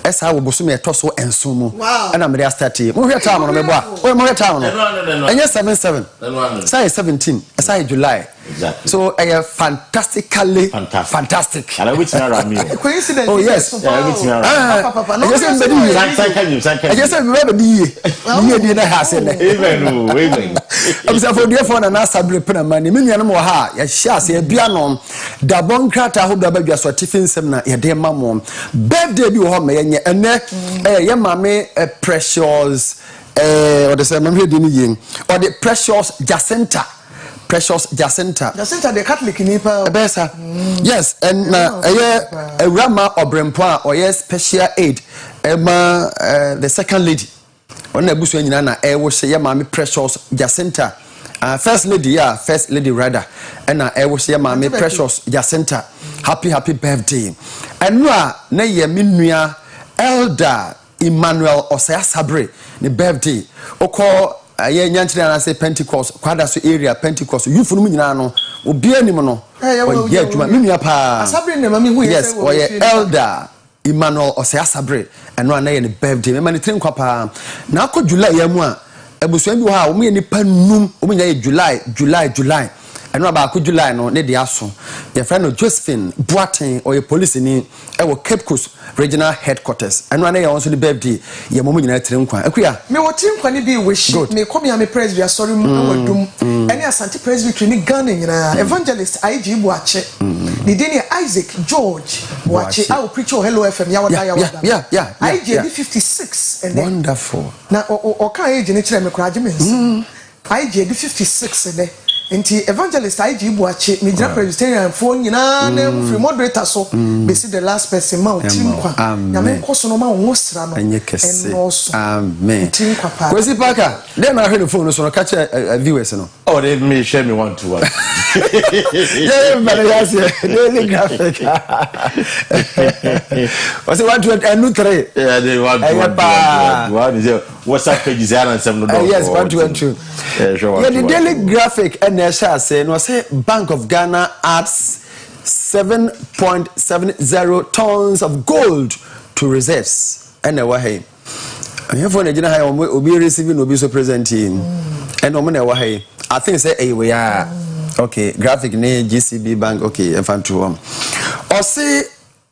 esa wo boso me toso enso mu na me start mo hwe town no me bo a mo hwe town no enye 77 say 17 say July exactly so fantastically fantastic and which na me coincidence oh yes papa no I just say me be die na ha se ne even I'm say for dear for na sabre pena mani me nua no mo ha ya hia se bia no da bon krata ho da badwa so tifin sem na ye de mamo birthday bi ho me ye ene ye mame precious what they say me hwe di ni yin or the precious Jacinta the Catholic nipa besa yes and na Rama Obrempo or yes special aid the second lady on ebusu nyina na wo hye ye mame precious Jacinta first lady rather and na wo hye ye mame precious Jacinta happy birthday and na ye menua elder Emmanuel Osaya Sabre ne birthday oko aye nyanchire na say Pentecost kwada so area Pentecost youth no nyina no obi anim no oye adwuma menua pa Sabre ne mame hu yes oye elder Emmanuel Osaya Sabre eno na ye ne birthday me mani tren kwa pa na akọ July ya mu a ebusuan bi ha o me nipa num o me nya July eno ba akọ July no ne de aso ye friend no Josephine Boaten or ye police ni e wo Cape Coast regional headquarters eno na ye won so the birthday ye mo nyina tren kwa akuya me wo tren kwa ni bi wish me come ya me presbytery sorry mu awadum ene asante presbytery ni Ghana nyina evangelist IG Boache ni deni Isaac George Boache I will preach Hello FM ya wada yeah IG 56 and wonderful na o kan age ni kire me kura agement IG 56 and enti evangelist IG Boache me jira presbyterian phone nyina na free moderator so be see the last person ma otim kwa na me koso no ma wo sra no eno so amen Kwesi Parker dem na hwe no phone so no catch viewers no oh they me share me one to one yeah but yes daily graphic was it 1 2 and 3 yeah they want one is what's up pages and some no yes 1 2 and 2 yeah the daily graphic and say no say Bank of Ghana adds 7.70 tons of gold to reserves and na hey here for Nigeria high obi receiving obi so presenting and omo na wa hey I think say we are okay graphic ne GCB Bank okay infantry or say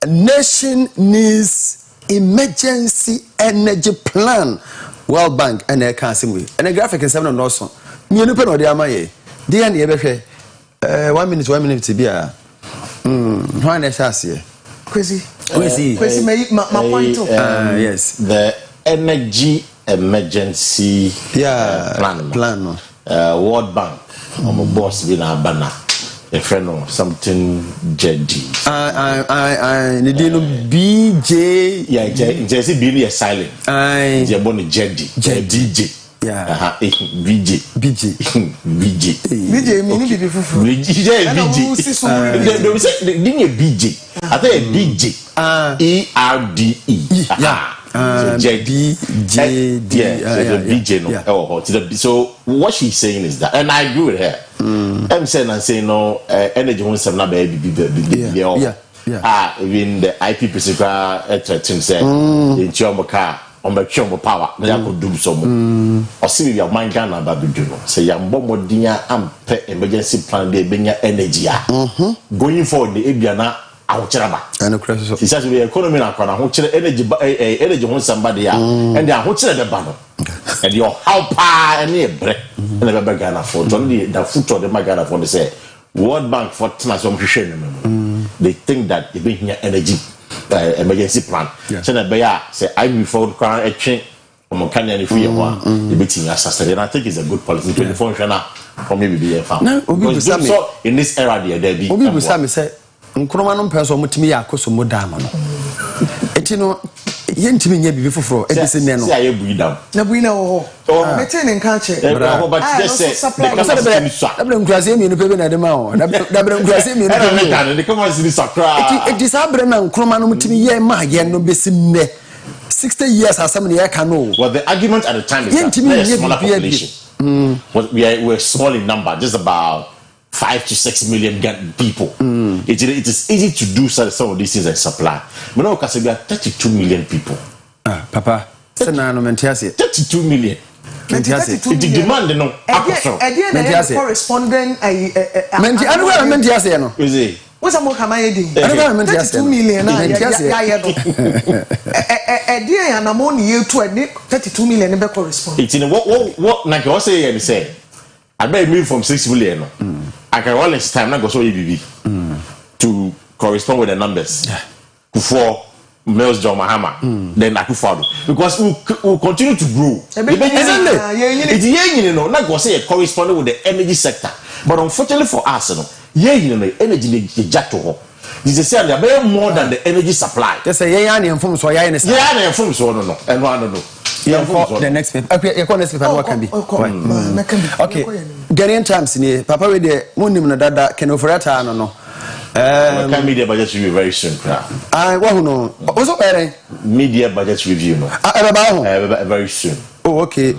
nation needs emergency energy plan World Bank and I can see we and the graphic is 7 no so me no pe no dey amaye dey na ye be hwe 1 minute bia why na shase Kwesi my point yes the energy emergency plan World Bank boss bi na bana a friend or something JD ni dey no BJ yeah JC be ni silent je bon JD DJ yeah BJ me ni bibi fufu BJ they say didn't BJ I think BJ ERDE BJ no so what she's saying is that and I agree with her I'm saying no energy won some na baby even the IP principal threaten say in Chiomoka on the Chiomo power na could do some or see your mind Ghana babidu no say ya mbomodin am emergency plan dey benya energy going forward the ebiana ahocheraba and crisis he says the economy na kwa ahocher energy won somebody and the ahocher the ban and your how pa any bre na be Ghana for only the foot of the Ghana for say World Bank for some they think that they bring here energy emergency plan so na be ya say I before crown a chain from Kenya if we are the meeting assassin and I think it's a good policy 24 now for maybe be a farm so in this era there be obi busami say nkroma no mpeso mutimi ya akoso modama no eti no yentimi nya bibi foforo ebisi ne no say aye buida na buina ho meti ne nka che but just say dabra nkurase mi no pebe na de ma ho dabra nkurase mi no pebe na de come on see sakra eti sabre na nkroma no mutimi ye ma ye no besi ne 60 years asem ne ye ka no well the argument at the time is that we're small in number just about 5 to 6 million people. It is easy to do some of these things and supply. But now, because we are 32 million people. Papa, 32 million. It demand no. Corresponding what's a more commanding? 32 million. And I'm only you to admit 32 million never correspond. It's in what like I say and say. I may move from 6 million. I can always time not go so EBB to correspond with the numbers. For Males John Mahama, then Akufado. Because we'll continue to grow. It's not go say corresponding with the energy sector. But unfortunately for us, energy jack to hope. This is saying there more than the energy supply. Just say yeah, and from so yeah, and from so no, and one no. The next paper. Okay, what can be? Okay, Ghanaian times in Papa with the Munim Dada can offer at no. Media budget review very soon. I want no. Also, media budget review no. Very soon. Oh, okay.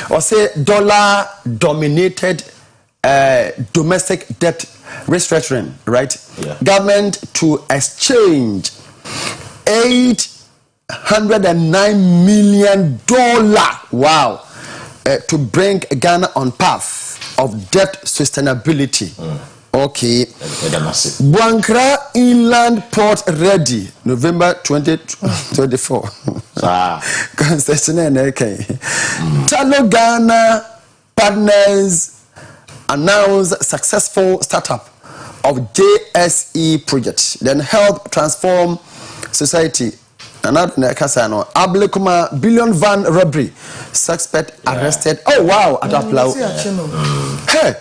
Or say dollar dominated domestic debt restructuring, right? Yeah. Government to exchange $809 million. Wow. To bring Ghana on path of debt sustainability. Okay. Buankra Inland Port ready November 2024. Talo Ghana partners announce successful startup of JSE project. Then help transform society. Another Kasano Ablekuma billion van robbery. Suspect arrested. Oh wow! Ataplau. Hey.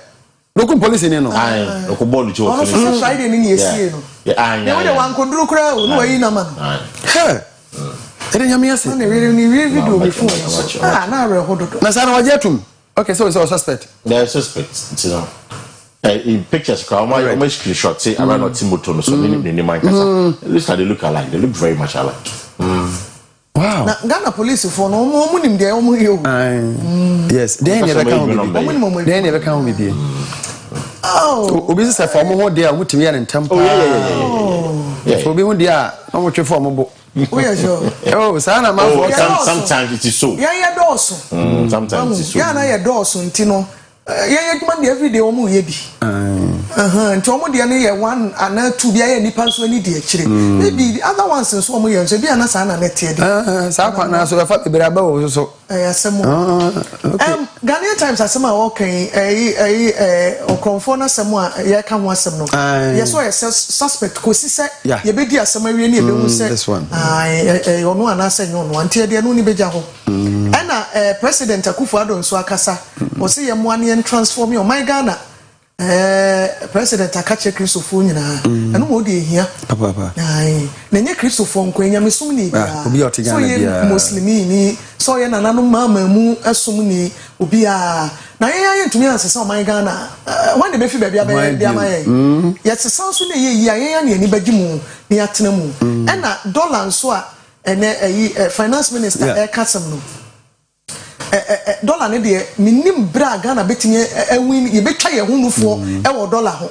Local police in no. Aye, local body to finish. Friday in yes, yeah. Yeah, one could do crowd, no, in a man. Hey, I didn't hear me say. Video before. Now we're hold. Nasana Wajetum. Okay, so it's a suspect. They're suspects, you know. In pictures, my screenshot say around not Timoton, so many mind. At least they look alike. They look very much alike. Wow. Ghana police for no more money there. Yes, they never come with They never come with you. Oh, Obisi say for more there, we to be an temple. Yeah. For be one there, how much for more? Oh, Sana, sometimes it is so. Yeah, Dawson. Sometimes it is so. Yeah, Dawson, Tino. Yeah, every day, yebi. And Tomo the one and 2 be any pants when he did. Maybe the other ones and so on, so be an asana net. Sapana, so I thought the Brabo so. Ghanaian times are some okay, or confona somewhere, yeah, can want some. Yes, why a suspect, Kwesi said, yeah, you be dear somewhere near this one. I know an answer on one tier, the only bejaho. And President Akua Asiedua so akasa was say one year transform your my Ghana President Akache Christopher nyina eno mo de hia papa na nye Christopher nkwanya mesum ni obi oti Ghana bia muslimi ni so ye nananu mama mu asum ni obi a na ye ntumi ansesa my Ghana one de be fi bia bia maye ye sesa so na ye na ani bagi mu ni atena mu ena dollar nso a ene finance minister kasam no dollar ne de minim bra Ghana betimi win ye betwa ye hunufo e wo dollar ho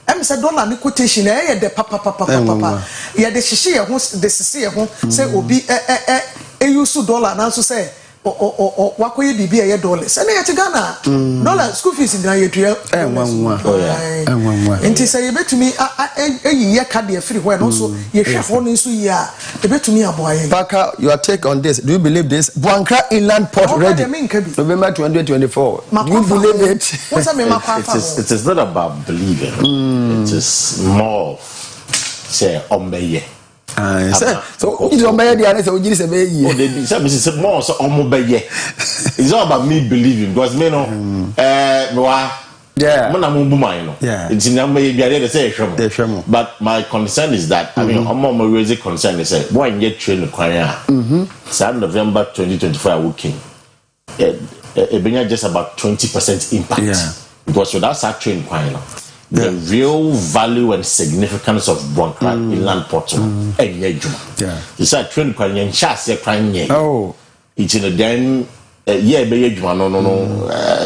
em say dollar ne quotation e ye de papa ye de hihye ye ho de sese ye ho say obi use dollar na so say wakoye bibia ye dollars ene ye ti Ghana dollar school fees ndina ye tua enti say ye betumi ye card ye free when also ye hwe ho no so ye a ye betumi aboaye. Baka, your take on this, do you believe this? Buankra Inland Port ready November 2024. Do you believe it? It is not about believing. It is more say ombeye. So it's on my idea. So we just say more so it's not about me believing because me no yeah it's but my concern is that I mean my really concern is that when you train the choir November 2024 working it been just about 20% impact because without that train choir the real value and significance of Buankra Inland Port it's a train choir chance crying it's in a then yeah be adwuma no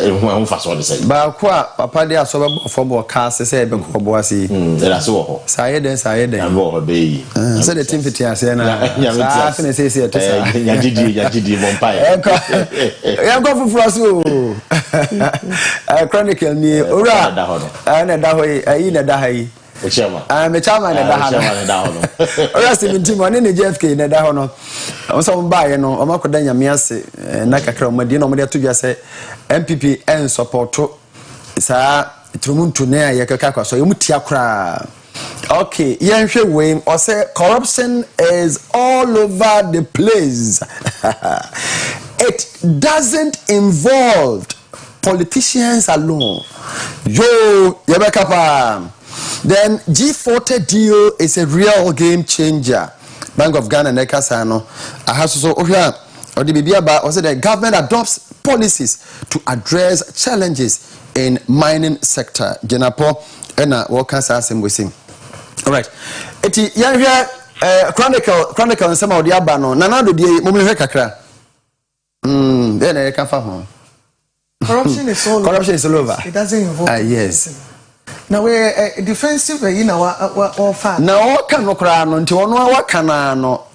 ehu fa so de say ba ko a papa de aso be for bo ka se be ko bo ase era so ho saye den am ho be yi se de tim fiti ase na sa fene se to sa ya gidi vampire ya go fufuro so chronicle ni ora na da ho yi na da ha yi me chama na da ha no ora 17 mo ne JFK na da ho no so mba ye no o makoda nyame ase na kakra o madi no mo de to bia se MPP en supporto sa trumuntu na ye kaka kwa so ye mutia kra. Okay, yenhwe we o say corruption is all over the place. It doesn't involve politicians alone. Yo, yebeka pa. Then G40 deal is a real game changer. Bank of Ghana Nekasano. I have so or the Bibiaba also the government adopts policies to address challenges in mining sector. Jenapo ena wakasa asemwesi. All right. Eti yanhwe chronicle some of the abano nanado die momhwe kakra. Then I can fa Corruption is all over. It doesn't involve. Yes. Now we defensive you know or fan. Now what can no kra no nti ono waka na no.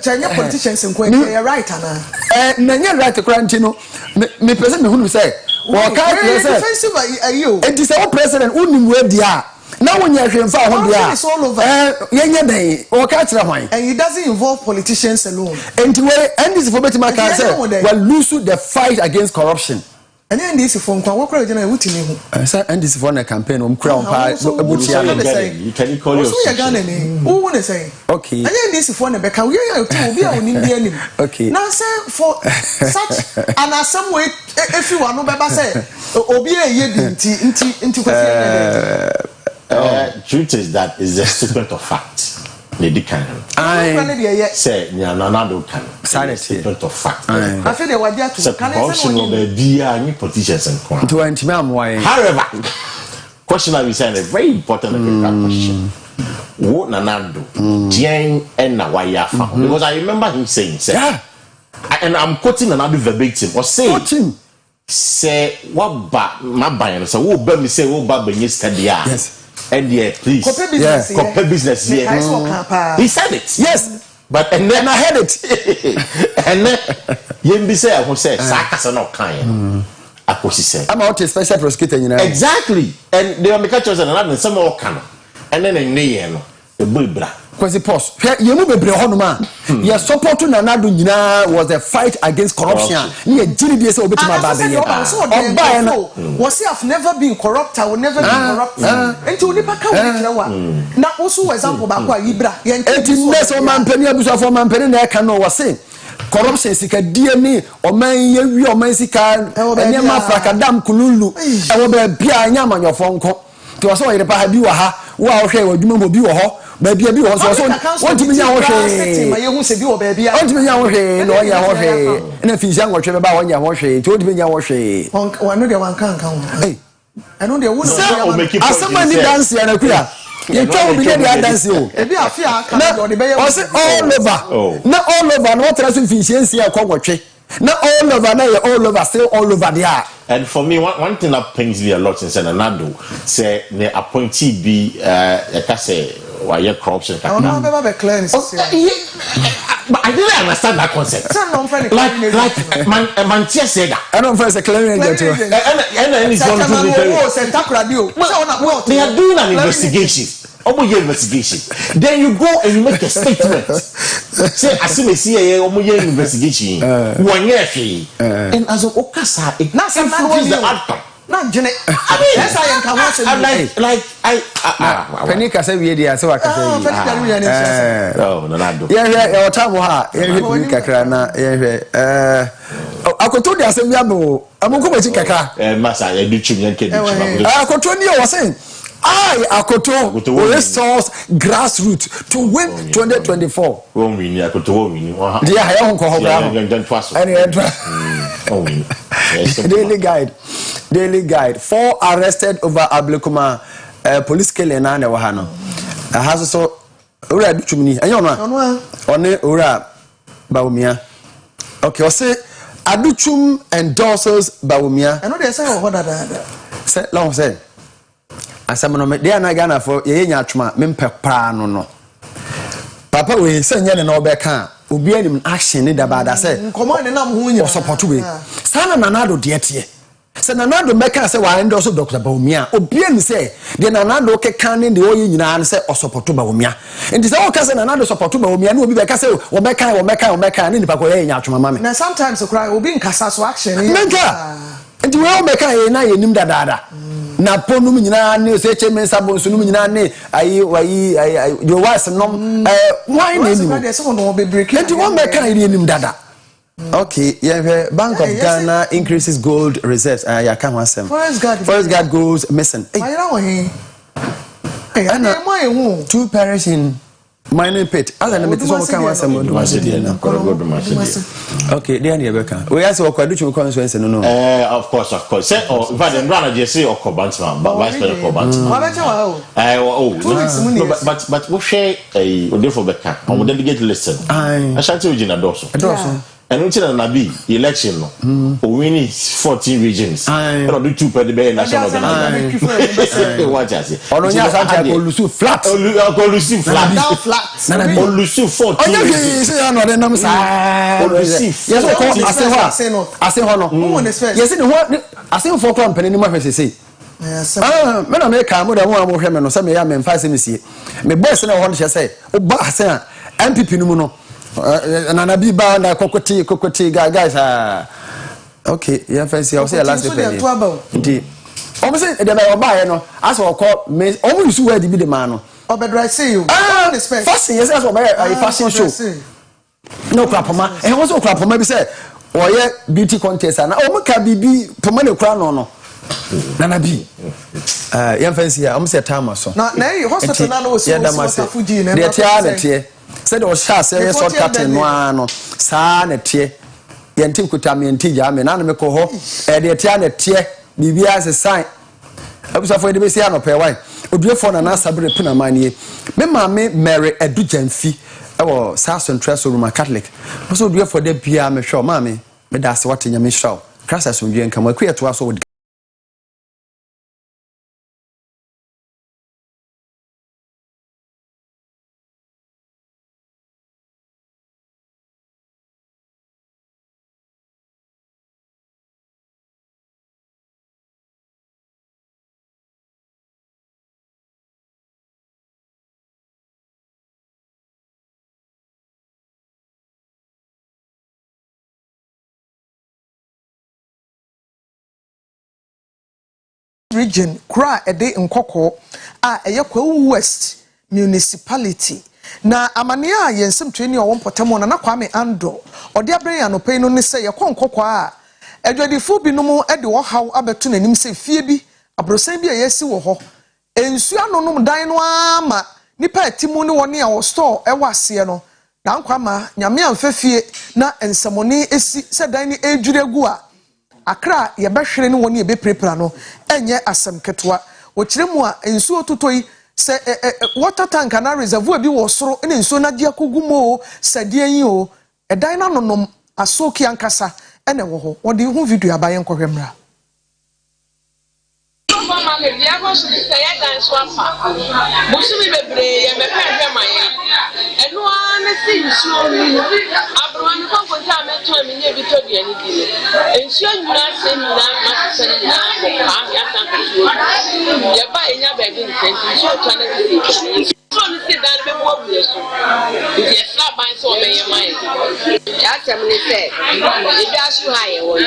Chanya politicians in Kwesi right ana. Na nya right kra nti no me person me hunu say. What can defensive are you? It is our president unim we dia. Now when you hwemfa ho dia. It's all over. Yenya den. O ka tira hwan. And it doesn't involve politicians alone. And this for betima can say well lose the fight against corruption. And then this for nkwa wo kra jena wutimi hu. Say and this for na campaign kra on pa ebutia na you can call your so you Ghana ni who wanna say okay and then this for na beka we are to obi a onim bia nim okay now say for such and as some way if you want no beba say obi a ye nti Kwesi truth is that is a statement of fact. Lady Cannon. I say Nyanado can. Statement of fact. I feel they were there to question of the dear new politicians and Kwan. However, question I will say a very important question. What Nanado, Jane and Nawaya found. Because I remember him saying, yeah. And I'm quoting another verbatim or saying, say, what ba my buying? So, what be me say, what ba be yesterday? Yes. And yeah, please. Compare business. Yeah. He said it. Yes. But and then I heard it. And then Yembi say I say Sakasa no kind. Akosi said. I'm out a special prosecutor, you know. Exactly. And they are making choice and some more can. And then in the Bibra. Kwesi pause. You move bebre ho no ma. Your support to Nanado nyina was a fight against corruption. Ni e giri bi say obetima ba be here. Was he have never been corrupt, I will never be corrupt. Enti onipa ka woni kire wa. Na also example ba ko Ibra. Enti nso man pani abusafo man pani na e ka no wase. Corruption sika die ni oman ye wi oman sika enema frakadam kululu. E wo ba bia anya amanyofo nko. Ti wo so Oyerepa ha bi wa ha. Wo a wo hwe wadwuma mo bi wo ho. Baby bi wo so won ti nya wo hwe ma ye hu se bi wo baby a won ti nya wo hwe no nya wo hwe na fi sia nwotwe be ba won nya wo hwe ti won ti nya wo hwe won no de wan kan wo eh eno de wo no asama ni dance ya na kuya ye twa obi de dance o e bi afia kan do de be ye all over na all over no tra so fi sia sia kwa nwotwe na all over na all over still all over there. And for me, one thing that pains me a lot in Senado, say the appointee be say why corruption. I don't know be clear. But I didn't understand that concept. Like man said that. I don't first a clearing agent. And it's going to be they are doing an investigation. Investigation. Then you go and you make a statement. Say, I see me CIA investigation. 1 year fee. And as of Okasa, it not influence the outcome. Not Jenny. I mean, yes, I am like Penika say we dey so I can say. Oh, no, no. Yeah, time ha. Yeah, kakra na. Yeah, akoto dey asem ya bo. Amonko bachi kakra. Masa, you do chim yan kedi chim. Akoto ni o was Akoto restores grassroots to win 2024. Akoto win. Yeah, I am Daily guide. 4 arrested over Ablekuma police killing na wahano. Has so ora bitumni. Enyo no. One ora baumia. Okay, o say Aduchum endorses Bawumia. I know they say what that. Say long say. Asam no dey na Ghana for ye nya atwuma mempe pa no. Papa we say nya na obeka obi anim action ni da bada say. Nkomo ne nam ho nya. Support we. Sana nanado de tie. Se nanado meka say wa endorse Dr. Bawumia. Obi ani say de nanado keka ne de oyi nyina say support Bawumia. Enti say o ka say nanado support Bawumia na obi beka say wo meka ne nipa ko ye nya atwuma mame. Na sometimes cry obi nkasa so action. Menka. Enti we o meka ye na ye nim dadaada. Na ponum nyina ne se chemen sabon sunum nyina ne ayi your wife nom why ne nim enti won be kan ire nim dada. Okay, yeah, Bank of Ghana increases gold reserves. Yeah, can one sem. Forest Guard goes missing. Hey, two perish in mining pit. Other than it is one can one sem. Okay, they are near Becca. We ask what do you constituency? No. Of course. Say, or but then run just say or Cobantsman, but vice president Cobantsman. But we share a different Becca. I will delegate listen. I shall tell you in a dorsal. And which Nabi election winning 14 regions. I do 2 per the Bay National Organization. What I say? Olusu flat. Olusu flat. Down flat. Olusu 14. You say I'm not the number. Olusu. Yes, I say no. Yes, I say for company no more say. Yes. Me na me ka mo da mo hwe me no say me ya me mfa se me sie. Me boss na ho no say o ba say MPP no mu no. Nana bi ba na kokoti guys okay yeah fancy I say last day nti o say e dey ba ba ye no as o call me o mu use word bi de man no obedra say you fashion yes as o ba fashion show no krapoma e wo so krapoma bi say o ye beauty contest na o mu ka bibi poma ne kra no Nana bi yeah fancy I say time so na hospital na no so Fuji na dey tie said o sha say short cutting no ano saa na tie yenti kuta me yenti ja me na me ko ho e de tie na tie bibia se sign abusafo de be sia no pe wan oduefo na na sabre pina manie me ma me Mary Edu Jamfi e wo Southern Trust Roman Catholic so oduefo de bia me hwe ma me da se watenya me hwe krasa so ndwen kam akua to aso region kra ede nkoko a eye kwa west municipality na amane a yensem twani o wompotamo na Kwame Ando ode abranya no pei no ne se ye nkoko a adwadifo binom ede wo haw abeto nanim se fie bi abrosan bi a yesi wo ho ensu anonom dan no ama nipa atimu ne woni a wo store e wase no na nkwama nyame amfafie na ensamoni esi se dan ni edwuregu a Akra ye behwere ne woni e beprepra no enye asem ketwa wo kiremu a ensu ototoi se water tank na reservoir bi wo soro ne ensu na dia kogumo se dia yin o edan na nonom asoki ankasa ene wo ho wo de hu video abaye nkohwemra mama me bia go so say ya dan so afa busumi bebre ye me pa hwe maye eno an si nsu onu abro an ko ko ta me to me nye bi to dia ni di ensu nyura se nyura ma se nyura ko pa ya tan ko ye ba enya ba bi nti so to na si so ni se dan be bo bu yeso ye slap ban so me ye mai ya tem ni se e bi asu ha ye wo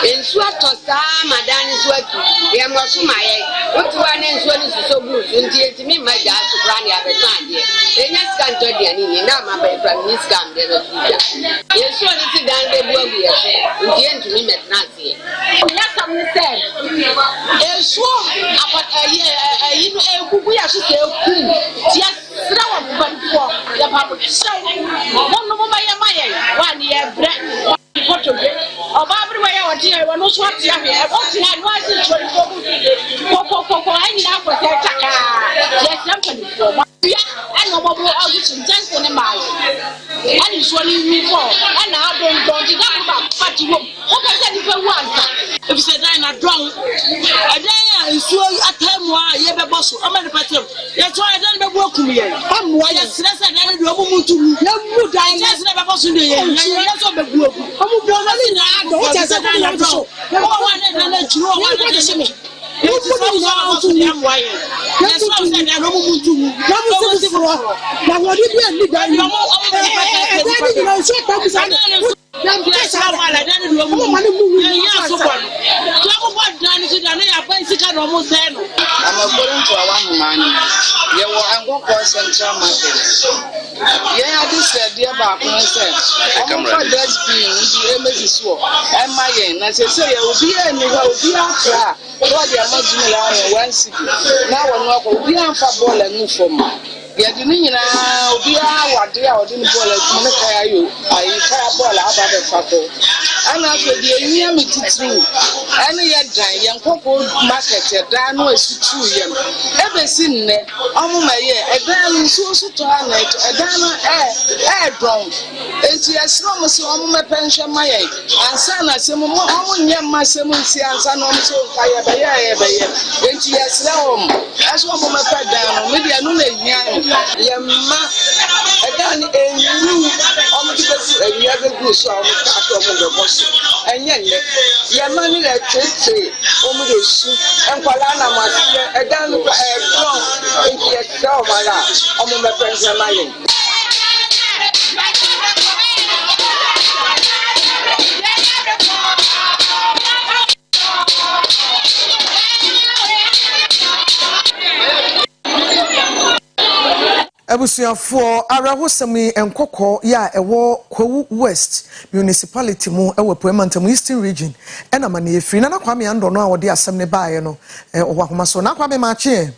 ensu atosa madani so atu ye mo so maye otu ane ensu ni so bu so nti etimi ma ja so kra ni abetan de enya scan to de ani na ma ba fra ni scan de no ya ensu ni ti dan be bo bu yeso nti entimi metna se ya tam ni se ensu apat ayi no ekuku ya so se eku ti sira wa banfo ya ba so mo no ba ya maye wa ni e bre photo be oba bre wa ya wati ya no so ati ya e o ti na no asi chori ko anyi na ko se taka ya sampa ni ko ya ana mo bo agu tin tanko ne mai ani so ni mi fo ana adon don ti ga ba part wo o ka say di fe wo anta if say dan na drone e dan isu atemu a ye be boss o ma ni patem ye to e dan be bo akum ye amwa ye stress dan do mo mutu ye mu dan ye stress be boss ndo ye ye so be bu akum omu do na ni na do o cha say dan na drone o wa na na chiro o wa na na you put it down to them why. Yes, I said that no one to you. Now what did you do? I don't know. So come say. Yes, I don't know. Money move. Yes, so far. Come on, done it. I know bicycle almost there. I'm going to one man. Yeah, well, I'm going to Central Market. Yeah, this said dear back when I said, I'm for just being the image is so. And my end, I say, you will be a new what they are not doing one city. Now I'm not going to be on football and move for me. Yeah, the Nina will be our dear or didn't ball at Monacay. I can't ball about the photo. And after the near me to true. And yet, young couple market, Dan was true. Ever seen it? Oh, my year, a damn so to a dana air drone. It's as long as my pension, my and son, I say, my son, and son, so fire by year. When she has long, as one of my pet down, maybe I know that Yamma, a gun a new omnibus, and you have a good song of the boss. And yet, Yamani that say, Omidus, and Palana must a gun a long, and yet, so my last, on my pension, my Abusuafo arawosemi enkoko ya ewo Kwawu West municipality mu ewo Poemantam Eastern region ena mane efiri na Kwame Ando no a wode asem ne baaye no ohwahoma so na Kwame maache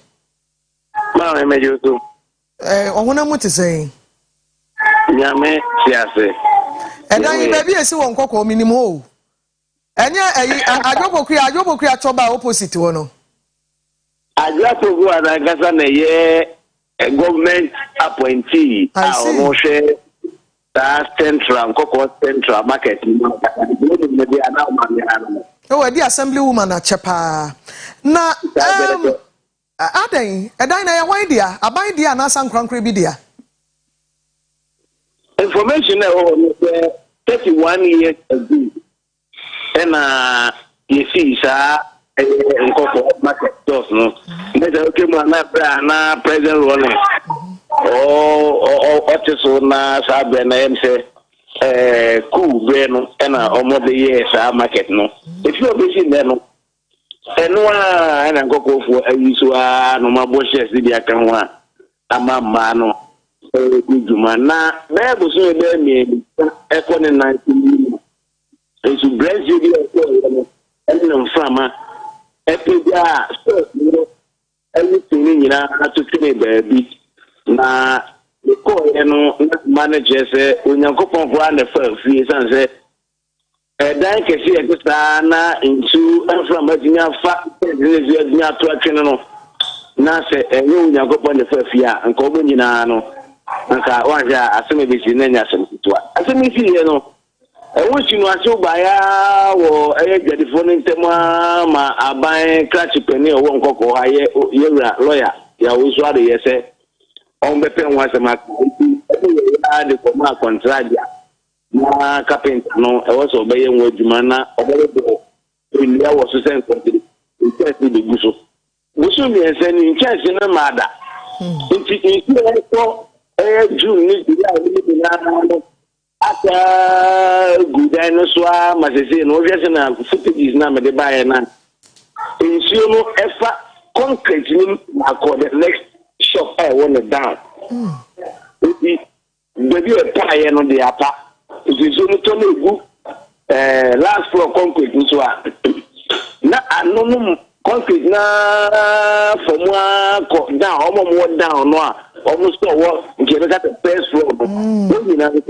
ma emejuto ohuna mutisen nyame siase edan baby esi won kokko minimum o enye ajobokri atoba opposite wo no ajatogu adagasa na ye a government appointee our central central market oh the assembly woman achepa na adan na ya wan dia aban dia na san krankra bi dia information 31 years ago and you see sir market stores no never okay na president running so na sabe na say cool no na omode year sa market no if you be see there no enwa na nkokofo ayiso no mabo shares di aka ho a amama no guduma na na buso ebe mi ekone 19 esu brazil di ekone no frama epeja so no everything nyina atutene baabi na ko eno manager say onyankopon for na fa fie san say dan kesi ekota na into frama dinya fa dinya to atwene no na say enyo onyankopon na fa fie a nka obo nyina no nka waja aseme bi si nanya asem twa aseme si ye no won't you know baya wo edifo ntema ma aban catch penny o nkoko ha ye lawyer ya wo so ade ye se on be pen wa se ma de ko ma contract na carpenter no e wo so be ye nwaduma na obere do ni ya wo so sen contract interest de guso mi ense ni interest na mada nti ko June ni dia ni na ata gudano swa masese no wiase na footage na me de bae na ensio no efa concrete ni akọ the next shop I want it down baby e pae no de apa ensio no to na egu last floor concrete so na anonum concrete na fomwa ko down omo down no a almost what nke got the first floor no na the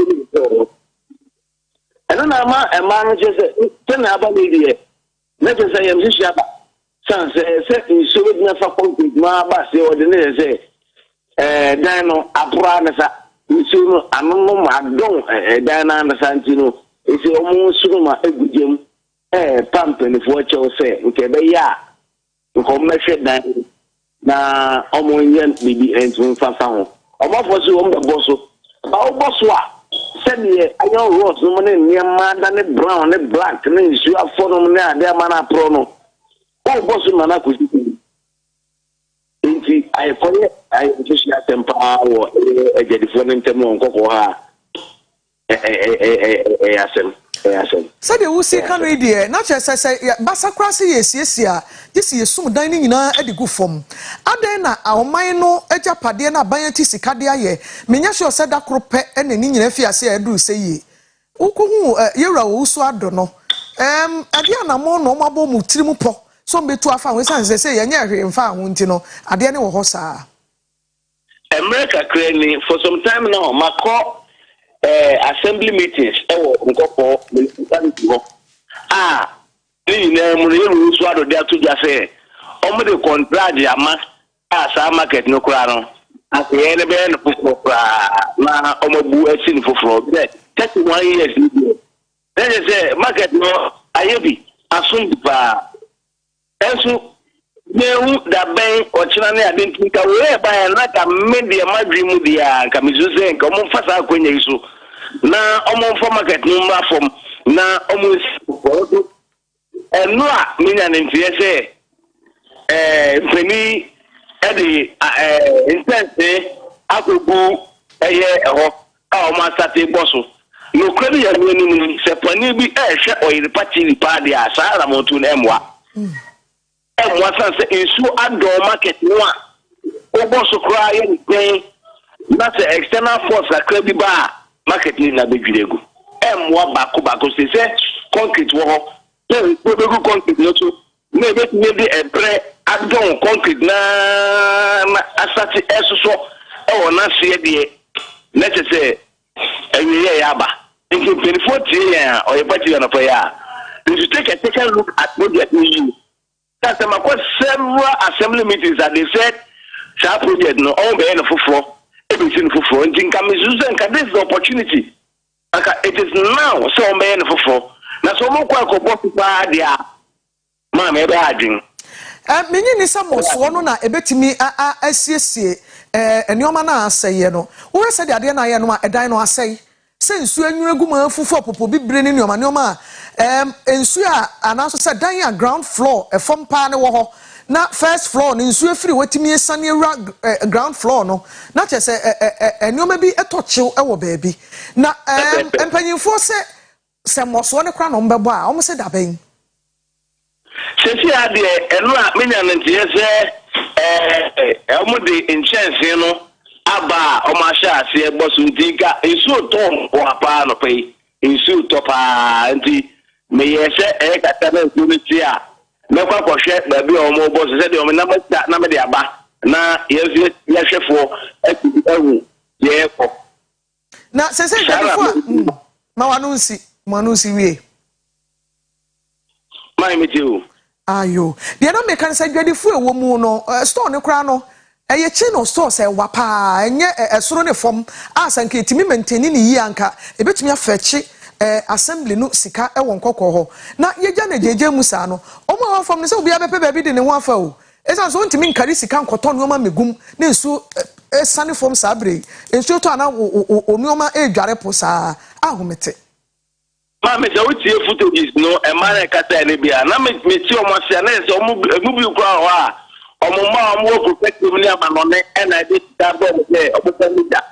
and then a man just tell about media let us say am sisi aba san say so we na fa concrete ma ba say ordinary say dan no apra na sa so no anono ma don dan na na santino esi omo suruma egudem pump ni fo chew say nke be ya nko mehwe dan na omo nyen bibi entun fafa ho omo fo so omo be so ba obo so a said the iron rods no money near man than brown and black and you are for them there their man prono oh boss man akusi inti I call it I just let them power a different term on koko ha asem said you see can read there not just say basa krasi yes this is some dining nyina e de go fom aden na awman no ejapade na banyanti sikade aye menya sure said da krope e na ni nyina fiase e du say ye ukohu yewra wo so ado no ade na mo no mabo mu tirimu po so mbetu afa we san say ye nya hwe mfa ho nti no ade ne wo ho saa America crane for some time now mako assembly meetings nkoko municipality go ni na mu ne ru so ado dia to ja say omo de contract ama sa market no kura no ase ne be no kura na omo bu asin foforo be 31 years ni they say market no ayebi asun ba enso mehu da ben ochina na adentinka we ba na ka media madri mu dia ka mizuze nka omo fasa akonya iso na omo for market no ma fom na omo eno a minya ntie se feni edi intense akogu eye eho a omo asate boso no kwani ya ni se pani bi ehwe Oyerepa TV pa dia sara motu na emwa emwa sanse isu ado market no a oboso kra ye ni na se external force akra bi ba market ni na bedwiregu emwa bako se concrete wo ho then go concrete no to na be ni bi ebre adon concrete na asati esoso e wona se de na se enye ya ba in 2014 ya Oyerepa TV na pa ya you take a second look at what they are doing. That's several assembly meetings that they said that project no all be in for floor everything for floor and think this is the opportunity it is now so be in for floor na so mo kwa ko boss pa dia ma me be adwin menyi ni samoso no na ebetimi asiesie enioma na aseye no wo se de ade na ye no a edan no aseye se nsu anwuegu ma fufu popo bibre ni nioma nsu a anaso se dan a ground floor e fom pa ne wo ho na first floor ni nsu afiri watimi esane ewura ground floor no na che se enioma bi etochew e wo baabi na empanyinfo se moso ne kra no mbebo a omo se da ben sesi ade eno a menya ntie se omo de insurance no aba o ma sha ase bosu ntika isu to o apa no pe isu to pa nti me yese kata na unity a me kwa hwe ba bi o mo bosu se de o me na me de aba na yesu ya hwefo ehu ye ko na sese defo ma wanunsi wie mai metiu ayo de na me kan se dwadefo ewo mu no store ne kra no eye chino store say wapa enye esoro ne fom asanka etimi maintain ni yi anka ebetumi afechi assembly no sika e won kokko ho na yeja na jeje musa no omo ho fom ne se obi abepe ba bi de ne ho afa o esa so ntimi nkari sika nkoto no ma megum ne nsu esane fom sabre ensu to ana omioma edware po sa ahomete ma me se utie footages no e mara kata ne bia na me ti o mo se na se o mu bi kura ho a omo protective ni amanone na dey tabo me obotamida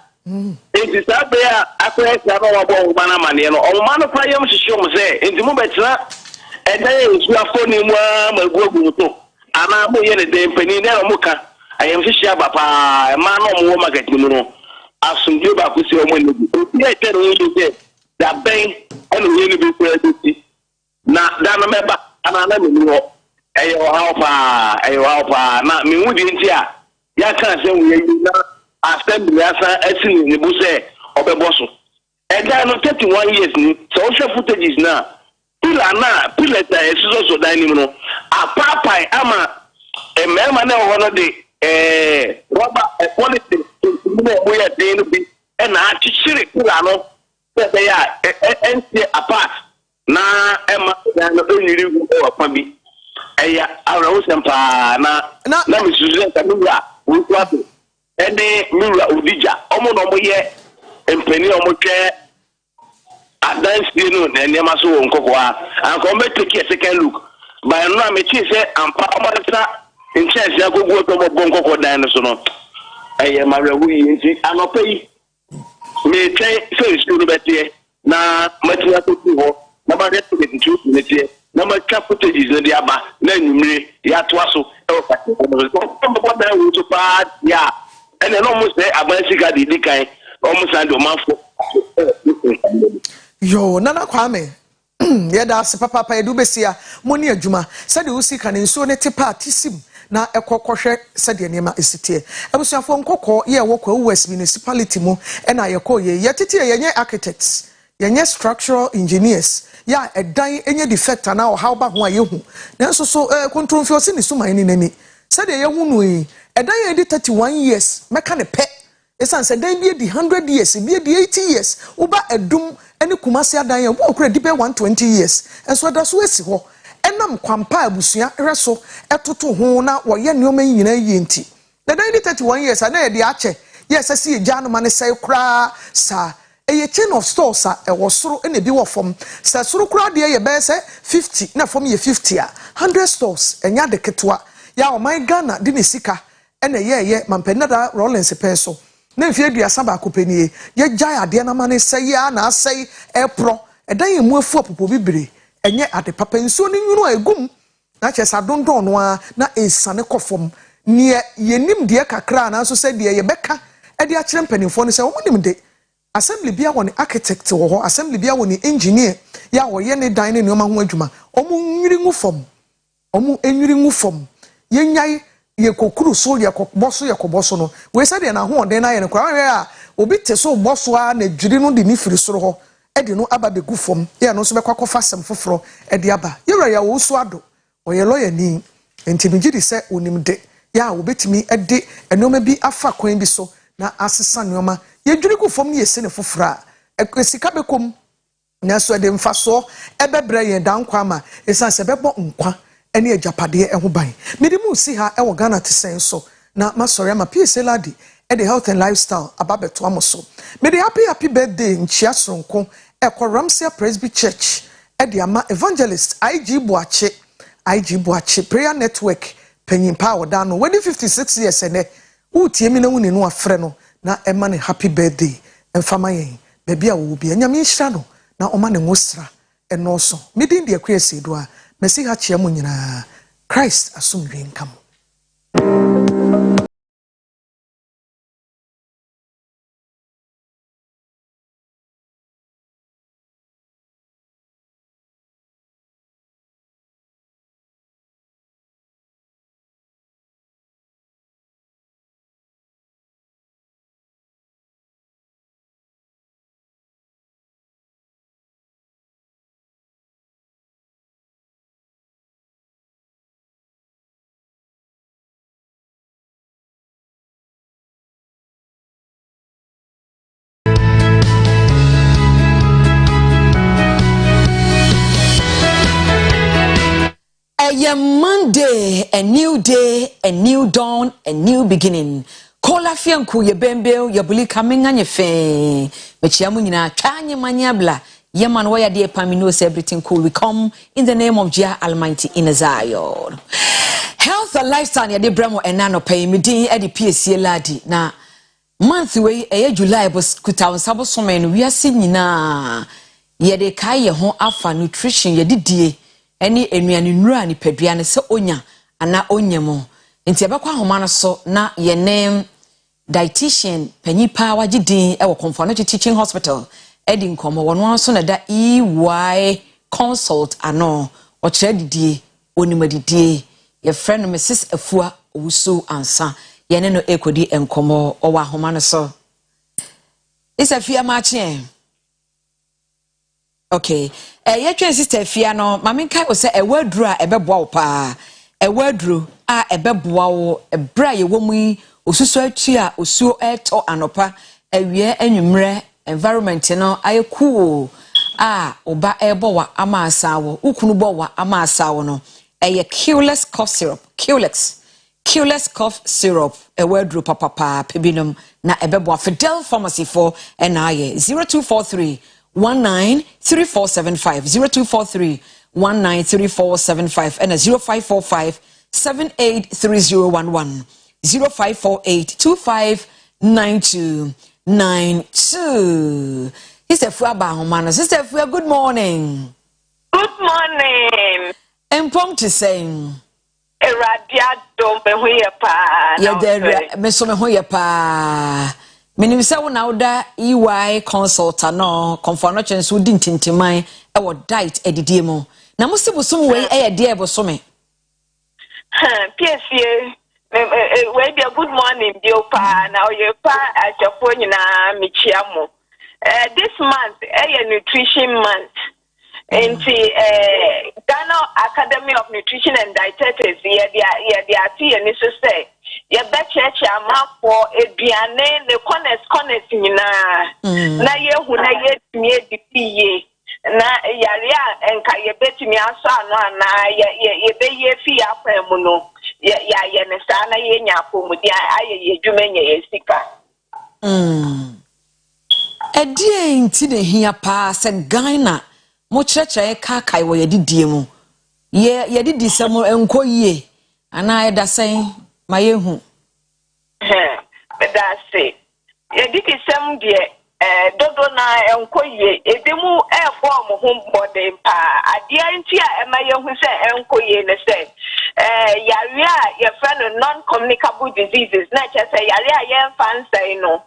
enti sabe ya akwese aba wabo mana mane no omo no kwa yam hihye mo se enti mo betira edan esu afoni mu maguagu to ana mo ye ne den pani na mo ka ayam hihye aba pa ma no mo market mu no asumdie ba ko se omo ne bi e tere o ye da ben eno ye ne bi ko editi na da no meba ana na me ni ho ayo helpa na me wudi nti a ya kan se wo yi na assembly asa asini ni bu se obeboso ega no 31 years ni so o footages na pila ta esizo so dan ni no apapai ama emema na ho no de rubber quality ni mo ya den bi e na achichire pila no say and apart na Emma no only go kwambi eya awra sempa na me suzu ntamura wo kwato ene mura odija omo no mo ye empeni omo twe adansi no na ene maso wo nkokwa anko me take a second look by no me chi say ampa omo tsa nchese agogo to mo nkokwa dan no so no eya mara wu yi nti anopa yi me try so school betie na matia to ho na ba get to the metie na ma twa footage no dia ba na numre ya to aso e o pati ko mo ba wo to pa ya ene no mo say abansi ga di kan o mo san do manfo yo nana kwame ye da se papa edu besia mo ni adwuma se de usi kan nso ne tepa tisim na ekokohwe se de niema esitie ebusuafo nkokọ ye wo kwa West municipality mu na ye ko ye tete ye nye architects ye nye structural engineers ya edan enye defect na how ba ho ayehu nanso so kontromfi osi ni suma ni nani se de ye hu no yi edan ye di 31 years meka ne pe esan se dan bi di 100 years bi di 80 years uba edum ene kumasi adan ye bo okura di be 120 years enso da so esi ho enam kwampa abusua hweso etoto ho na woye neoma nyina yenti the 31 years na ye de ache yes asi egya no mane sai kura sa eye chain of stores a wo soro na bi wo fom sa soro kura de ye be se 50 na fom ye 50 a 100 stores enya de ketwa ya o my Ghana di ne sika na ye mampenada Rollins penso na mfie aduasa ba kopenie ye gya ade na mane sai ya na sai epro edan ye mu afu apopo bibire enye ade papa nsuo ni nwunu egum na chesa dondon no a na esane kofom ne yenim de kakra na so se de ye beka e de a kire mpanimfo no se wo nim de assembly bia woni architect wo ho assembly bia woni engineer ya wo ye ne dan ne nyoma ho adwuma omu nwiri ngufom omu enwiri ngufom ye nyai ye kokuru so ye koboso no we se de na ho den na ye ne kwa a obi te so boso a na dwiri no de ni firi soro ho edi no aba be gufom ye no so be kwakofa sem foforo edi aba yewra ya wo so ado oye lawyer ni enti bi gidi se onim de ya wo betimi edi enoma bi afa kwan bi so na asesa neoma ye dwiri gufom ni ye se ne foforo a esika bekom na so de mfaso ebebre ye dan kwa ma esan se bebo nkwa ene ajapade eho ban mede mu si ha ewo Ghana te sen so na masori ama PSA ladi e the health and lifestyle ababeto amoso mede happy birthday nchia sonko Ramsey Presby Church edi ama evangelist IG Boache prayer network penyin power dano when 56 years ene utie mi na wuni no afre no na ema ne happy birthday emfama yen bebia wo bi anyame nhira no na oma ne ngosra eno so medin de Akua Asiedua mesi ha chia mu nyina Christ asumdwe nkam A Monday, a new day, a new dawn, a new beginning. Kola fianku ye bembeo ye buli coming on your fe. Mechiamu nyina chanye manyabla. Yeman waya dear Paminos everything cool. We come in the name of Jah Almighty in Zion. Health and lifestyle ya de bremo enano pay me din edi PSA ladi na month way July bos kuta onsabo somen we are nyina ye de kai ye ho afa nutrition ye didie eni enuane nura ni padua ne se onya ana onyemo nti ebekwa homa no so na ye name dietitian panyipa wagidin e wo Comfort Teaching Hospital edi nkomo wono anso na da EY consult ano o kire didie onimadidie ye friend Mrs Afua Owusu ansa ye ne no ekodi enkomo o wa homa no so isafia machi okay ye twen sister fia no mame kai o se ewadru a ebeboa wo pa ewadru a ebeboa wo ebra ye wo mu osusu atu a osuo eto anopa ewie anwumre environment no aye cool oba ebo wa ama asawo ukunu bo wa ama asawo no eye Qlex cough syrup Qlex cough syrup ewedru papa pebinom na ebebo Fidel Pharmacy for NIA 0243 193475 0243 193475 and 0545 783011 0548 259292. Sister Fuaba Homano, Sister Fua, good morning. Good morning. Impromptu saying. Eradiado Mehoyepa. Yeah, there, Miss Mehoyepa. Minimisa na oda EY consultant no conformation so din tintimai e wo diet edidie mu. Na mo se bosom we e de e bosome. PSA we be good morning Diopa na Oyerepa achafo nyina michiamo. This month nutrition month. And Ghana Academy of Nutrition and Dietetics, they are say, you bet church for a biane, the corners na ye who na ye me the na yaria and kaya bet me asa na ye be ye fee up muno, ya nesana ye nyapo mudia, ye jumenya ye sika. Edie inti de hia pa se Ghana. Mo church kai wo yedidie mu ye yedidi sam enko yie ana eda sen mayehu that's it yedidi sam de dodo na enko yie edemu form ho body pa ade anti a mayehu se enko yie ne se yare a ye friend non communicable diseases na che se yare a ye fancy no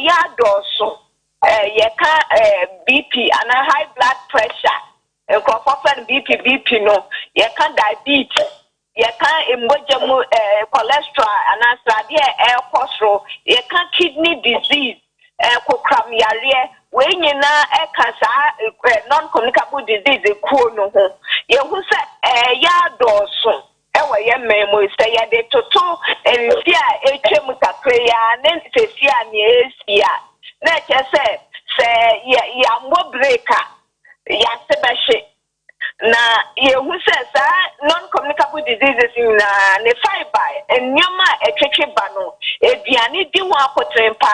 ya doso BP and a high blood pressure, BP no, you can diabetes, you can emojamu cholesterol and air cholesterol, you can kidney disease, kokramyarie, when you na cancer, non-communicable disease, no, you who say ya doso. Ewa ye memo say ya de toto and sia prayer, then say sia ni na che say ya mo breaker ya sebashe na ye hu say non-communicable diseases na ne fiber enyoma etwetwe ba no eduane di ho akoten pa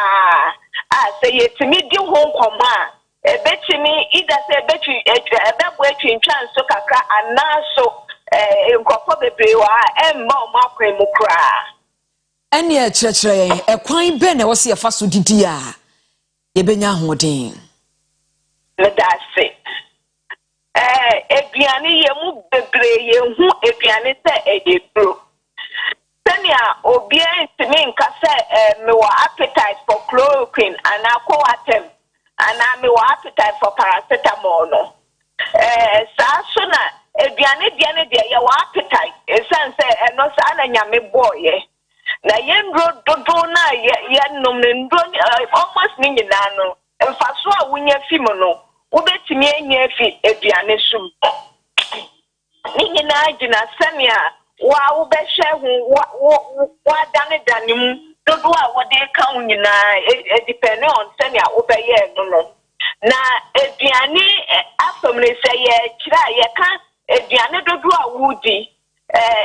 say yetimi di ho nkoma ebetimi ida say ebetwi ebebo etwintwan so kakra anaso nkofo bebre emma o makwan mu kra ene a kyerɛkyerɛ ekwan be na wo se yafa so didi a yebenya hoden that's it eduane ye mu bebre ye hu eduane se edebro senia obi ntimi nka se me wa appetite for chloroquine and aquatem and me wa appetite for paracetamol no sa so na eduane de ye wa appetite esanse eno sa na nyame boye na yendro dodo na ye nom ndo almost ni nyina no mfaso a wunya fi mo no wobetimi anya fi eduane sum ni nyina agina samia wa wobehwe hu wa dane mu dodo a wode ka nyina depend on samia wobeye no na eduane asomre se ye kira ye ka eduane dodo a wudi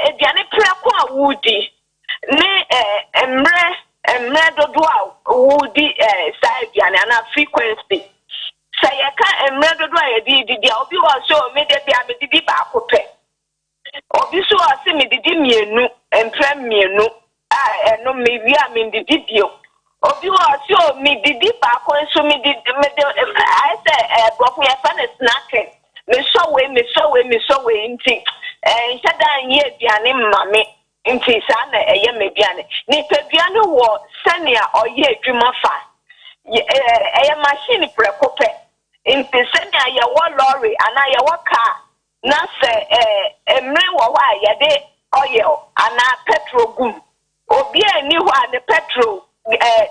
eduane preko a wudi ne emre dodo a wudi side na frequency say ya ka emre dodo a yedi obi wo so me de bia me didi ba akopɛ obi so o se me didi mienu empre mienu eno me wi a me didi bio obi wo so me didi ba ko so me didi me de I say brofo ya fa na snacking me so we nti nhyada nye aduane mmame nti sa na eye meduane ni peduane wo sania oye adwuma fa eye machine prekope nti sania ye wo lorry ana ye wo car na se emre wo wa ye de oil ana petrol gum obi ani ho ane petrol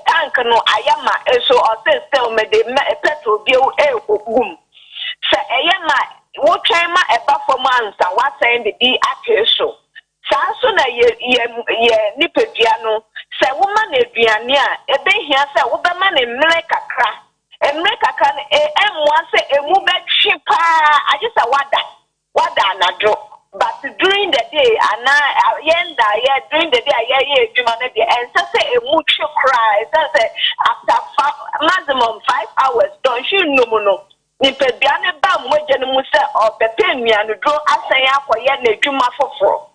tank no ayama so o se sell me de petrol bi e gum se eye ma wo twen ma eba for mansa wa send di akeso so na ye nipadua no se wo ma na aduane a ebe hia se wo be ma na mmere kakra can say a movement ship. I just a wada anadro. But during the day, and during the day, and so say a mucho cry. So say after maximum 5 hours, don't you know? Nipebiane bam wejene musa or bepemi and draw asaya for ye juma for.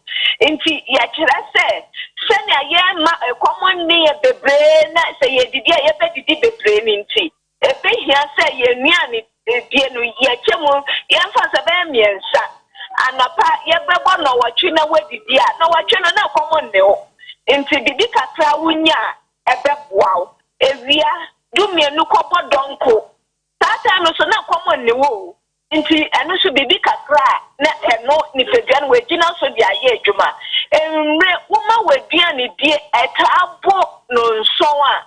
Inti ya kira se senya ye ma common near the brain say ye did ye be bebre ninti. If they hear say ye niani piano ye chemo ye fansa bemiensa. Anapa ye bebo no wachina wedi dia no wachina na common neo. Inti bibi kakra wunya ebeboa. Evia dumie nukobo donko. Tata no so na common ne wo nti eno so bibi kakra na eno ni feduan we gina so dia ye adwuma enre woma waduan ne die etabo no nso a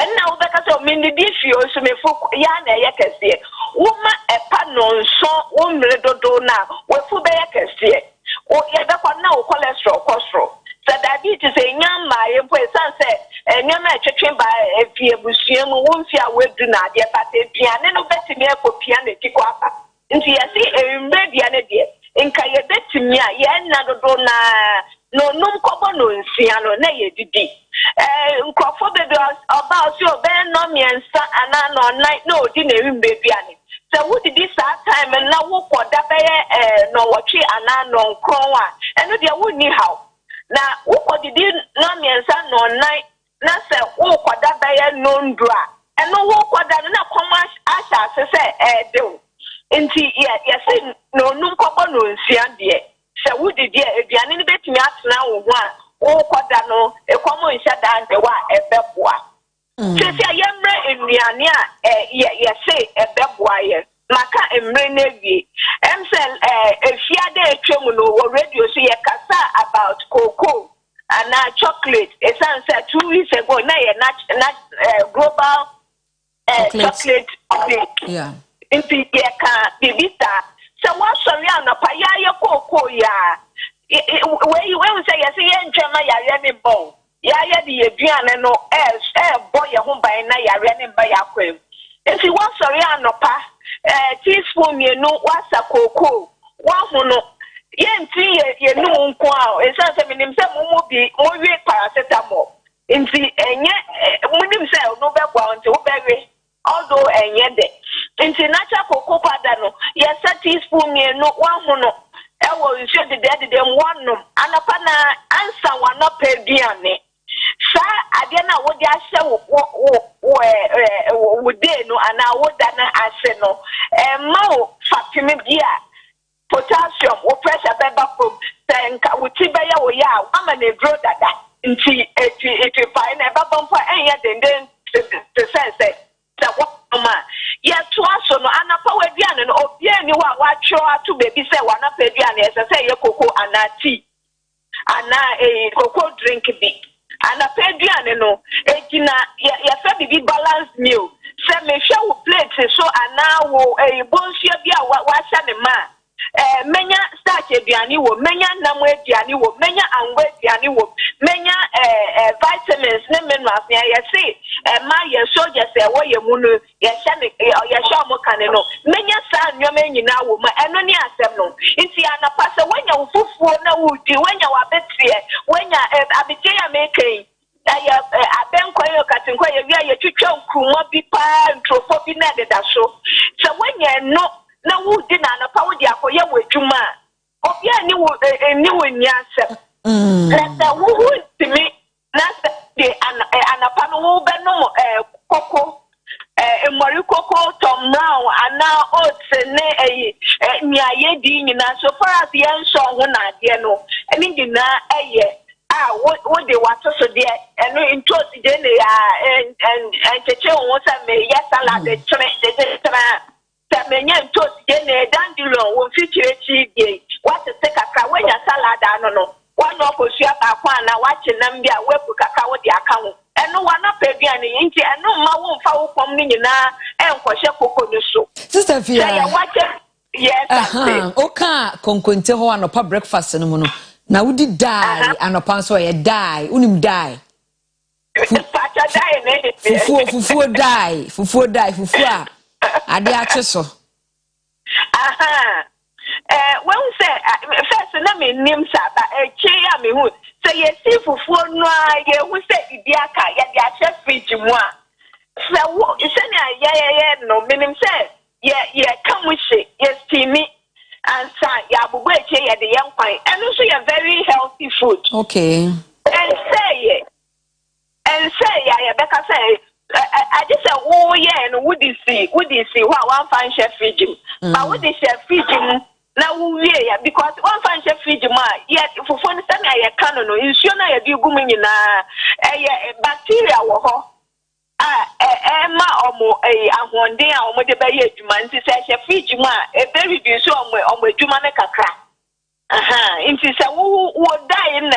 enna wo beka so me ndi fi o so me fu ya na ye kese woma epa no nso wo mre dodo na we fu be ye kese o ye be kwa na wo cholesterol so diabetes enyama ye po sanse enyama etwetwe ba efie busuam wo mfia wedu na ade pate piane no betimi ekopia na kiko apa nti yesi embedia ne de nka ye betimi a ye na dodo na no num kobo no nsia no na ye didi nkofo bebe oba osi obe no miensa ana no night no di na ewimbedia ne so wo didi saa time na wo koda be no wotwe ana no nkron a eno de wo ni how na wo didi no miensa no night na se wo kwada baye nondua eno wo kwada na koma asha se dew nti ye se no num kobo no nsia de se wo didi aduane ne betimi atena wo ho a wo kwada no ekomo nsia da de wa ebeboa se ye mre enuane a ye se ebeboa ye maka emre na wie emsel efiade etwemu no wo radio so ye kasa about cocoa and chocolate. It sounds 2 weeks ago. Now global chocolate day. Yeah. In the bibita. So what's sorry on a paya cocoa ya? Where you will say yes, yen jama ya remi bow. Ya the Adriana no boy a home by na ya remi by a quim. If you want sorry on a pa teaspoon you know what's a cocoa. One no. Yenti ye no nko a esa se minim se mo bi mo wi paracetamol nti enye munim se no be kwa nti wo be wi although enye de nti natural cocoa powder no ye sa teaspoon me no wan ho no e wo nse de wonum anapa na ansa wana peduane sa ade na wo di ahye wo de no ana wo da na ahye no ma wo fatime bia potassium or pressure beba from tanka wuti beya wo ya ama na grow dada nti eti pa na eba bompo enya denden te sense ta wo ma ya to aso no anapa waduane no obia ni wa tro atu bebi se wana peduane ese se ye koko ana tea ana koko drink bi ana peduane no ejina ya fe bibi balanced meal se me hwe wo plate so ana wo bonsia bi a wa hya ne ma menya starch aduane wo menya nam aduane wo menya anwa aduane wo menya vitamins ne minerals ne ya say ma ye soldier say wo ye mu no ye hya mo kane no menya sa nwoma nyina wo ma eno ne asem no nti anapa se wanya ufufuo na wudi wanya wabetie wanya abite ya mekai ya abenko yo katinko ye wi ya twetwa nkumo bi pa ntrofo bi na de da so se wanya no na wudi na anapa wudi akoye wadwuma obia ni wo nyasem na wo timi na se anapa no wo be no koko emori koko tom brown ana oats ne miaye di nyina so far as yen so ho na ade no eni nyina eye wo de wato so de eno into de ne ya cheche wo sa me ya salad de tre menya toast ne dandelion wo fikirechi die what to take aka wenya salad no one of osua ba kwa na wache nam bia wepu kaka wo de aka ho eno wana peduane nti eno ma wo mfa wo kom ni nyina enkohye kokko no so sister Fia ya wache yes oka konkonte ho anopa breakfast no mu no na wudi dai anopa so ye dai unim dai pacha Fufu die. Ade ache so. Aha. When say first na me nim sa ba ya me hu. Say ye si fufu no ye hu say bibia ka ye de ache fridge mu a. So wo say na no minim say ye kamushi ye steamy and say ya bubu eche ye de yan kwan. And also ye very healthy food. Okay. And say ya beka say I just say oh yeah and would you see what one fan chef fridge but would the chef fridge now we because one fan chef fridge ma yet for fun stand I can no ensure na you go me na bacteria wo ho ma omo ahonde a omo de be ye adwuma nti say chef fridge ma e be reduce omo adwuma na kakra inti say wo die na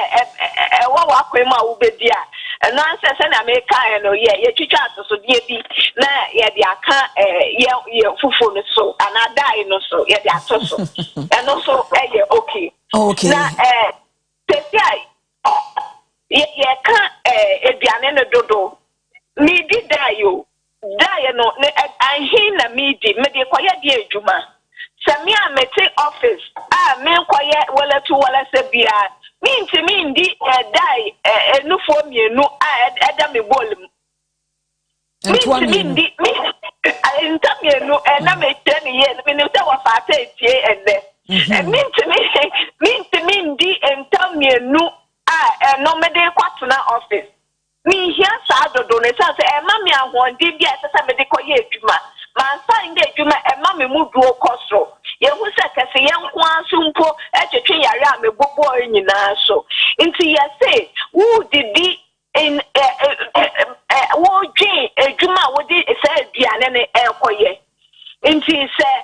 wo akwema wo be dia no answer say na me kan no ye twitwa aso die bi na ye de aka ye fufu no so ana die no so ye de ato so and also okay na tesiai ye kan eduane no dodo mi di die no ahin na mi di me de koye di adwuma sami a mete office me koye wala tu wala sebia Minti die no for me no Adam bolum. Minti no and I may 10 years minute of and then minti and tell me no no mede kwatuna office. Me here sado donation say mammy and one did yes as a medical year juma. Man sign the juma and mammy moved to costro. Ye who said kasi young one sumpo at a tree around me bobo in so. Into ye say, who did be in wo dream a juma would say Diana Elcoye. Into say,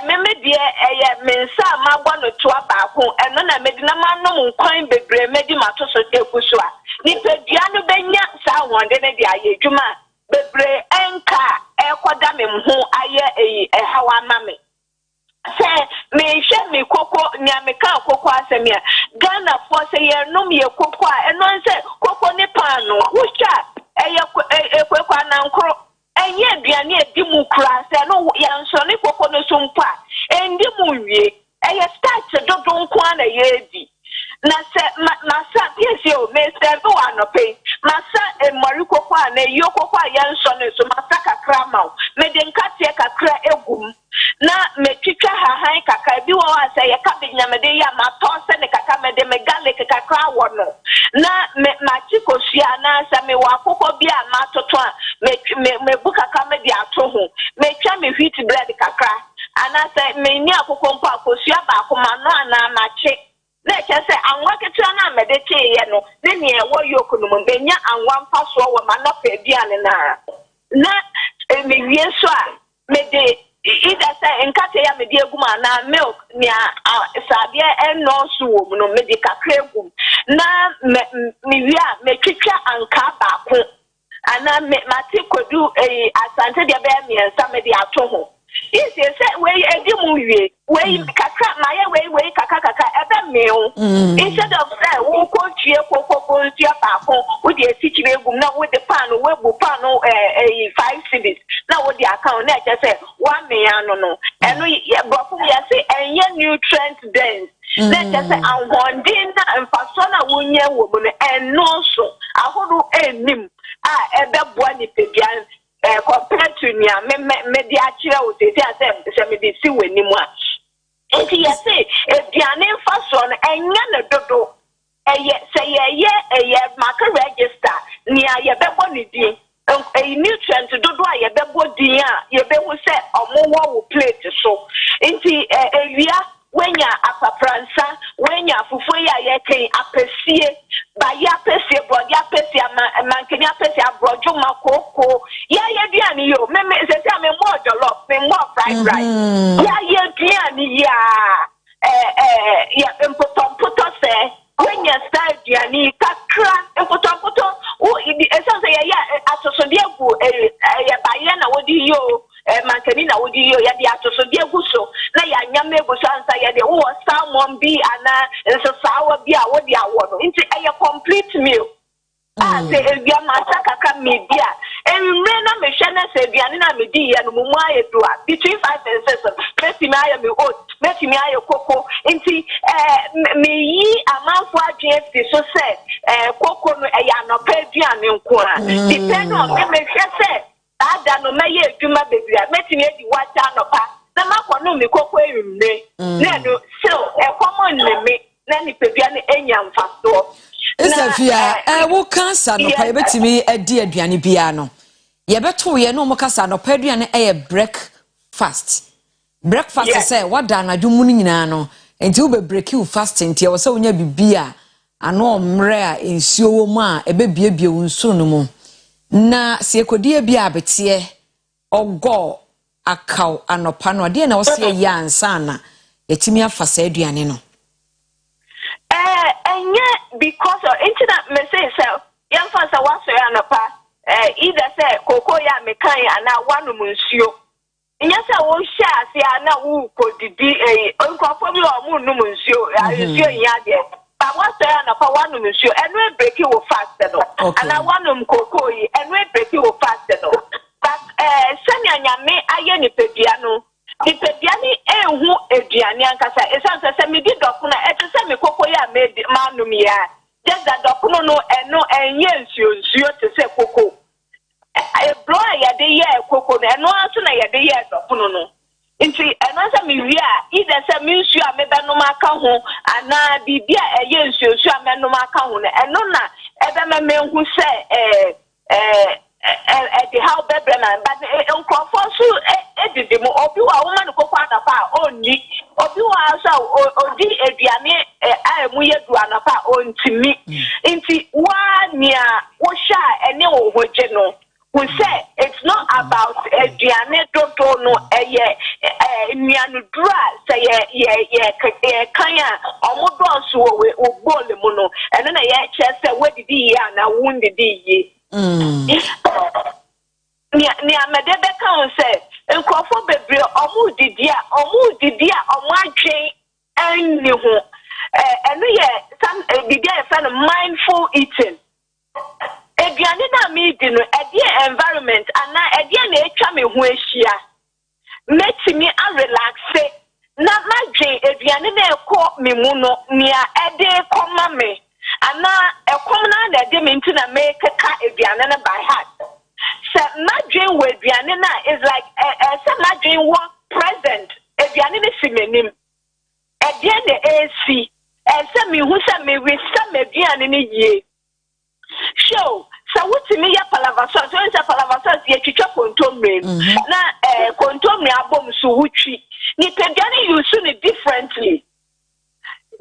meme dear a mensa magwano to a baco and none I made no man no coin be medi matos of Kusua. Nipa Diana Benya someone then a juma bebre enka elquadamim who I a how I mammy. Say me share me cocoa nyameka cocoa asemia Ghana for say no me cocoa and no say cocoa ne pano wucha kwekwa na nkro enye aduane edimu kra say no yanso ne cocoa no so mpa endimu wie start dodo nko na yedi na say masa yes yo me say no anope masa mori cocoa na yo cocoa yanso ne so masa kakra ma me de nkatie kakra egum na me twitwa hahan kaka bi wo asa ye ka benyamede ya ma tonse ne kaka me de me garlic kakra wo no na me ma chikosua na asa me wa kokko bi a ma toto a me bu kaka me di ato ho me twa me wheat bread kakra ana say me ni akokko mpo akosua ba ko ma no ana ma che na che say anwa ketua na me de che ye no ne ne wo yoku no mo benya anwa mfa so wo ma no pa biane na me wie so a me de ida say nkate ya me die guma na milk nia sabia en no so no me de kakra gum na me wia me twitwa anka ba ko ana me mate kodu asante de be me nsa me de ato ho isi say we edi mu wie we kakra maye we kaka ebe me o instead of say wo ko tue ko tue ba ko wo de sichire gum na wo de pan we bu pan 5 cedis na wo de account na je say 1 million no eno bofo ya say enye nutrient dense na je say anwondin na mfaso na wonye wo mu no eno so ahodo enim ebe boa ni pebian compared to nia me di akire o te say me di si wani mu a enti ye say ediane mfaso no enye na dodo say ye market register nia ye bebo ni din a nutrient dodo a ye bebo din a ye be hu say omo wo plate so enti ewia wenya apapransa wenya fufu ya ye kan apesie ba ya pesie body apesie mankeni apesie abrojo makoko ya duane yo me say me more jollof me more fried rice ya duane ya impoto say wenya style duane kakra impoto o esa say ya atosode egu ya ba ya na wodi yo mankeni na wodi yo ya di atosode egu so na ya nyame egu so ansa ya de wo salmon bi ana nso sawa bi a wodi awo no nti complete meal Ah, say Ebia Masaka media. And remember me shana say Bianina media and Mumaya do between 5 and 6. Messi Maya me oat, Messi Maya cocoa, inti me ye a man for GFT so say cocoa no ayano pedian in corner. Depend on me say that no may do my baby. Messi me the watch no pa. Na makono me cocoa in me. No, so a common me. Nani pebiani enyam fasto. Isafia wo cancer no pa yebetimi adi aduane bia no. Yebeto ye no mo kasa no pa aduane breakfast. Breakfast say what da na dwumu nyina no. Enti wo be break you fasting tie wo say wonya bibia ano omre a ensuo wo mu a ebebiebie wo nsuo no mu. Na se ekodie bia abete ogo akaw anopa no de na wo se ye ansa na yetimi afasa aduane no. And yet, because of internet message, young fans are watching either say Cocoya Mekai and now one monsieur. And yes, I will share, see, I know who could be a unconformable or moon monsieur. I is your yard. But what's there and one monsieur, and we break you faster. And I want Cocoa, and we break you faster. But Sanya me, I any piano. The Pediani who Ediani and Casa, it sounds as a midi docuna, at the same Cocoya made Manumia. Just that docuno and no, and yes, you to say Coco. I blow a day Coco, and no answer a day docuno. Into another Miria, either some monsieur Medanoma Cahu, and now be dear a yes, you shall Menoma Cahu, and nona, ever man who say, the how Bebreman, but Uncle Fonsu, Edimo, or you are woman who part of our own knee, or you are so, or the Ediane, I am weird to an apart own to me. Into 1 year, Washa, and no, what general. We say it's not about Ediane, don't know a year, Mianudra, say, Kaya, or Modosu, or Bolimuno, and then I just where did he and I wounded ye. Nia medebe kan say nkofo bebre omu didia omwadwen anni ho eno ye some didia e fa mindful eating eduane na me di no ede environment ana ede na etwa me ho ahia metimi a relax na madwen eduane na ekọ me mu no nia ede koma me ana ekomna na ede me ntina make ka eduane na by heart. So madrin with Diana is like some madrin one present. If Diana Simenim, at the end the AC, and some me who sent me with some Diana in a year. Show. So what to me a palavasa, so it's a palavasa, the chicha contomre. Na contomre album suuchi. Nipediani you soon it differently.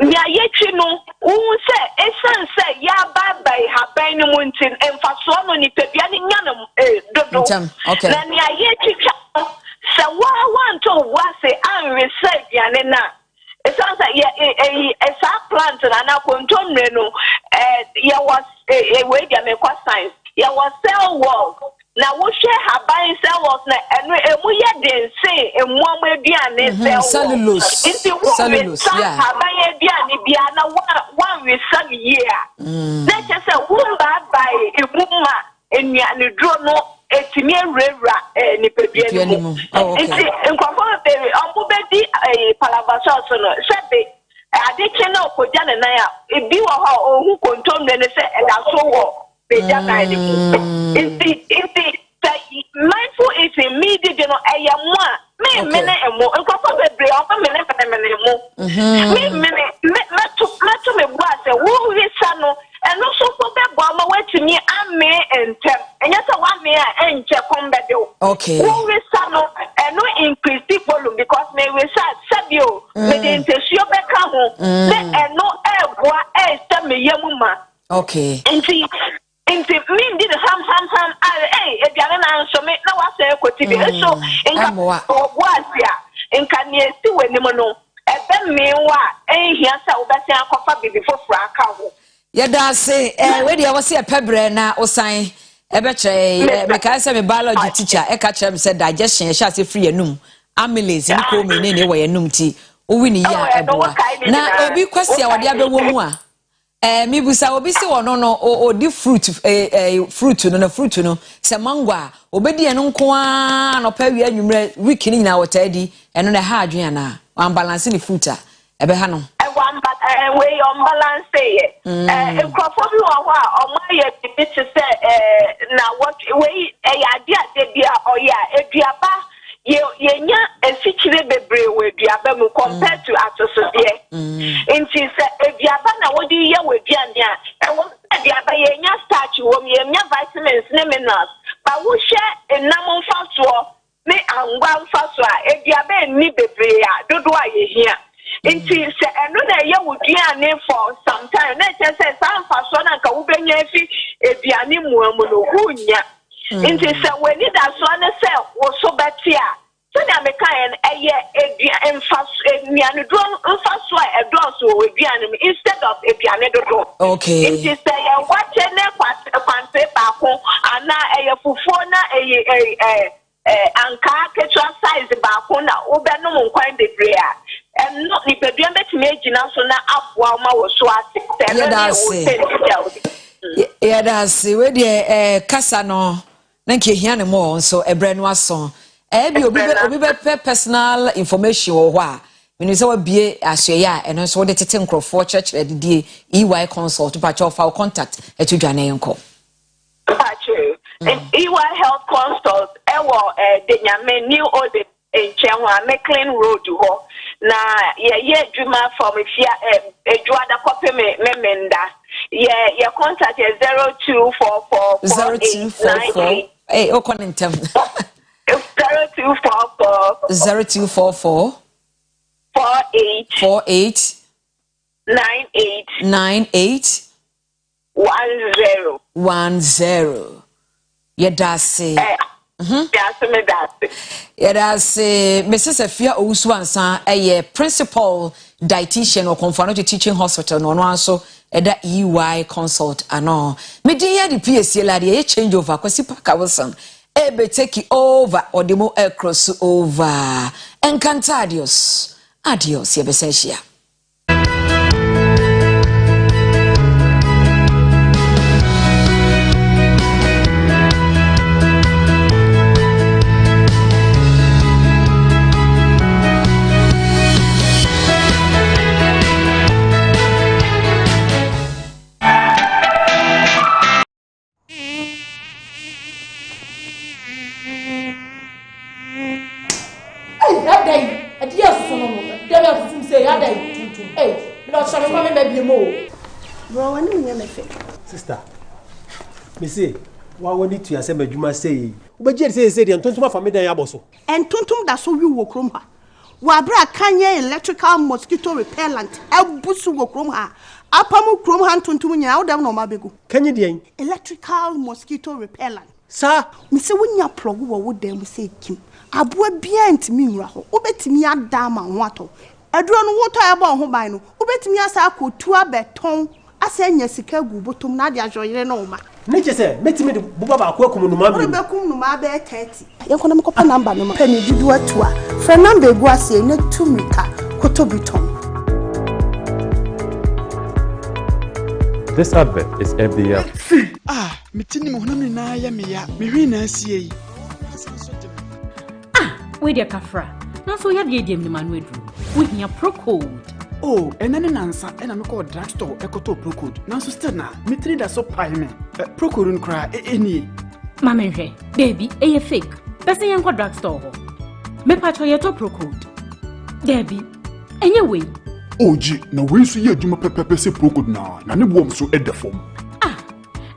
Nya yechino un say esan say ya baba haban muntin emfaso no ni pebiani nyanam dodo na nya yechicha say wa want to wa say an research ya na esan say ya sa plant na kontomre no ya was we dia me kwa science ya was cell wall na wo share haban cell walls na enu emu ye den say emu aduane cell cellulose yeah haban aduane bia na one we sell year na just say wo ba buy emuma enuane dro no etimi rewra ni peduane mu enti nkwafo be ambo be di palavaso so no sebe adike na okoja na ya ebi wo ha ohun kontomre ne say e da so wo mindful eating me did you know me mene emo nkofo bebre ofa mene mo me me bua say wo wisa no eno so ko be bua ma watimi ame entem enya say wa me a enche kombe de wo wisa no eno increase the volume because me wisa sabio me de intesio be ka ho me eno ebua e me yamuma Inti me did ham eduane na nso me na wasa ekoti so nka obuasia nka ne esi wani no ebe me wa ehia sa obese akofa bibi foforo aka ho yeda se we dia wose epebre na osan ebe che me ka se me biology teacher e ka chere me say digestion e sha se free enum amylase ni ko me ne we enum ti o wi ni ya eboa na obi kwasi a wode abewo mu a Mi busa obi se wono no o di fruit fruit no se mango a obedi eno nko a no pa wi anwumre week ni na wotadi eno na ha adwen na wan balance ni fruit a ebe ha no we on balance ye ekrofo bi wo ho a omaye bi ti se na what we ade bia oya eduaba yenya efikire bebre we eduaba mu compared to atosode nti se eduaba na wodi ye we duane a ewo eduaba yenya starch wo yenya vitamins ne minerals ba wo hwe enam mfaso ne angwa mfaso a eduaba ni bebre a dodo a yehia nti se eno na ye wo duane for some time na che some faso na ka wo benya fi eduane muamu no hunya nti se we need that so na se wo so betia so na me kan eye eduane mfaso eduane do mfaso a edoso wo eduane instead of eduane dodo okay nti se ye wache ne kwante ba ko ana eye fufuo na eye anka ketwa size ba ko na wo be no nkwan bebre a no ni bedua betime agina so na aboa ma wo so ase yeah that's we dey kasa no na nke hia ne mo so ebre no aso bi obi be personal information wo ho a menu se wa bie ahye a eno so de tete nkrofo church edidie EY consult pa cho fa contact etudwane enko EY health consult ewo de nyame new old enchenwa McLean road ho na ye djuma from ifia ejuada kope me menda ye contact 0244 hey o konentem 0244 48 98 10 yedase Yes, Mrs. Afia Owusuansa principal dietitian or confounded teaching hospital no also eda EY consult ano me dey the PSC la dey change over Kwesi Parker Wilson be take over or the more cross over encantadios adios ye besensia. Sister, me say, why we need to say me juma say, we be say the tontum fa me dan yaboso. En tontum da so wi wo krom ha. Wa bra kanye electrical mosquito repellent abusu wo krom ha. Apamu krom ha tontum nya wo dem no ma begu. Kanye den electrical mosquito repellent. Sir, me say wonya plug wo dem say kim. Aboa bia ntimi nwura ho. Obetimi adama ho ato. Aduro no wo to eba ho ban no. Obetimi asa akotu abeton. Asenya sika gu botom na de ajoyere no ma. Neche se metimi de buba ba akwa kum no ma bi. Be kum no ma be 30. Yenko na mekopa number no ma. Pani dudu atua. Fra number egu ase na 2 mika kotobiton. This advert is FDF. Mitini mo hona me na ya me ya. Me hwi na asie yi. We de kafra. Na so ya de dem ni manu edu. We hia Procode. Oh, enane nansa ena me call drugstore ekoto Procode. Nanso still na mitri da so pai me. Procode nkra eni. Mama nhwe, baby, e fake. Pese yen kwa drugstore ho. Me pacho ye to Procode. Baby, enye we. Oji, na we so ye adwuma pepepe se Procode na ne bom so edefom.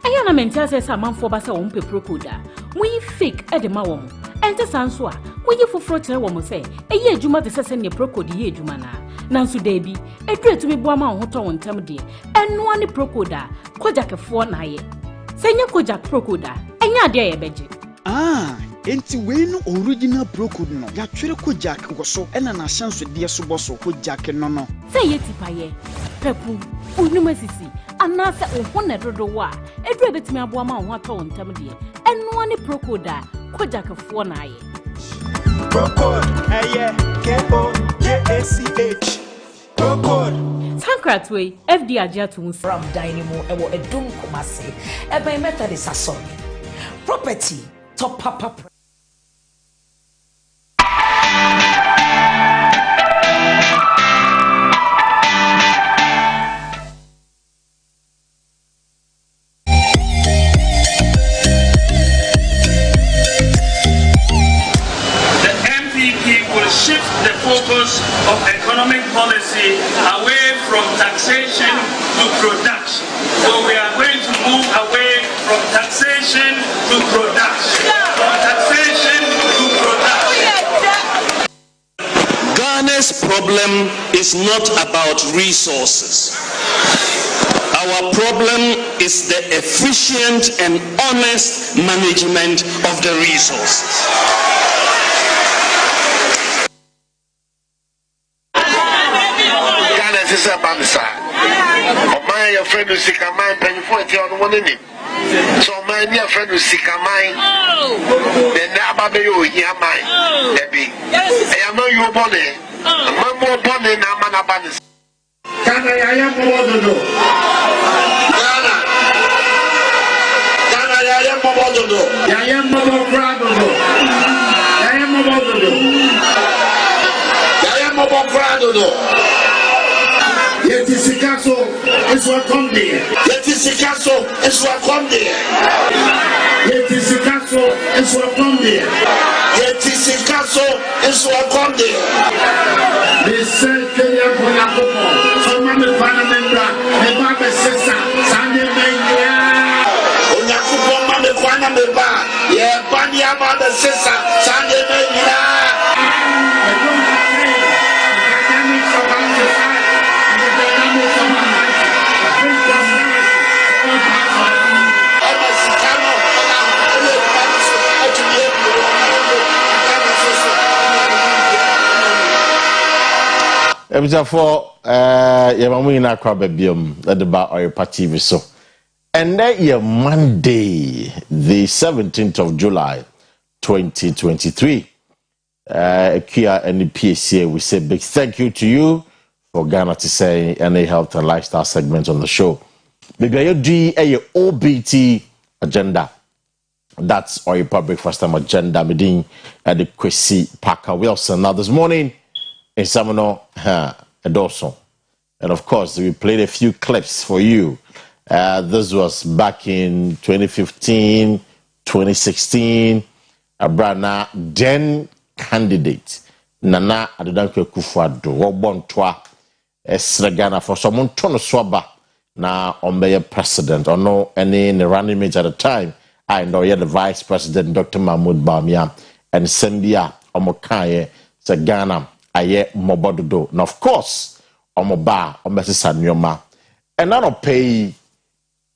Eya na mentia se samanfo ba se wo mpe Procode a. We fake edema wo mo. Ente sanso a, we ye foforo kire wo mo se, eye adwuma de sese ne Procode ye adwuma na. Nansu debi edu mi boa ma ho to wontam de eno ani Procode kojakefo na ye senya kojak Procode enya ade ye beje enti we no original Procode no ya twere kojak goso ena na hyanso de so boso kojak no say ye tipaye pepu unuma sisi anase oho na dodo wa edu betimi aboa ma ho to wontam de eno ani Procode kojakefo na ye Procode, K-O-J-A-C-H. Procode. Kratway, FD Ajatu from Dynamo, Ewo Edum Kumasi, Ebe Methodist Asori. Property, top papa. Shift the focus of economic policy away from taxation to production. So we are going to move away from taxation to production. From taxation to production. Ghana's problem is not about resources. Our problem is the efficient and honest management of the resources. My friend who sick a man penny for it on one in it. So my dear friend who sick a mind, then never be you hear mine. Debbie, I am you bonnet. I'm more bonnet now, man. Abandons. Can I am more than no? Can I am more than no? I am more proud of no. I am more than no. I am more proud of no. Yet is a castle, is what come there. Yet is a castle, is what come there. Yet is a castle, is what come there. Yet is a castle, is what come there. They say, Kenya Bonacopo, some of the Panamera, the Baba Sessa, Sunday Mania. Onacopo, Mamma Panamera, yeah, Banyama, the Sessa, Sunday Mania. For Yamamina Krababium at the bar or your party so. And that year Monday, the 17th of July, 2023. Kia and the PSA, we say big thank you to you for Ghana to say any health and lifestyle segment on the show. Maybe you do a OBT agenda. That's our public first time agenda meeting at the Kwesi Parker Wilson. Now this morning, in Samano, Dawson. And of course, we played a few clips for you. This was back in 2015, 2016. Abrana, then candidate, Nana Adedankwe Akufo-Addo, Wobon-Twa, Ghana for someone Tono Swaba, na Ombeye president, or no any running mate at the time. I know you're the vice president, Dr. Mahmoud Bawumia, and Sembia Omokaye, Ghana. Aye mobododo. Now of course, omoba omesisa nyoma. And now pay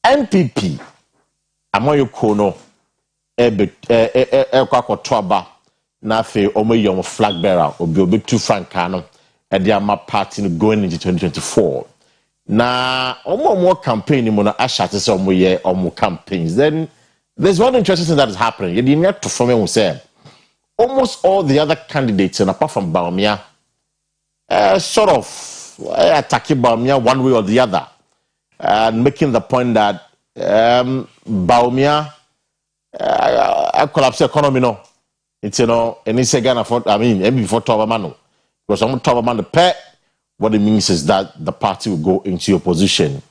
NPP amoyo kono kwakotwaba na fe omoyom flag bearer obi 2 frankano e dia ma party going into 2024. Na omo campaign mo na ashate se omo campaigns. Then there's one interesting thing that is happening. You need to form who say almost all the other candidates, and apart from Bawumia, sort of attacking Bawumia one way or the other, and making the point that Bawumia collapse economy no, it's and it's a Ghana for maybe before Tobamano, because I'm Tobamano pet. What it means is that the party will go into opposition.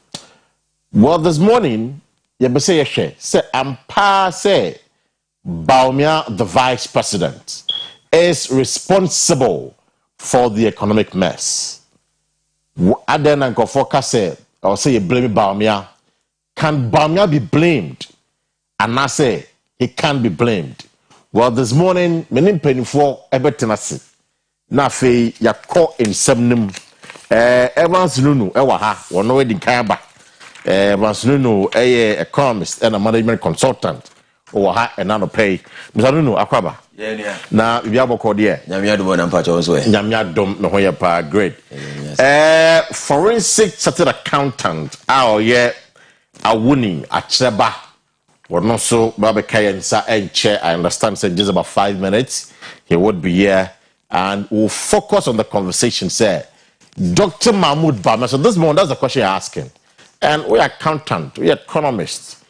Well, this morning, you say Ampa say. Bawumia, the vice president, is responsible for the economic mess. Aden and Kofoka say, or say you blame Bawumia. Can Bawumia be blamed? And I say he can't be blamed. Well, this morning, menim penifo ebetenasi. Na fe yakọ in semnim. Evans Nunu ewaha, wono we di kayaba. Evans Nunu economist and a management consultant. Oha and nano pay. Mr. Nunu Akwaba. Yeah. Na bibiabo kodie. Nyamia do na mpacho also. Nyamia dom no hoye pa great. Forensic chartered accountant a winning acheba. Wono so babe kayensa enche. I understand say just about 5 minutes he would be here and we'll focus on the conversation say Dr. Mahmoud Bama. So this morning, that's the question you're asking. And we're accountant, we're economists.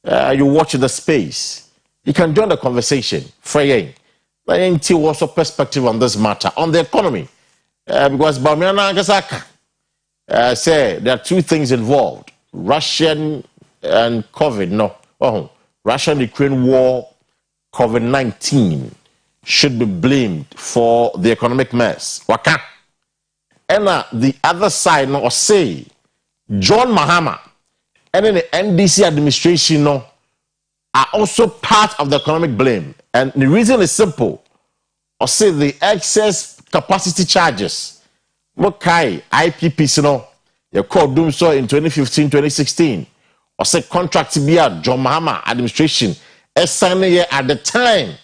You watch the space. You can join the conversation. Freying. What's your perspective on this matter, on the economy? Because Bamiana Gasaka say there are two things involved: Russian and COVID. No, Russian-Ukraine war, COVID-19 should be blamed for the economic mess. Waka. And the other side, no, or say John Mahama and then the NDC administration, no, are also part of the economic blame. And the reason is simple. Or say the excess capacity charges. Mokai IPPC, no, you called doom so in 2015, 2016. Or say contract to be at John Mahama administration. At the time.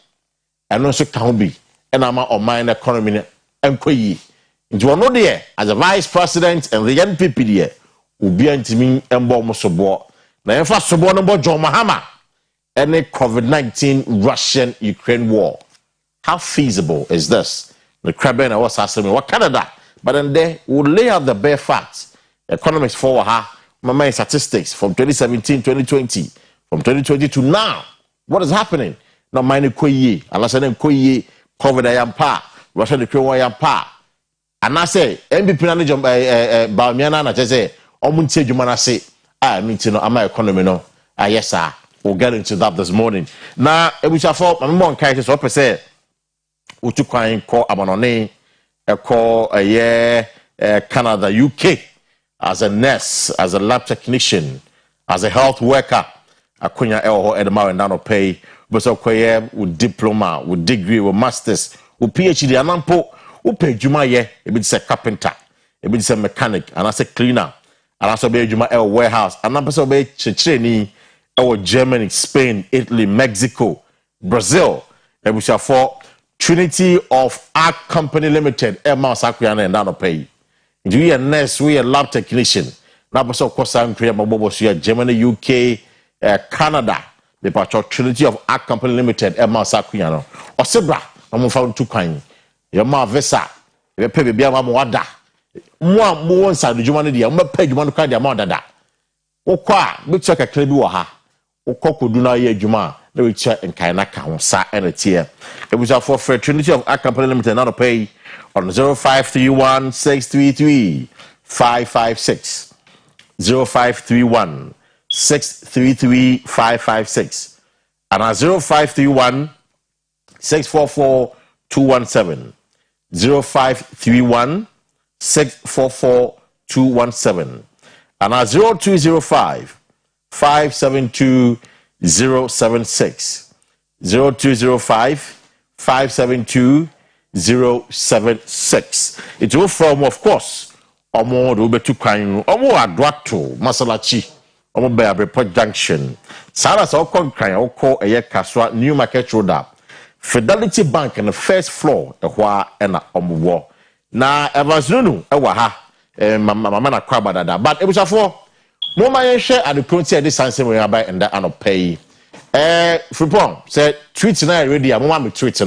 And also can be. And I'm on my economy and koi. Into one there as a vice president and the NPP there will be anti me and bomb sobo. Now, first sobo number John Mahama and the COVID-19 Russian-Ukraine war. How feasible is this? The Kraben was asking me, what Canada? But then they will lay out the bare facts. Economics for her, my statistics from 2017, 2020, from 2020 to now. What is happening? Now, mine Koye, unless I know Koye, COVID I am pa, Russia-Ukraine I am pa. And I say, MPP manager Bamiana, and I say, Omunte Jumana say, I mean to know, am I economy no? Yes, sir. We'll get into that this morning. Now, we shall fall, my mom can't so say, Utukwain call Amanone, call a year Canada, UK, as a nurse, as a lab technician, as a health worker, Akunya Elho Edema and Dano pay, but so with diploma, with degree, with masters, with PhD, and Ampo. Who pay Juma ye? It be say carpenter, it be say mechanic, and I say cleaner, and I say be Juma warehouse, and I say be Checheni, Germany, Spain, Italy, Mexico, Brazil. And we shall for Trinity of Art Company Limited, Emma Sakriana and Dano pay. Do we a nurse? We a lab technician. Now, of course, I'm creating my Germany, UK, Canada. The part Trinity of Art Company Limited, Emma Sakriano, or Sebra. I'm found too kind. Your ma vesa, you pay baby wada. More inside the Jumani, I'm not paid one card your mother. O qua, which check a clebu ha. O coco do not ye Juma, no check and kainaka, sa and a tear. It was for Trinity of Art Company Limited, not a pay on 0531 633 556. 0531 633 556. And 0531 644 217. 0531 644 217 and 0205 572 076 0205 572 076. It will from, of course, Omo do betu kwan Omo adwato masalachi Omo be Abreport Junction Sara so kon kwan oko eye Kaswa New Market Road Fidelity Bank in the first floor, the Hua and Omuwo. Na Evazunu, Ewaha, Mamma Kwabada, but it was a four. Moma share at the currency at this answer we are by and that and pay. Fripon said, tweets and I already, I'm one with tweets.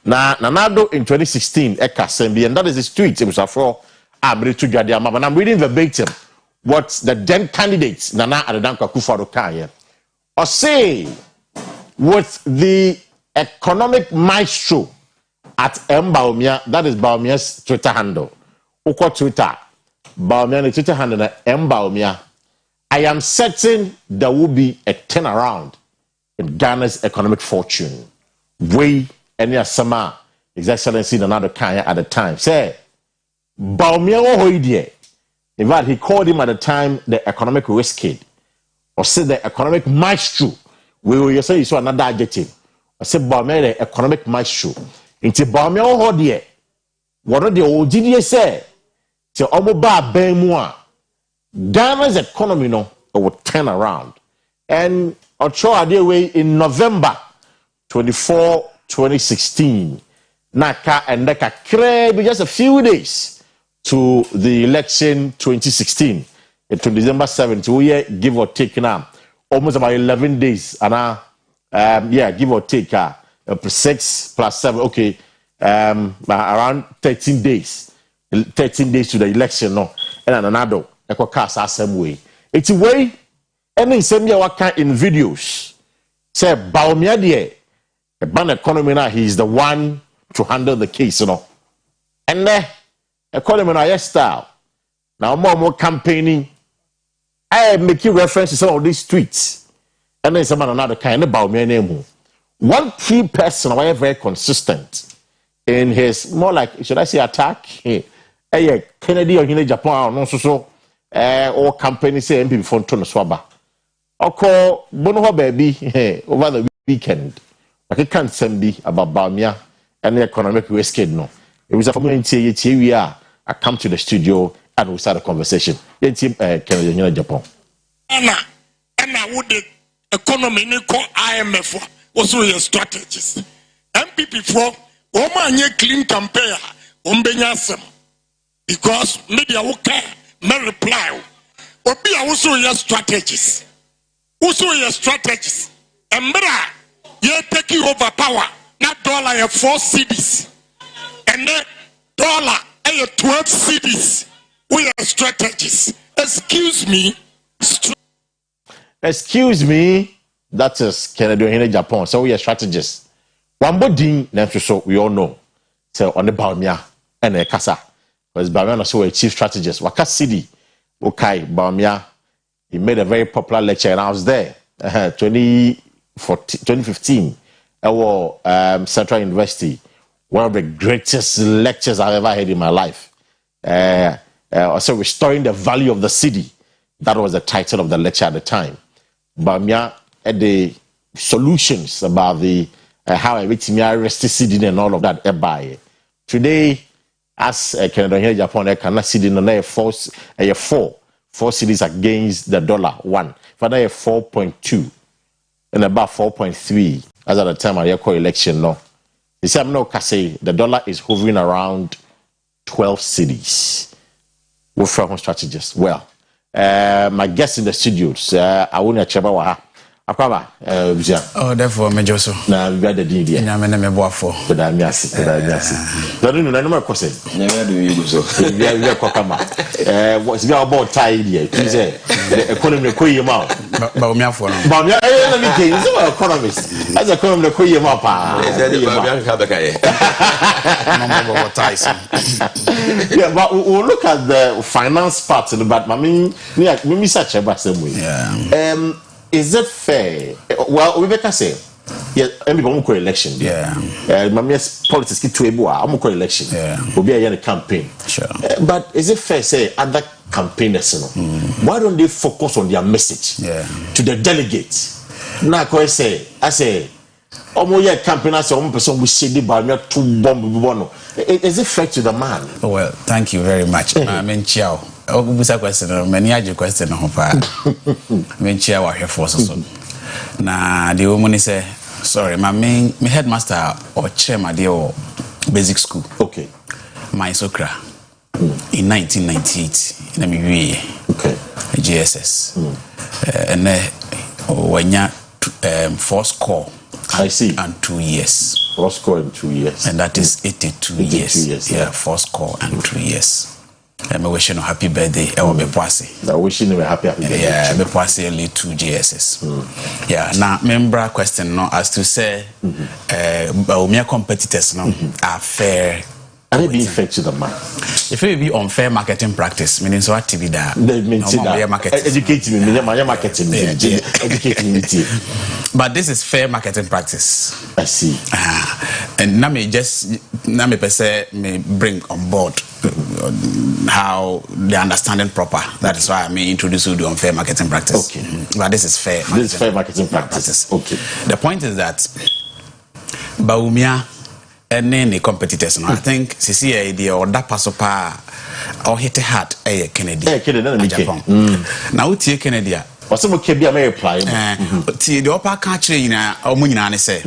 Na Nanado in 2016, Eka Sembi, and that is his tweet. It was a four. I'm ready to get and I'm reading verbatim what the then candidates, Nana Adanka Kufaro Kaya, or say, with the economic maestro at Baumia, that is Baumia's Twitter handle. Uko Twitter, Baumia Twitter handle Baumia. I am certain there will be a turnaround in Ghana's economic fortune. We any Sama, His Excellency Nana Kanya at the time say Baumia Hoidie. In fact, he called him at the time the economic risk kid, or said the economic maestro. We will say you saw another adjective. I said, Baumia, economic maestro. Into Baumia, oh, dear. What are the old GDS say? To Omoba Bemua. Ghana's economy, no, will turn around. And I'll show a way in November 24, 2016. Naka and Naka Kreb, just a few days to the election 2016. To December 7th, we give or take now. Almost about 11 days. And give or take 6 plus 7, okay, around 13 days 13 days to the election no and another eko cast assembly it's way any same year waka in videos say Baumia de a ban economy now he is the one to handle the case and economy now yes style now more campaigning I am making reference to some of these tweets and then some another kind of Baumia name one key person who is very consistent in his more like should I say attack Kennedy or Japan no so or company say MP before Tono Swaba or Bono baby over the weekend I can't send me about Baumia and the economic risk no it was a community we are I come to the studio and we start a conversation Kennedy in Japan Anna would the economy IMF also your strategies MPP for Oma clean campaign Ombenya because media will care may reply be also your strategies and better you're taking over power not dollar 4 cities and then dollar 12 cities with your strategies excuse me that is Kennedy in Japan so we are strategists one body so we all know so on the Baumia and a Kasa was Baumia so a chief strategist Waka City okay Baumia he made a very popular lecture and I was there 2015 at Central University one of the greatest lectures I've ever had in my life also restoring the value of the city that was the title of the lecture at the time Baumia had the solutions about the how everything arrest the city and all of that by today as Canada here Japan cannot see the four cities against the dollar one for that 4.2 and about 4.3 as at the time I call election no you see I'm no say the dollar is hovering around 12 cities with from strategists well my guest in the studios I won't Cheba Akaba therefore me Joso na we the din dia na me na me boafo da miase da no na no kwese never do you so we kokama what's be about tie dia you say the economy ko yema ba omiafo no ba omia na me ke so economist as economy ko yema pa ba ka be kai no ties yeah but we'll look at the finance part but me such a bad same way is it fair? Well, we better say, yeah, everybody will election. Yeah. Mamia's politics get to a boa. I'm going election. Yeah. Will be a campaign. Sure. But is it fair say other campaigners? Why don't they focus on their message? Yeah. To the delegates. Now, I say, Omoya campaigners, one person will say the barrier to bomb. Is it fair to the man? Oh, well, thank you very much. I mean, ciao. Ogubusa question many aje question ho pa menchia wa hwefo so na the woman say sorry my main headmaster or chairman there or basic school okay my sokra in 1998 na me wie okay GSS and wanya 4 score I see and 2 years 4 score and 2 years and that is 82 years yeah 4 score and 2 years. I'm wishing you a happy birthday. I will be passing. I'm wishing you a happy birthday. Yeah, I'm passing only 2 GSS. Yeah, now member question no as to say, my competitors no are fair. Are they being fair to the man? If it be unfair marketing practice, meaning so what TV that? Educate me, my marketing. Educate me. But this is fair marketing practice. I see. And now me bring on board how the understanding proper. That is why I may introduce you to unfair marketing practice. Okay. But this is fair. This is fair marketing practice. Okay. The point is that Baumia and any competitors. I think CC idea or that pasopa or hit hard Kennedy. Japan. Now take Kennedy. What's some Kebia may apply? The upper country in a Omunani say.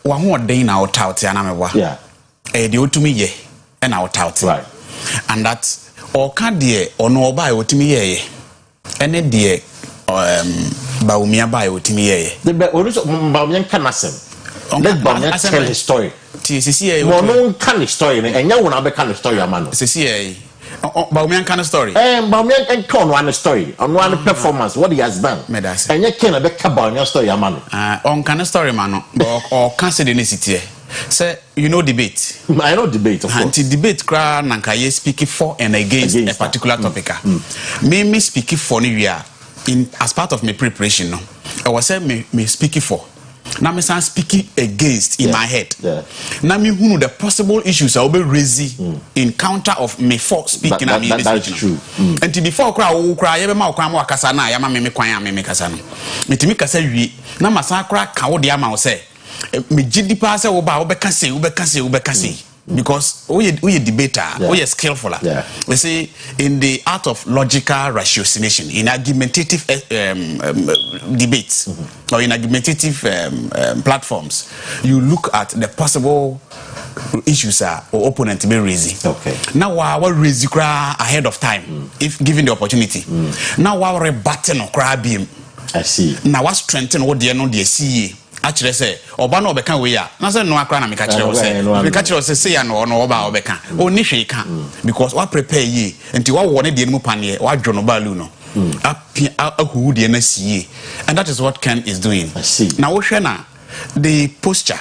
One more day now tout and I'm a yeah. The to me ye and our tout. Right. And that or can't dear or no buy what me ye. And then dear Baumia buy what me ye. The Baumian Canasem. Let Baumia tell his story. sisi mo no kan story and nya wona be kan story amano sisi Baumian kind of story. Baumian and Con one story on one performance, what he has done. And you can't be Baumian story, man. On kind of story, man, or cancel in the city. Say, you know, debate. I know debate, of course. Anti-debate, Nankaye speaking for and against a particular topic. Me speaking for New Year as part of my preparation. I was saying, me speaking for. Now me speaking against in my head. Now me who know the possible issues I will be raising in counter of me for speaking. That's true. And to before cry, you ma cry more kasana. Yama me kwanya me kasana. Me timi kasa wi. Na masa cry kawo di ama say. Me jidi pa say oba obekase. Because we debater, we skillful. We say in the art of logical ratiocination, in argumentative debates or in argumentative platforms, you look at the possible issues or opponent be raising. Okay. Now our raise ahead of time, if given the opportunity. Now our rebutting or crab him. I see. Now what strengthen what they know they see. Actually say oba no obeka we ya na say no akra na me ka kire wo say me ka kire wo say ya no no oba obeka o ni hwe ka because what prepare ye enti wa wo ne de mu pane wa dwo no balu no ahu de na sie and that is what Ken is doing. I see. Now wo hwe na the posture,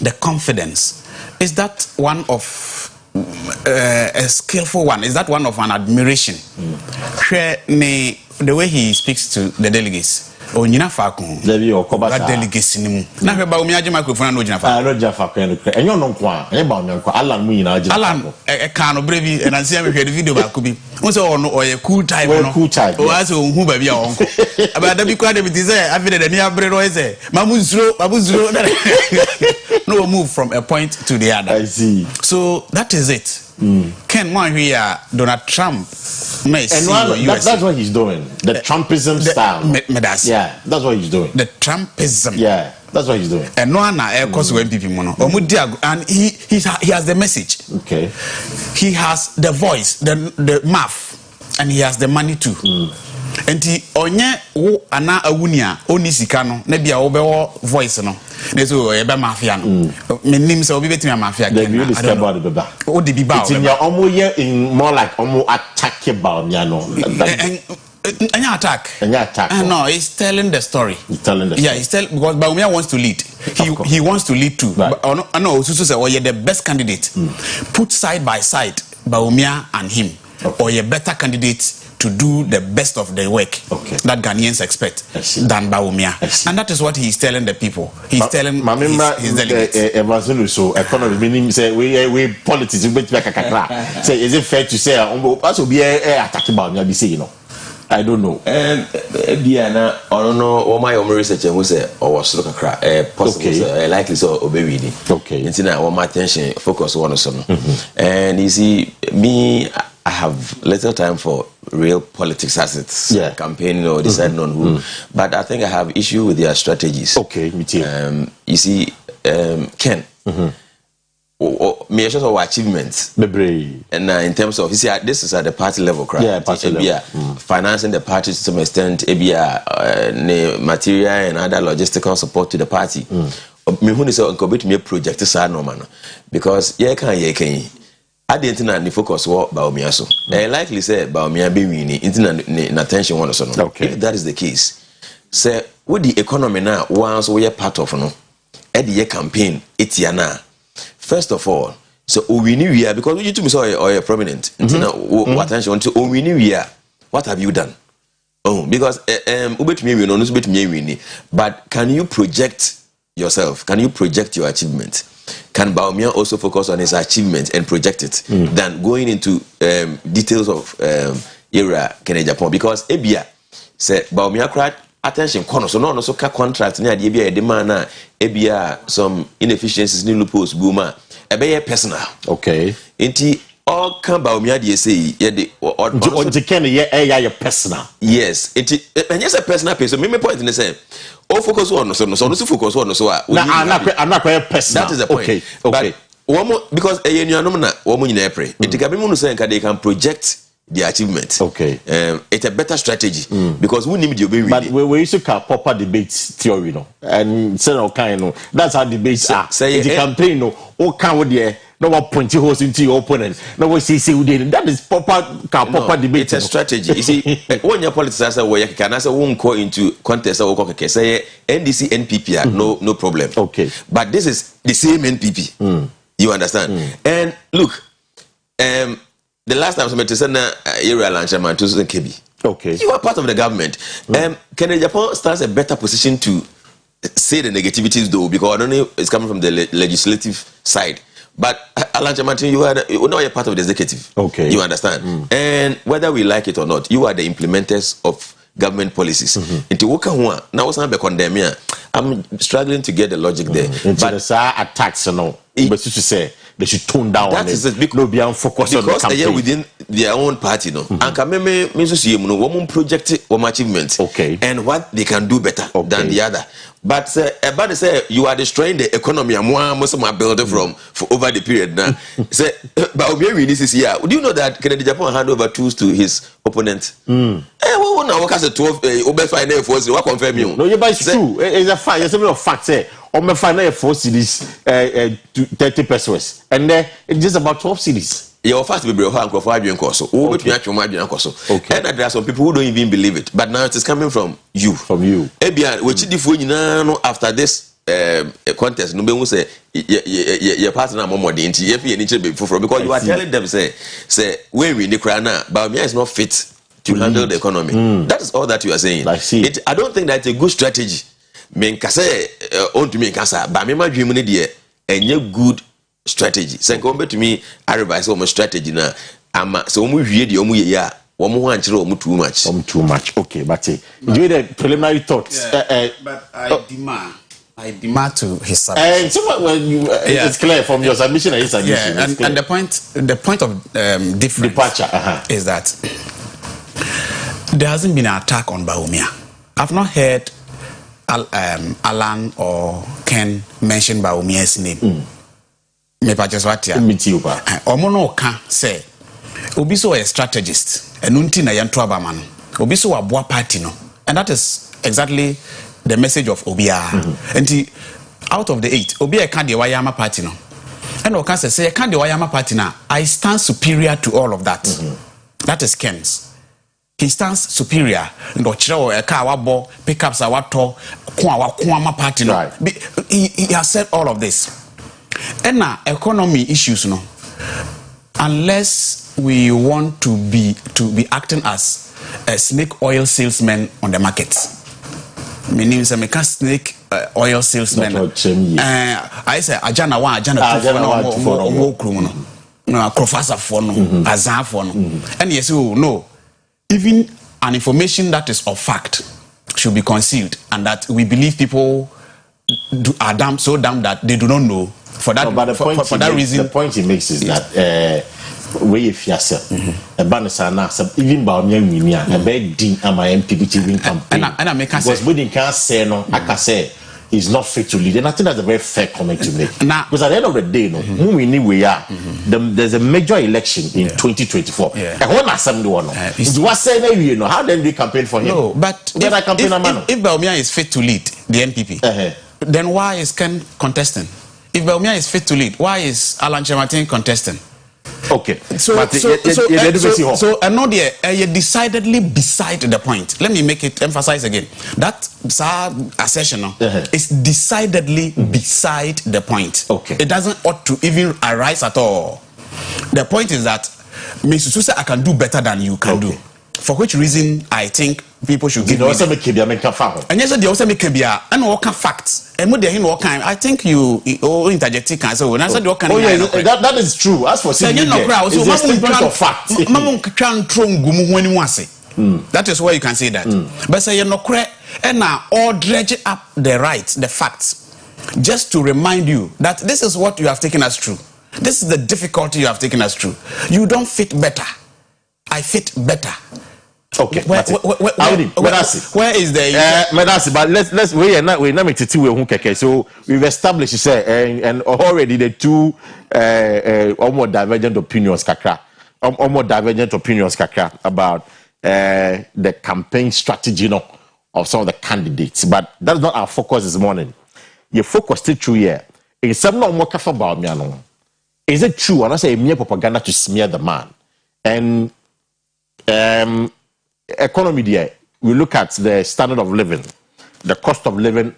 the confidence, is that one of a skillful one? Is that one of an admiration? The way he speaks to the delegates. Onyina faako Debi okobasa delegates ni mu na hwe ba omi age microphone na onyina faako no ja faako enyo no nko a ba omi nko Alan mu nyina age Alan ka no brevi e na nsia me hwe the video ba ko bi won say ono oye cool type no o ase onhu ba bi a onko aba da bi kwa de bi say afide de ni abre no say mamu zuro no move from a point to the other. I see. So that is it. Ken one here Donald Trump and that's what he's doing. The Trumpism style. Yeah, that's what he's doing. The Trumpism. Yeah, that's what he's doing. And no one cause MPP mono. And he has the message. Okay. He has the voice, the mouth, and he has the money too. Enti onye wo ana awunia oni sika no na bia wo be wo voice no na so e be mafia no menim se obi betimi mafia the view is about the beba o de biba it's in your omo here in more like omo attack about ya no any attack no he's telling the story. Yeah, he's telling because Baumia wants to lead. He wants to lead too. Right. But no so say oh, you're the best candidate. Put side by side Baumia and him, or you're better candidate to do the best of the work that Ghanaians expect than Baumia. And that is what he's telling the people. He's telling his delegates. So economy meaning say we politics we bet kakakra. Say is it fair to say also be attack Baumia be say you know. I don't know. Diana, I don't know. All my research and we say, was look a possible, likely so obey. Okay. It's now all my attention focus on or something. And you see, me, I have little time for real politics as it's campaigning or deciding on who. But I think I have issue with their strategies. Okay, me too. You see, Ken. Me our achievements. And in terms of, you see, this is at the party level, correct? Yeah, party level. Financing the party to some extent, material and other logistical support to the party. Me who is a me project is normal because can. I didn't know the focus was Baumia so. Likely say Baumia be winning into attention one or so. Okay. If that is the case, say with the economy now, once we are part of no, at the campaign, it's yana. First of all, so we knew here because you two saw or prominent. Attention to we knew here. What have you done? Oh, because but can you project yourself? Can you project your achievement? Can Baumia also focus on his achievements and project it than going into details of era Kenya Japan? Because Ebia said Baumia cried attention corner so no so contract near the Ebia demand Ebia some inefficiencies new loopholes boomer a personal. Okay. Inti all can Baumia they say yeah personal. Yes, and yes a personal person. Me point in the same. All focus on so focus on so I'm not quite personal. That is the point. Okay. But one more because a year no na one more in April. It can be say they can project the achievement. Okay. It's a better strategy because we need to be. But we used to call proper debate theory, no, and say no kind, no. That's how debates are. Say the campaign, no, all kind of there. No one pointing holes into your opponent. No one say that is proper debate. It's a strategy. You see, when your politicians say well, you can answer won't go into contest or say NDC NPP no problem. Okay. But this is the same NPP. You understand? And look, the last time somebody said area Lanchaman to KB. Okay. You are part of the government. Can Japan stands a better position to say the negativities though, because I don't know it's coming from the legislative side. But Alancha Martin, you know you're part of the executive. Okay. You understand? And whether we like it or not, you are the implementers of government policies. I'm struggling to get the logic there. But the attacks, you know, but you should say they should tone down. That is it. No, be focus on the campaign. Because within their own party, no. And Kameme means to woman project or achievements. Okay. And what they can do better than the other. But about to say you are destroying the economy. And most of my building for over the period now. Say, but this is here. Do you know that Kennedy Japan hand over tools to his opponent? Well, now what has a 12 over final force? What confirm you? No, it's true. It's a fact. It's a fact. Say, on my final force cities 30 pesos, and it's just about 12 cities. Your first will be a hand for and Koso. Okay. And there are some people who don't even believe it. But now it is coming from you. From you. Ebia, which if after this contest, no one say your partner more than before because you are telling them say when we the crana, Baumia is not fit to handle the economy. That is all that you are saying. I see. I don't think that's a good strategy. Men kase on to me kasa, but me my dream idea and your good strategy. So come back to me, I revise my strategy now. So we read the ya. One more too much. Too much. Okay, but do you the preliminary thoughts? But I demand to his submission. And so when you it's clear from your submission and his submission. Yeah, and the point of difference departure is that there hasn't been an attack on Bawumia. I've not heard Alan or Ken mention Bawumia's name. Me just what ya. Meet you ba. Omono ka say obi so a strategist enunti na yanto abama no. Obi so aboa party no. And that is exactly the message of Obia. And out of the 8, Obia can the Wayama party no. And Oka say can the Wayama party now. I stand superior to all of that. That is Ken's. He stands superior. No chiro e ka wabo pickups awato kwa party no. Right. He has said all of this. And now economy issues no. Unless we want to be acting as a snake oil salesman on the markets. Meaning say me can snake oil salesman. I say ajana no professor for no azan for no. And yes no. Even an information that is of fact should be concealed, and that we believe people are so dumb that they do not know. For that, but for that reason, the point he makes is that we if yourself a banner even by a bad ding am I MPP campaign and I make because we can't say no I can say he's not fit to lead, and I think that's a very fair comment to make. Because at the end of the day, no, who we need we are. There's a major election in 2024. And one assembly one. You are saying you know how then we campaign for him? No, but if Bawumia is fit to lead the NPP, then why is Ken contesting? If Bawumia is fit to lead, why is Alan Chematin contesting? Okay. So another you're decidedly beside the point. Let me make it emphasize again. That assertion is decidedly beside the point. Okay. It doesn't ought to even arise at all. The point is that Mr. Susa, I can do better than you can do. For which reason I think people should give me. And yes, they also make and all facts. And what they I think you interject can say that is true. As for fact. That is why you can say that. But say you're not correct and now all dredge up the right, the facts, just to remind you that this is what you have taken as true. This is the difficulty you have taken as true. You don't fit better. I fit better. Okay. Where is the but let's we not make it so we've established you say and already the two almost divergent opinions kakra almost divergent opinions kakra about the campaign strategy of some of the candidates, but that's not our focus this morning. Your focus still true here. Is some no more careful about me. Is it true? And I say mere propaganda to smear the man. And economy there, we look at the standard of living, the cost of living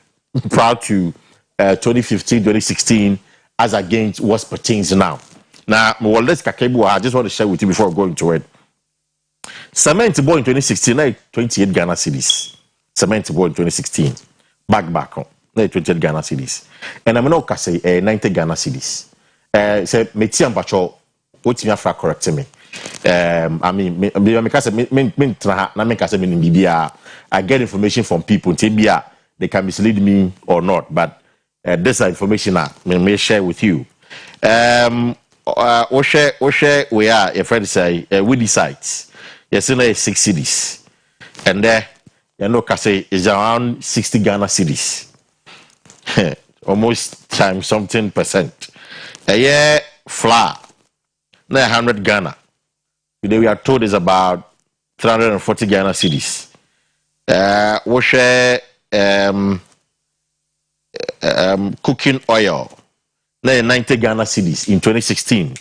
prior to 2015, 2016, as against what pertains now. Now, well, let's I just want to share with you before we go into it. Cement bought in 2016, 28 Ghana cedis. Cement bought in 2016, back on 28 Ghana cedis. And I'm not say 90 Ghana cedis. Say Metian Bacho, what's me after correcting me? I mean, I get information from people. They can mislead me or not, but this information I may share with you. We are your friend say we decide. Yes, in 6 cities, and there you know, Kase is around 60 Ghana cedis, almost times something %. A year flour, 900 Ghana. Today we are told is about 340 Ghana cedis. We share cooking oil, 90 Ghana cedis in 2016,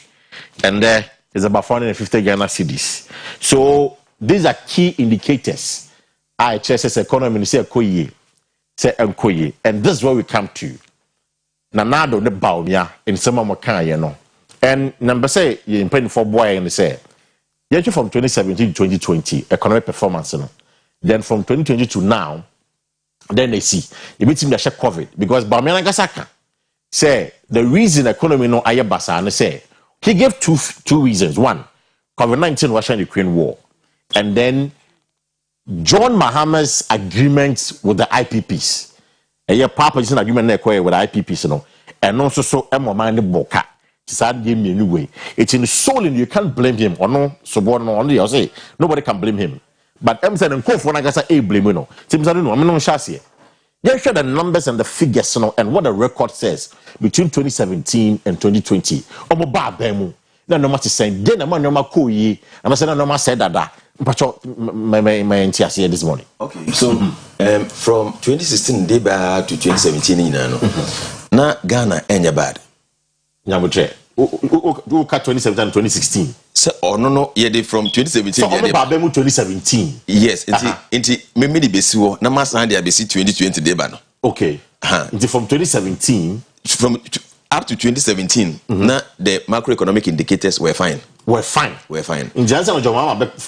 and there is about 450 Ghana cedis. So these are key indicators. IHS's economy say Koye, and this is where we come to. Nanado the Baumia in some of my and number say you in for boy and say from 2017 to 2020 economic performance. Then from 2020 to now, then they see it means him share COVID because Baumia Nagasaka say the reason economy no ayabasa and say he gave two reasons. One, COVID-19 Russia-Ukraine war, and then John Mahama's agreement with the IPPs. A papa is an agreement with the IPPs, and also so Emma Boka. Sad game anyway. It's in the soul, and you can't blame him or no. So only I say nobody can blame him. But I'm saying for a blame no. Seems I don't know. I'm not sure. You share the numbers and the figures, and what the record says between 2017 and 2020. No matter saying, then I'm not cool. I'm saying, no said that. But my NTS this morning. Okay, so from 2016 day back to 2017, now Ghana ain't bad. Nyamutre, who cut 2017 and 2016? So, no, yeah, they from 2017. So, only Babemu 2017. Yes, into maybe the base war, no matter how they base 2020 day back. Okay, from 2017 up to 2017, now the macroeconomic indicators were fine. We're fine. In Jansen,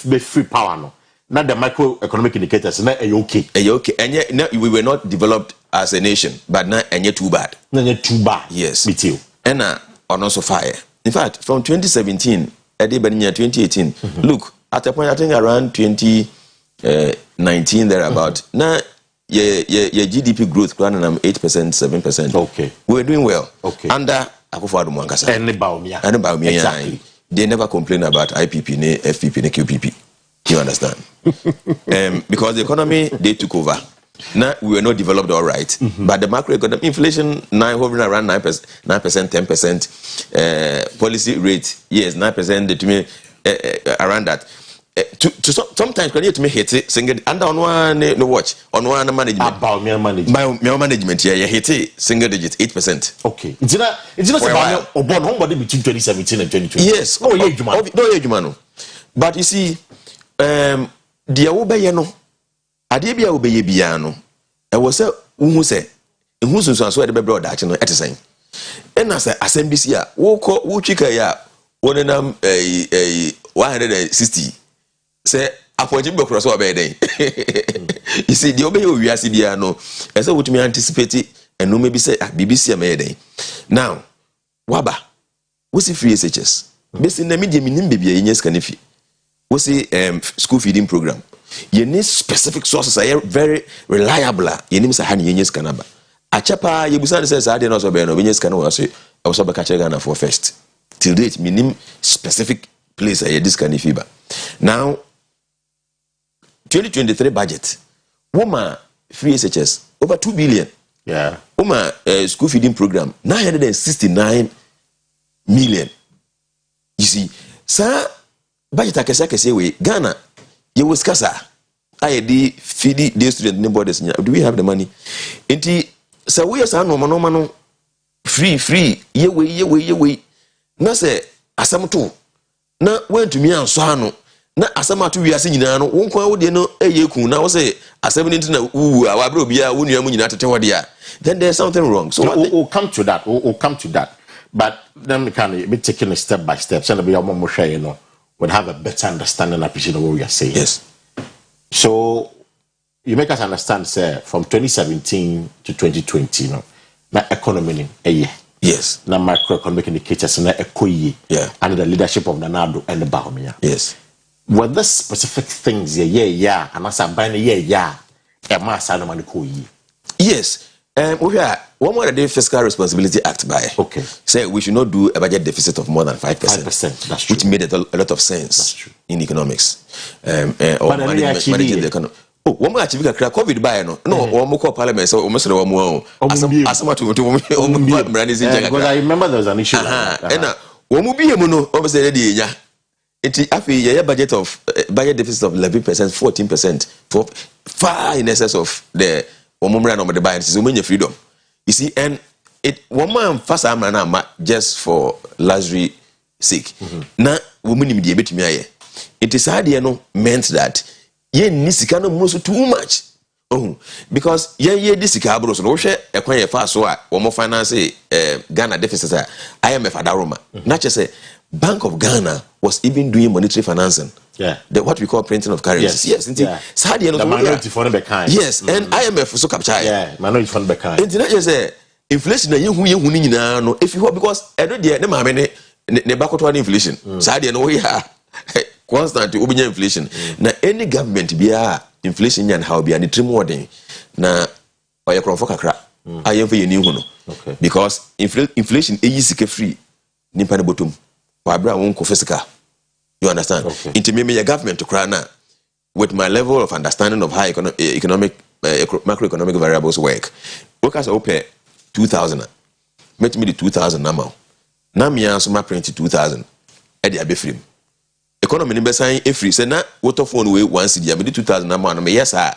be free power no. Not the macroeconomic indicators. Not okay. Okay, and yet we were not developed as a nation, but now and yet too bad. Too bad. Yes. Me too. And on also fire. In fact, from 2017, at 2018, look at a point I think around 2019 thereabout. Now your GDP growth around 8%, 7%. Okay. We're doing well. Okay. Under Akua Asiedua. And Baumia. Exactly. They never complain about IPP, FPP, QPP. You understand? Because the economy, they took over. Now, we were not developed all right. But the macroeconomic inflation, hovering around 9%, 10%. Policy rate, yes, 9%, around that. Sometimes when you to me hit it, single under on one no watch on one management. About mere management, yeah, you hit it single digit 8%. Okay. It's not about nobody between 2017 and 2020. Yes. No, yeah, but you see, the obeyano, Adibia obey biano. I was say, who say, who's so the baby brother at the same. And as SMBC, who chica ya 160. Say appointed by cross over day. You see, the obey we are CBano, as I would me anticipate and no maybe say BBC a now, Waba, what's the free SHS? Based in the medium in baby in yes canifi. What's the school feeding program? You need specific sources are very reliable. You need Sahani Yenyes Canaba. A chapa, you says I didn't also be no Yenyes Canoa. I was about catching Ghana for first. Till date, minim specific place I this kind of fever. Now, 2023 budget, woman free SHS over 2 billion. Yeah. Woman school feeding program 969 million. You see, sir, budget akese we Ghana ye was kasa IED feed the student neighbors. Do we have the money? Enti so we as no free ye we na say asam to na went to me anso ano na asam ato wiase nyina no won kwa wo de no eyeku na wo say asam ni na wu a wa bro bia wo nua mu nyina tete wode a then there's something wrong. So we'll come to that. We'll come to that. But then we can be taking it step by step. So we would have a better understanding and appreciation of what we are saying. Yes. So you make us understand, sir, from 2017 to 2020, na economy a year. Yes. Na macroeconomic indicators na ekoye. Yeah. Under the leadership of Nanado and the Baumia. Yes. Were there specific things and as I'm buying a mass animal koye? Yes. We are one more the Fiscal Responsibility Act by. Okay. Say we should not do a budget deficit of more than 5%. 5%. That's true. Which made a lot of sense. That's true. In economics. Or managing the economy. Oh, one more achieve a COVID by no. One more call parliament. So almost one more. Because I remember there was an issue. And one will be a mono almost a day. It's budget deficit of 11%, 14%, for far in excess of the the buy is your freedom. You see, and it one man first just for luxury sake. Now woman immediately me it is hard meant that ye nisika no most too much. Oh, because ye this cabros no share a quite fast so one finance Ghana deficit IMF adaroma. Not just say Bank of Ghana was even doing monetary financing. Yeah. What we call printing of currencies. Yes. The minority for the kind. Yes, and IMF so capture. Yeah, minority for the kind. And not just say inflation na you no if you because I don't the mama ne back to inflation. Sadia no we are constant obinya inflation. Na any government bia inflation yan how bia ni trimoding na oya kronfo kakra. Ayemfa ye ni hu no. Okay. Because inflation e sika free nipa na bottom. Wabra won ko physical. You understand? Okay. Into me a government to cry now with my level of understanding of how macroeconomic variables work. Work as open 2000. Met me the 2000 now. Now me answer my print 2000. Eddie abe free. Economy ni besan e free. Say na water phone we 1 cedi. Me 2000 now no me yes ah.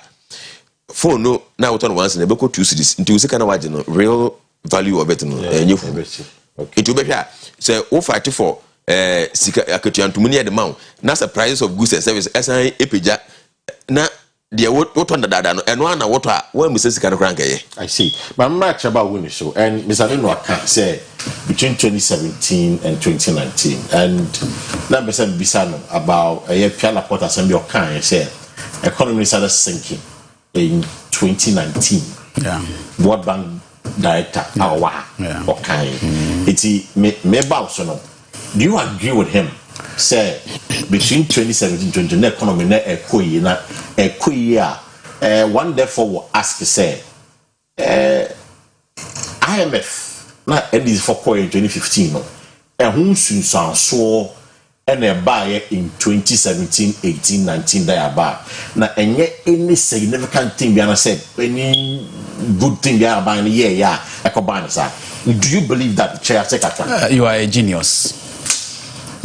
Phone no na water 1 cedi be ko 2 cedis. Into we kana waje no real value of it no. Okay. It will be here. Say o fight for sika akatuantumuni de maw na the prices of goods and services esan epeja na de what under dada no eno na what a wan musa sika no krankaye. I see. But I'm not about winning show and Mr. Leno can say between 2017 and 2019 and let me say bisano about a piala port assembly or can say economy started sinking in 2019. Yeah. World Bank director or kind. It's me bounce no. Do you agree with him? Say between 2017 and 2020, the economy na ekoyi one therefore will ask say IMF na edis for in 2015 no who sunsan so and buy in 2017 18 19 there buy na enye any significant thing biana said any good thing they are buying yeah do you believe that chair you are a genius?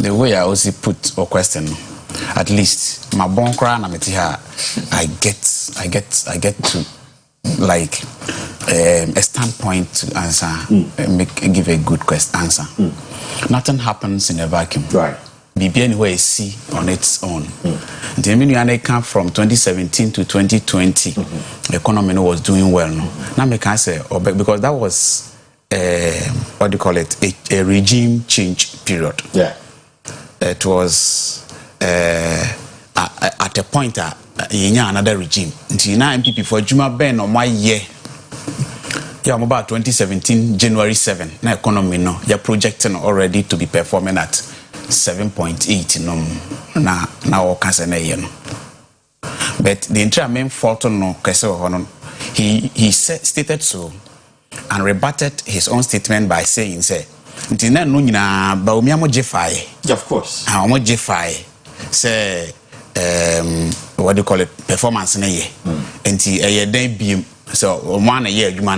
The way I also put or question, at least my bonkra na metiha, I get to like a standpoint to answer, give a good answer. Nothing happens in a vacuum. Right. Be anywhere see on its own. The minute come from 2017 to 2020, the economy was doing well. No, now me can say because that was what do you call it? A regime change period. Yeah. It was at a point another regime. Until now, MPP for Juma Ben on my year. Yeah, I'm about 2017 January 7. Now economy no, you're projecting already to be performing at 7.8 no. Now no. But the entire main fault no he stated so and rebutted his own statement by saying say ntina no nyina ba omi amogefai. Of course. Amogefai say what do you call it, performance na ye enti den biem so o ma na ye adwuma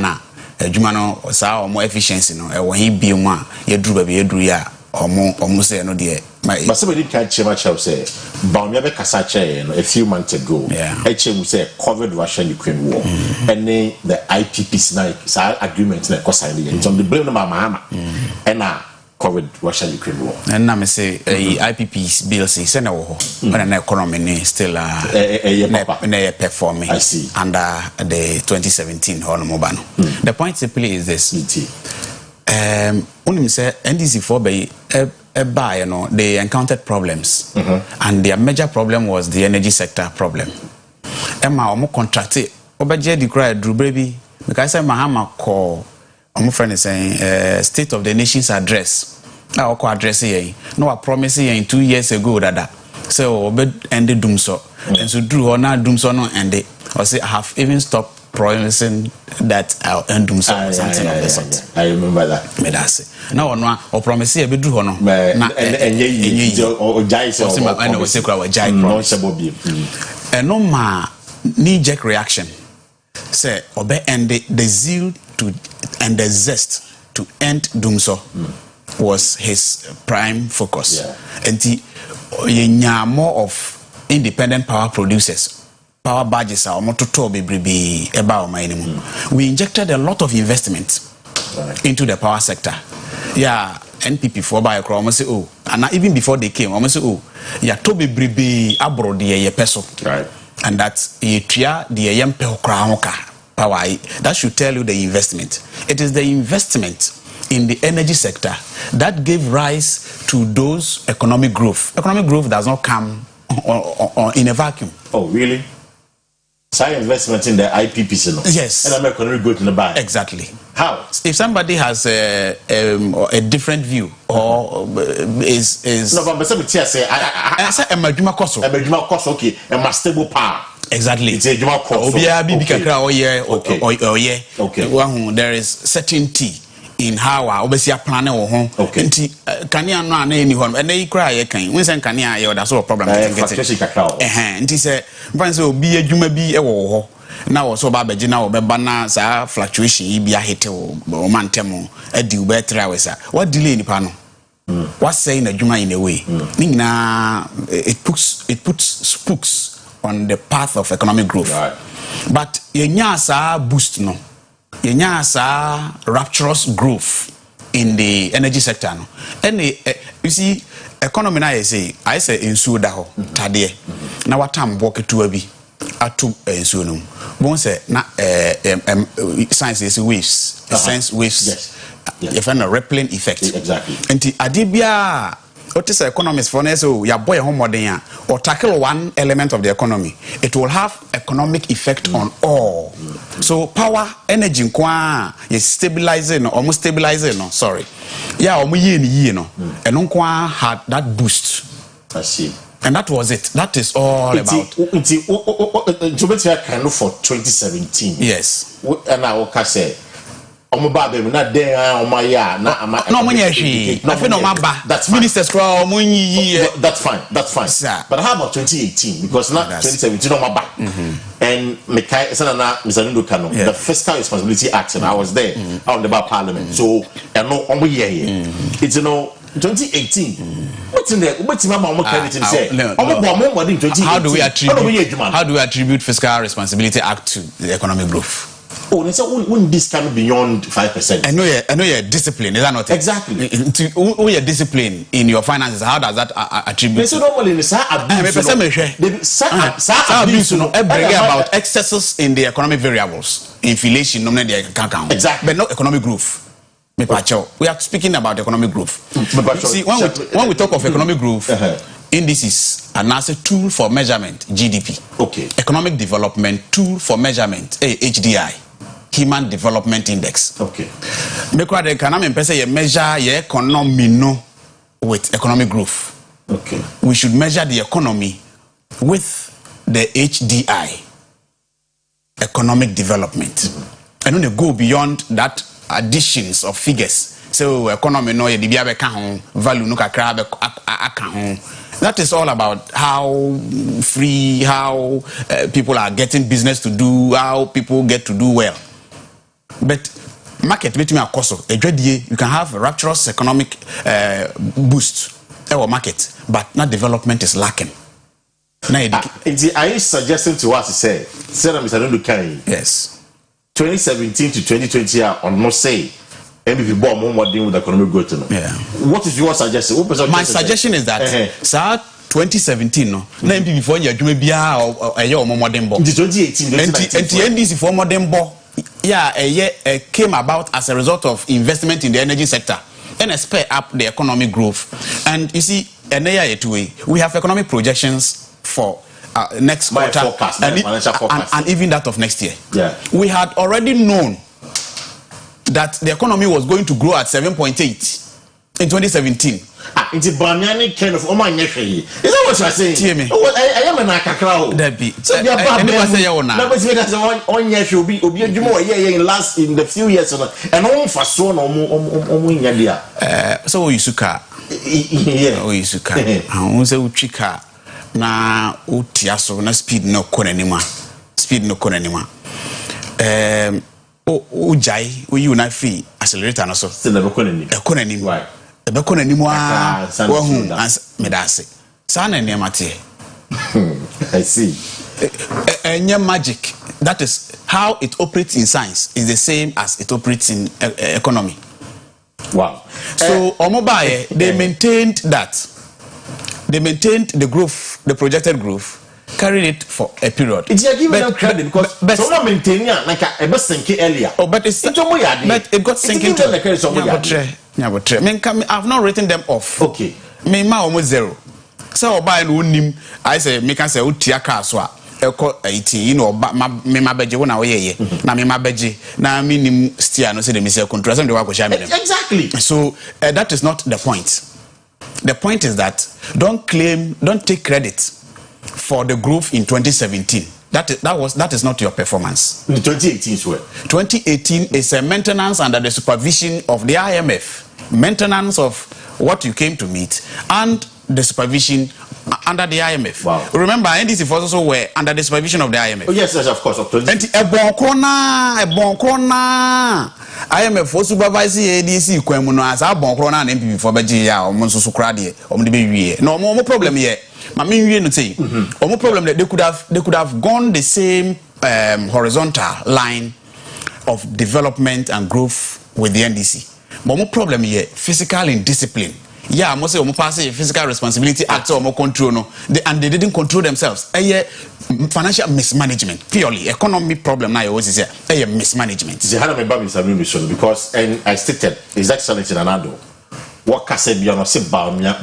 no sa o mo efficiency no e wo hi biem a ye duru ba be ye duru ya omo say no de but somebody can chema chow say Baumia be kasa che a few months ago HM say covered Russia Ukraine war and the IPP's agreement na ko sign it on the blame no mama and covered Russia Ukraine war and na me say IPP's bill say say na wo ho when na economy ni still na performing I see under the 2017 Honorable the point simply is this unim say NDC for by you know they encountered problems and their major problem was the energy sector problem emma omo contracted obeje di cry Drew baby because say Mahama call omo friend is saying state of the nation's address na oko address here no I promise here 2 years ago that so obe end doom so and so Drew or na doom so no end or say I have even stopped promising that I'll end something of the sort. I remember that. Me that say. Now no or promise e be do ho no. Na enye or jai say I know say kwa jai promise. And no ma knee jerk reaction. Say obe end the zeal to and the zest to end Dumso was his prime focus. And ye more of independent power producers. Power badges are we injected a lot of investment into the power sector. Yeah, NPP for by almost say oh, and even before they came, almost say oh, yeah, Toby Bribe abroad the peso. Right. And that's a tria the yempe power. That should tell you the investment. It is the investment in the energy sector that gave rise to those economic growth. Economic growth does not come in a vacuum. Oh, really? Science investment in the IPPs, no? Yes. And American will go to the buy. Exactly. How? If somebody has a different view or is no, but somebody say I say Emajuma Koso. Emajuma Koso, okay. A stable power. Exactly. It's a Juma Koso. Obia bibi kakra oye oye. Okay. There is certainty in how obesi plan wo ho. Okay. Nti kania no ana eni ho and dey cry ye kan. When say kania ye that's all problem get it. Nti say mfan say obi adwuma bi e wo ho. Na wo so ba beji na wo be ba na sa fluctuation yi bi ahete wo mantem adi wo be try we sa. What delay ni pa no? What say na adwuma in a way. Ni na it puts spooks on the path of economic growth. Right. But ye nya sa boost no. Yenya sa rapturous growth in the energy sector no. And you see economy na I say ensuo da ho tade na watam boke to abi atu ensuo no bon say na science is waves sense waves yes if a rippling effect exactly enti ade bia what is economists for now so ya boy ho modern or tackle one element of the economy it will have economic effect on all so power energy kwa is stabilizing or almost stabilizing no sorry yeah omo ye no and kwa had that boost. I see. And that was it. That is all about Jobetia can look for 2017. Yes. And I will say not there on my yard. No money. That's ministers that's fine. That's fine. Sir. But how about 2018? Because not 2017 on my back. And the Fiscal Responsibility Act, and I was there on the bar parliament. So I know on year it's 2018. What's in there? What's my mama credit and say? How do we attribute Fiscal Responsibility Act to the economic growth? Oh, they say when this can be beyond 5%. I know you're disciplined, is that not it? Exactly. You're disciplined in your finances. How does that attribute? They say normally abuse about excesses in the economic variables, inflation, exactly, but not economic growth. We are speaking about economic growth. See, when we talk of economic growth, indices are now a tool for measurement, GDP. Okay. Economic development tool for measurement, HDI, Human Development Index. Okay. Because the economic measure your economy no with economic growth. Okay. We should measure the economy with the HDI, economic development, and when you go beyond that additions of figures. So economy no value no that is all about how free, how people are getting business to do, how people get to do well. But market between a cost of you can have a rapturous economic boost our market, but not development is lacking. Are you suggesting to us to say Mr. Ndukai? Yes. 2017 to 2020 are on no say MPP bomb more dealing with economic growth. Yeah. What is your suggestion? My suggestion is that 2017 no na MPP for your adwuma bia or more modern bomb. 2018 and NDC for modern bomb came about as a result of investment in the energy sector and spur up the economic growth. And you see, we have economic projections for next quarter and even that of next year. Yeah. We had already known that the economy was going to grow at 7.8 in 2017. It's a banana kind of Oman. Is that what you are saying? TMA. I am an Akakra. Debbie. So we are bad. In the few years and all for so no so Yusuka. Yeah, Yusuka. I say Uchika. Na utiaso na speed no konanima ujai you na free accelerator no so still never konanima right ebe konanima wa hu medase sana ne mate I see enya magic. That is how it operates in science is the same as it operates in economy. Wow. So Omobaye they maintained that. They maintained the growth, the projected growth, carried it for a period. It's giving them credit because someone maintaining like a best sinking earlier. Oh, but it got sinking. I've not written them off. Okay. Me ma almost zero. So buy no nim. I say me can say utiaka so eko 18 you know me ma beje wona wo ye na me ma beje na me nim steer no say the me say control some dey wa go share me them. Exactly. So that is not the point. The point is that don't take credit for the growth in 2017. That is not your performance. In 2018 as well. 2018 is a maintenance under the supervision of the IMF, maintenance of what you came to meet, and the supervision under the IMF. Wow. Remember, NDC forces also were under the supervision of the IMF. Oh, yes, of course. And a bon corona. IMF for supervising ADC kwemuno as a bon corona and MPP for Begia or Monsu Kradi or Mdibi. No more problem here. My main no say. More problem that they could have gone the same horizontal line of development and growth with the NDC. But more problem here, physical indiscipline. Yeah, most of them pass a physical responsibility act or more control no. And they didn't control themselves. Financial mismanagement, purely economic problem. Now, always say mismanagement. The Hannah mission because and I stated His Excellency Nanado. What can say beyond say Baumia.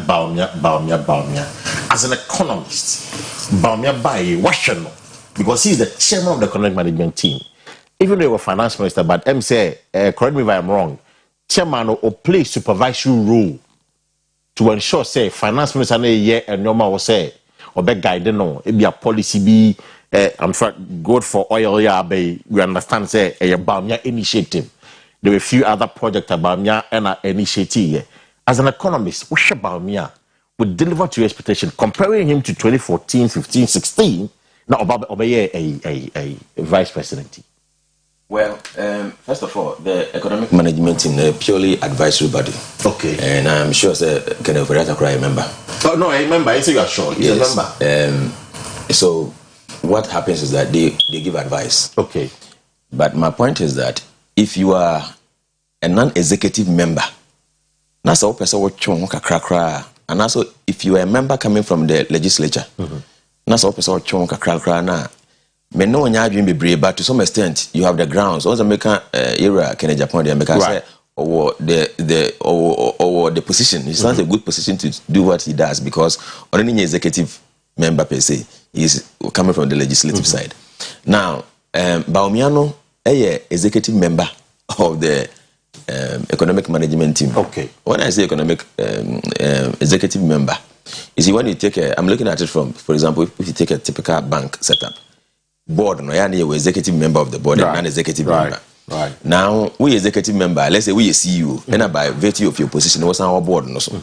As an economist, Baumia by Washington because he is the chairman of the economic management team. Even though he was finance minister, but say correct me if I am wrong. Chairman or play supervisory role to ensure say finance minister na year and normal will say or be guide no it be a policy be I'm sure good for oil yeah be we understand say a Baumia initiative. There were a few other projects about Baumia and initiative. As an economist, what Baumia would deliver to your expectation comparing him to 2014, 15, 16 now obey a vice presidency. Well, first of all, the economic management team is purely advisory body. Okay. And I'm sure Kenneth Oyerepa remember. Oh no, I remember. I say you are sure. Yes. Remember. So what happens is that they give advice. Okay. But my point is that if you are a non-executive member, that's all person and also if you are a member coming from the legislature, that's all person na. But to some extent, you have the grounds. Also, American era, Kenya, Japan, the American say, or the position. It's not a good position to do what he does because only an executive member per se is coming from the legislative side. Now, Baumiano, executive member of the economic management team. Okay. When I say economic executive member, you see when you take I'm looking at it from, for example, if you take a typical bank setup. Board, no, you're executive member of the board and non-executive member. Right. Now, we executive member, let's say we a CEO, and by virtue of your position, what's our board? No, so.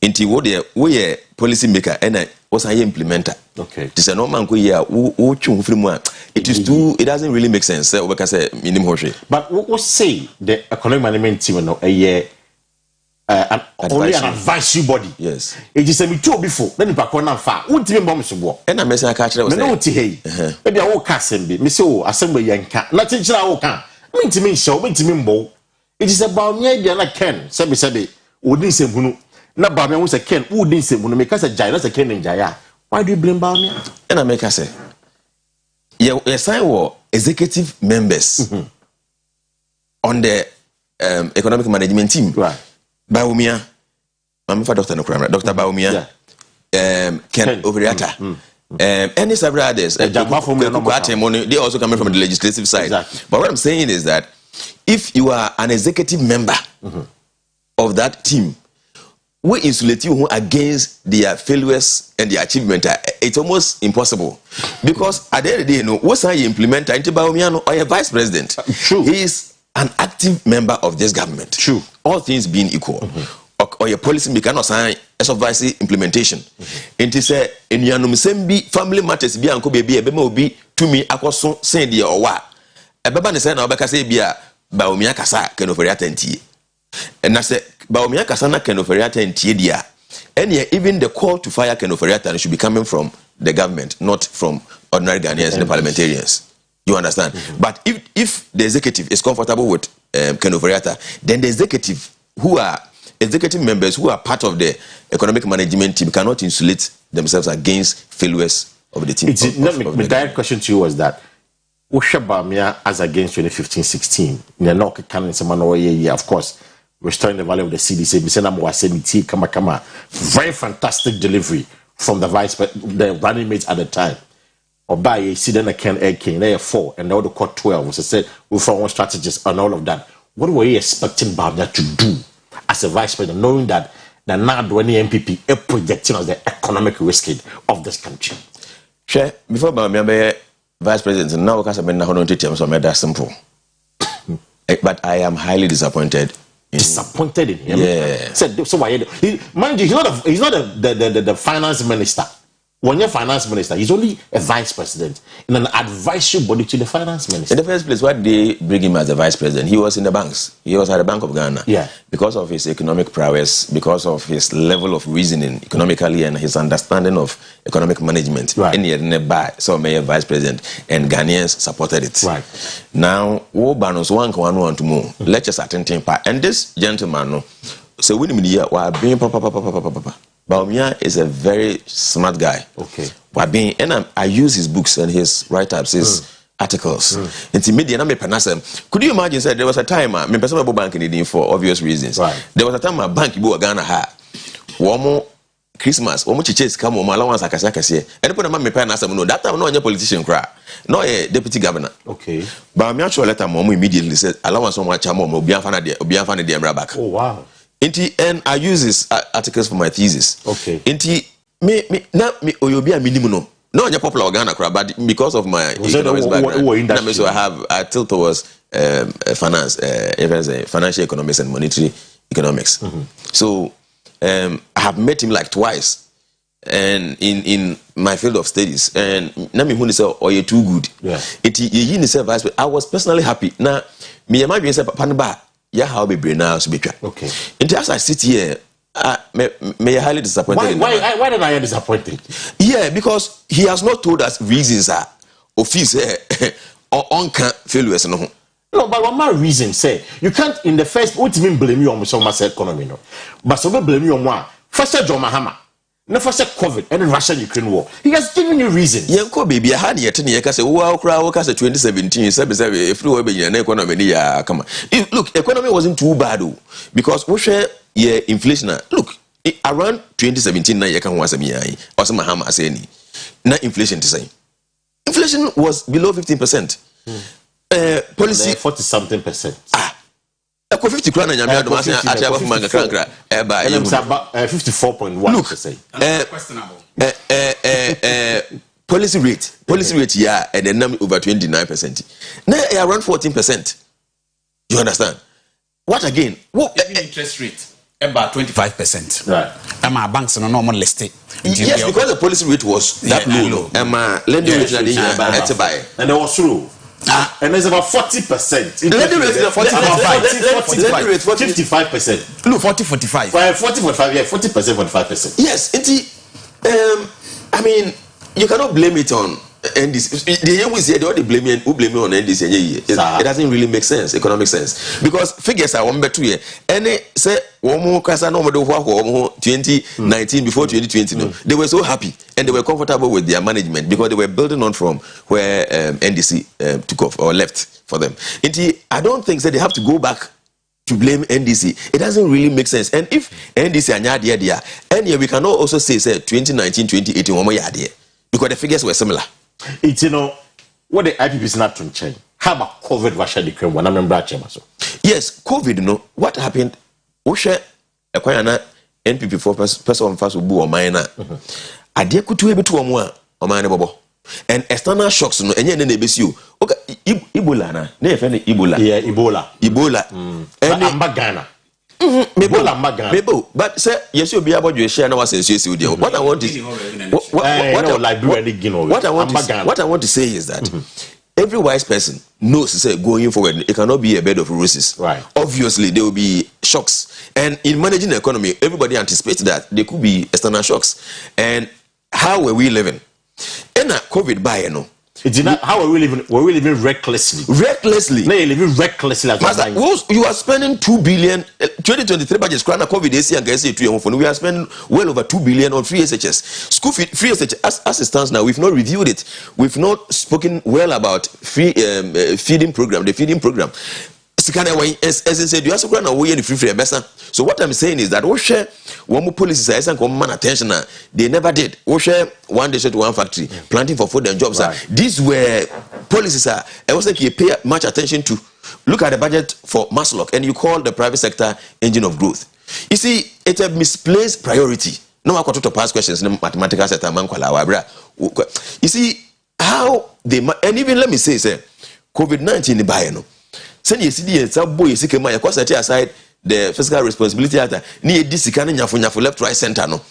Until we a policy maker, and was an implementer. Okay. This is no man go here. It is too. It doesn't really make sense. But what say the economic management team no a year? Only an advisory body. Yes. It is a me too before. Then you back on and far. What do you mean, Bob? And I'm messing a catcher. Me no ti hey. Maybe I will assembly. Me say oh assembly yanka. Nothing chira will can. Me to me show. Me to me mbo. It is about me idea like Ken. Sebi. Wouldn't say bunu. Na Bamia was a Ken. Wouldn't say bunu. Make us a giant. That's a Ken in Jaya. Why do you blame Bamia? And I make us say. Yeah, sign war executive members on the economic management team. Right. Baumia, I'm for Dr. Nokrama, Dr. Baumia, Ken Oyerepa, any several others. They also coming from the legislative side. Exactly. But what I'm saying is that if you are an executive member of that team, we insulate you against their failures and their achievement. It's almost impossible because at the end of the day, what's how you implement Baumia or a vice president? True. He is an active member of this government. True. All things being equal. Or your policy maker cannot sign as of vice implementation. And to say in Yanum family matters be uncle baby be to me akwaso say the or what. A baba say na obeka say bia Baumia kasa Ken Oyerepa ntie. And I say Baumia kasa na Ken Oyerepa ntie dia. And even the call to fire Ken Oyerepa should be coming from the government, not from ordinary Ghanaians and the parliamentarians. You understand? But if the executive is comfortable with Ken Oyerepa, then the executive members who are part of the economic management team cannot insulate themselves against failures of the team. The direct question to you was that Bamia as against 2015-16, of course, restoring the value of the CDC, very fantastic delivery from the running mates at the time. Or by a Sidon Ken Egg King, they are 4, and now the court 12, was said, we found one strategist and all of that. What were you expecting Bamia to do as a vice president, knowing that the NAD-20 MPP is projecting as the economic risk of this country? Sure, before Bamia be vice president, now because I've been not so made that simple. But I am highly disappointed. Disappointed in him? Yeah. So why? Mind you, he's not the finance minister. When you're finance minister, he's only a vice president in an advisory body to the finance minister. In the first place, why did they bring him as the vice president? He was in the banks. He was at the Bank of Ghana. Yeah. Because of his economic prowess, because of his level of reasoning economically and his understanding of economic management. Right. And he had so made vice president, and Ghanaians supported it. Right. Now, war banners one to more. Let's just attend him. And this gentleman, so we need to being papa. Baumia is a very smart guy. Okay. And I use his books and his write-ups, his articles. Could you imagine that there was a time I personal bank in for obvious reasons. Right. There was a time my bank you Ghana had one more Christmas, one more chiches come on allowance akasakase. And put a man me pen no that time no any politician cry. No a deputy governor. Okay. Baumia actually letter mom immediately said allowance on watch mom obi afana de back. Oh wow. And I use his articles for my thesis. Okay. Me Oyobia minimum. No, I'm popular Ghana, but because of my economics background, so I tilt towards finance, financial economics and monetary economics. So I have met him like twice, and in my field of studies. And Nami Huni said, "Oh, you're too good." Yeah. I was personally happy. Now, me and my being said, "Panaba." Yeah, how be brain now? Okay. And as I sit here, may highly disappointed. Why did I disappointed? Yeah, because he has not told us reasons of his or uncanny failures. No, but one more reason say you can't in the first. What do you mean blame you on some economy? No, but so blame you on one. First, John Mahama. Never said COVID and Russia-Ukraine war. He has given you reasons. Yeah, baby, I had yet in the 2017. If you were in economy, come on. Look, economy wasn't too bad, because we share inflation. Look, around 2017, now you can once a year, or some Mahama say any. Now inflation to say. Inflation was below 15%. Policy 40-something%. 50 crown and Yamia Domasi at Manga Crankra, by 54.1%. Questionable. Policy rate, yeah, and then over 29%. Now around 14%. You understand? What again? Even interest rate. about 25%. Right. My banks no normal listed. Yes, because the policy rate was that low. Lending rate and it was true. And there's about 40%. Lending rate is 55%. No, 45. 45, yeah, 40%, 45%. Yes, I mean, you cannot blame it on NDC. The young is here, they blame it on NDC. It doesn't really make sense, economic sense. Because figures are 1 by 2 years. Any say 2019 before 2020, they were so happy and they were comfortable with their management because they were building on from where NDC took off or left for them. I don't think that they have to go back to blame NDC. It doesn't really make sense. And if NDC are there, and we cannot also say 2019, 2018, because the figures were similar. It's, what the IPP is not to change. How about COVID Russia decree when I remember yes, COVID, what happened? Osha Aquana NPP for person first will be or minor. I dare could be to a more or minor bubble. And external shocks and then they base you. Okay, Ebola, Ebola. Yeah, Ebola. And Ghana. Maybe, but sir, yes, you'll be able to share our sense with you. What I want is what I want to say is that every wise person knows going forward it cannot be a bed of roses. Right. Obviously, there will be shocks, and in managing the economy, everybody anticipates that there could be external shocks. And how were we living? And COVID by it's not how are we living? Were we living recklessly? Recklessly. No, you're living recklessly. Master, you are spending 2 billion. 2023 budget. COVID AC and guys we are spending well over 2 billion on free SHS. School free SHS as it stands now. We've not reviewed it. We've not spoken well about free feeding program. The feeding program. So what I'm saying is that one more policies and common attention. They never did. One day to one factory, planting for food and jobs. Right. These were policies. I was like you pay much attention to. Look at the budget for Maslow, and you call the private sector engine of growth. You see, it's a misplaced priority. No, I to pass questions. No mathematical set. You see how they and even let me say, COVID-19 the buy send you see the boy you see my set aside the fiscal responsibility at near this for left right center no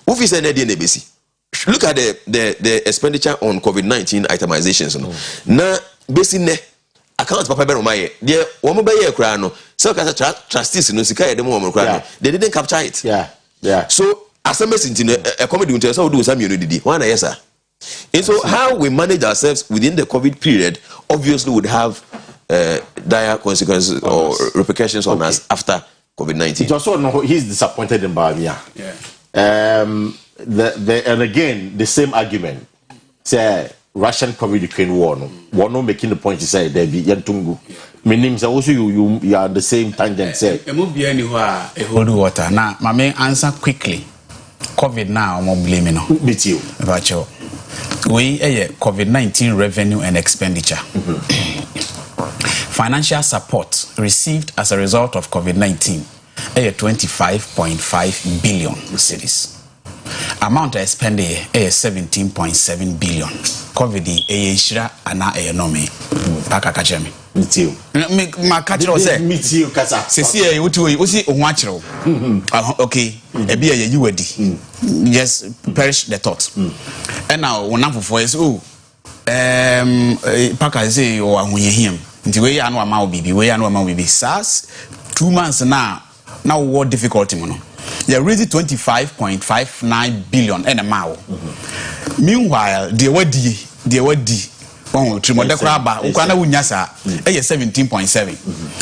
if is any NBC look at the expenditure on COVID-19 itemizations no na basic ne account papa be my there one be here kra no so trustees no sika dem wo kra they didn't capture it. Yeah so as a message in a comedy until so do some unity one yes sir. And so how we manage ourselves within the COVID period obviously would have dire consequences or repercussions on us after COVID-19. It also know he's disappointed in Bamia. Yeah. And again the same argument. Say Russian COVID-Ukraine war no making the point to say there be Yantungu. Meaning also you are on the same tangent. Say a move be anywhere a hold water. Now my main answer quickly. COVID now I'm blaming no. Me too. About you. We COVID-19 revenue and expenditure. Financial support received as a result of COVID-19 25.5 billion cedis. Amount expended 17.7 billion. COVID shira ana enome. Aka kachemi. Mitio. Ma kachiro say. Mitio kasa. Sesi e wosi ohun achiro. Okay. Ebi e you wedi. Just perish the thought. And now wonam fofo is paka say o ahunye him. Nti we ya no ama obibi, we ya no ama obibi. SAS 2 months now what difficulty mo no. They raised 25.59 billion and a mile. Meanwhile, they were oh, Trimodekra ba, ukana wunyasa, 17.7.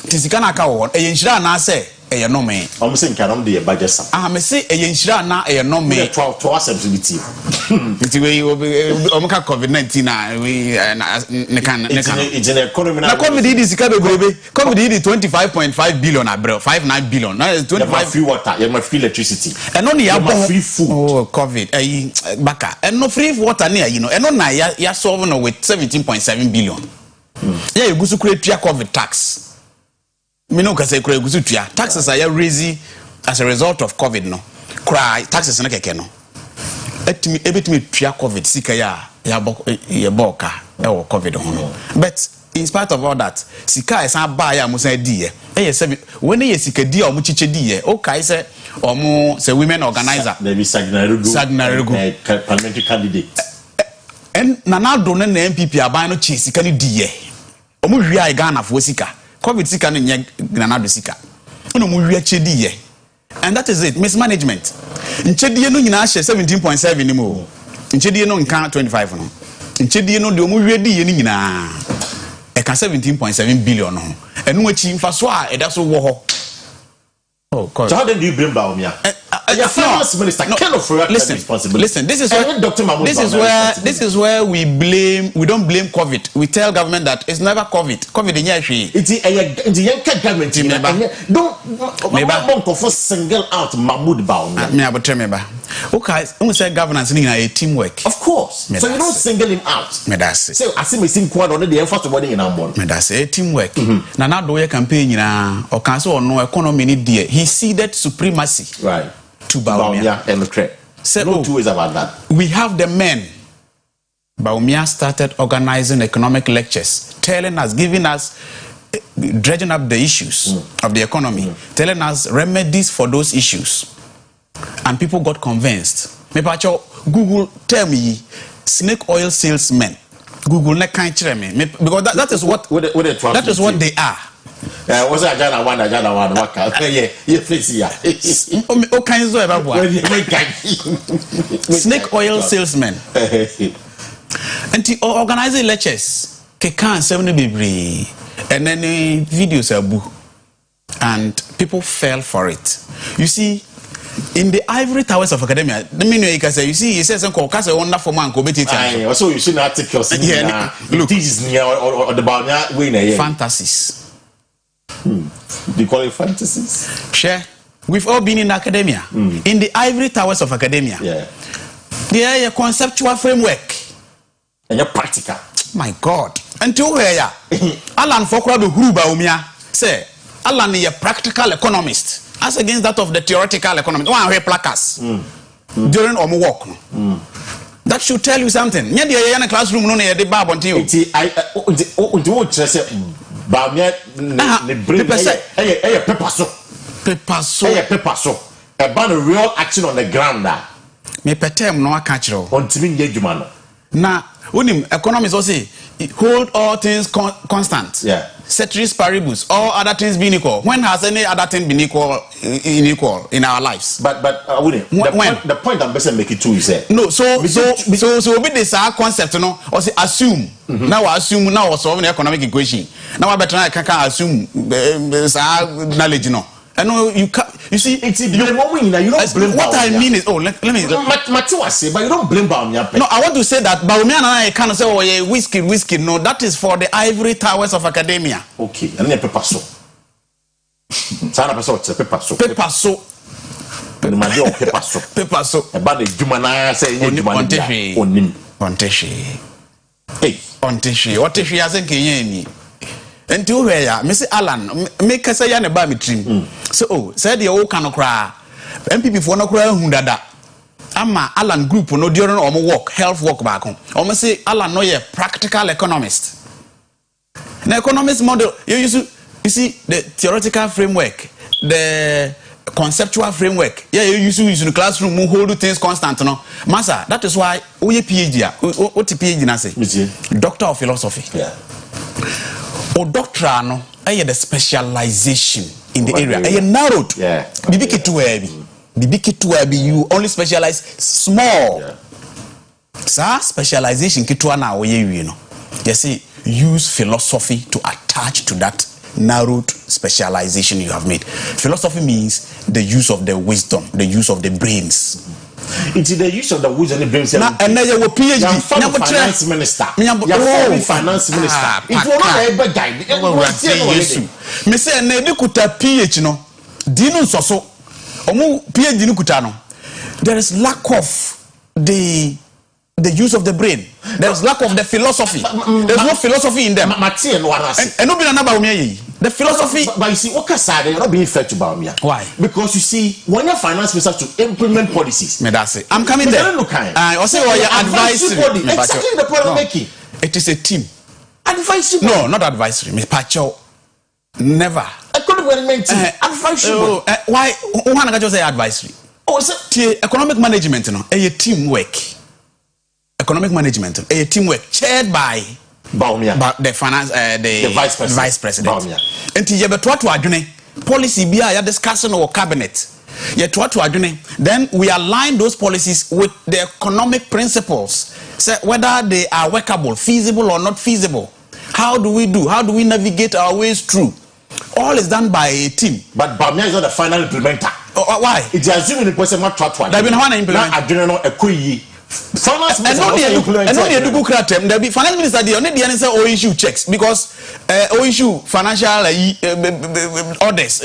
Tisikana ka wo, enshira na say no me. I'm saying can the budget sam. Me say enshira na no me. 12 to acceptability. Nti we omka COVID-19 na we ne kan it's an economy na COVID is sika bebrebe. COVID is 25.5 billion abro, 59 billion. Now is 25 free water, you have free electricity. And no ya free food. Oh, COVID. Baka. And no free water near, and no na ya solve no with 17.7 billion. Yeah, you go to create COVID tax. Me no can say create go to taxes are raising as a result of COVID no. Cry taxes na keke no. Ebitimi tua COVID sika ya boka e wo COVID ho no. But in spite of all that, sika is a buy a musa die. When you sika di or muchiche die, okay, say or more say women organizer. Maybe Sagnarago, parliamentary candidate. And Nana Donan MPP are buying no cheese, can you die? Omu ria Ghana for sika. COVID sika no Granado sika. Ono mu ria chedi. And that is it, mismanagement. Nchedi no nyina hye 17.7 ni mo. Nchedi no nka 25 no. Nchedi no de omu ria di ye ni nyina. E ka 17.7 billion no. Enu achi mfaso a eda so wo ho. Oh God. So how then do you blame Baumia? Finance minister cannot responsibility. Listen, this is where we don't blame COVID. We tell government that it's never COVID. COVID in here. It's the government. Don't single out Mahmoud Baumia. Okay, we say governance in a teamwork. Of course. So you don't single him out. So I see me sing quad on the first one in our That's a teamwork. Now do a campaign or cancel or no economy dear. He ceded supremacy. Right. To Baumia and Lucre. No two ways about that. We have the men. Baumia started organizing economic lectures, telling us, giving us, dredging up the issues of the economy, telling us remedies for those issues. And people got convinced. Google tell me snake oil salesmen. Google ne can't tell me because that is what they are. What's Ajana one? What kind? Yeah, please, yeah. All kinds of snake oil salesmen. And to organize lectures, Kekan 70 Bibri, and then videos are and people fell for it. You see, in the ivory towers of academia, the meaning you can say, you see, he says, "Caucas a wonderful man, go better." Also, you see articles. Yeah, look, this is near or the Baumia winner. Fantasies. Do you call it fantasies? Share. We've all been in academia. In the ivory towers of academia. Yeah. They are a conceptual framework. And you're practical. My God. Until where Alan Fokra be Huru Baumia say Alan is a practical economist as against that of the theoretical economist. One of placards during our work. That should tell you something. Yeah, the in classroom no near the bar until Baumia the bring paper so about a real action on the ground that me petem no catch ro on timi nye djuma no na unim economists also say hold all things constant. Yeah. Ceteris paribus, all other things being equal. When has any other thing been equal in our lives? But the point I'm basically making too is that no, so with this concept, you know, or say assume. Now assume now we're solving the economic equation. Now I better I can assume knowledge, you know. I know you can't. You see, it's you don't blame. What I mean is, let me. Matua say, but you don't blame Baumia. No, I want to say that Baumia and I can't say, oh yeah, whiskey. No, that is for the ivory towers of academia. Okay, and then paper so. Sana paper so. Paper so. Paper so. About the Jumana say Jumana. Onteshi. Hey, Onteshi. What if he hasn't Kenyan? And to where Mr. Alan make us say yana ba me trim. So said the old can cry. MPP for no cry hundada. Ama Alan group no during omo work, health work back home. Omo say Alan no ye practical economist. The economist model you see the theoretical framework, the conceptual framework. Yeah, you use in the classroom hold things constant no. Master, that is why we PhD. What PhD na say? Doctor of philosophy. Yeah. Or doctrine, the specialization in the area. Narrowed. Yeah. You only specialize small. Yeah. So specialization you know. You see, use philosophy to attach to that narrowed specialization you have made. Philosophy means the use of the wisdom, the use of the brains. It's the use of the wisdom and the brains. And then you were PhD. Finance minister. Finance minister. If you not ever guide, me say na kuta PhD no. Dino so. Omu PhD no kuta no. There is lack of the use of the brain. There is lack of the philosophy. There's no philosophy in them. And no be na ba omi the philosophy. But you see, what side you're not being fair to Baumia. Why? Because you see, when your finance minister to implement policies, that's it. I'm coming there. I also your advice. Exactly the point I'm making. It is a team. Advisory. No, not advisory. Miss Pacho. Never. Economic management team. Advisory. Why? Why not just say advisory? Oh, it's economic management, no, a teamwork. Economic management, a teamwork chaired by Baumia, the finance, the vice president. Baumia. And you have to adjune policy be a discussion or cabinet. You have to adjune. Then we align those policies with the economic principles. So whether they are workable, feasible or not feasible. How do we do? How do we navigate our ways through? All is done by a team. But Baumia is not the final implementer. Why? It's assuming the person not try to implement. I don't know a kuyi. Finance minister finance minister they only the answer or issue checks because or issue financial orders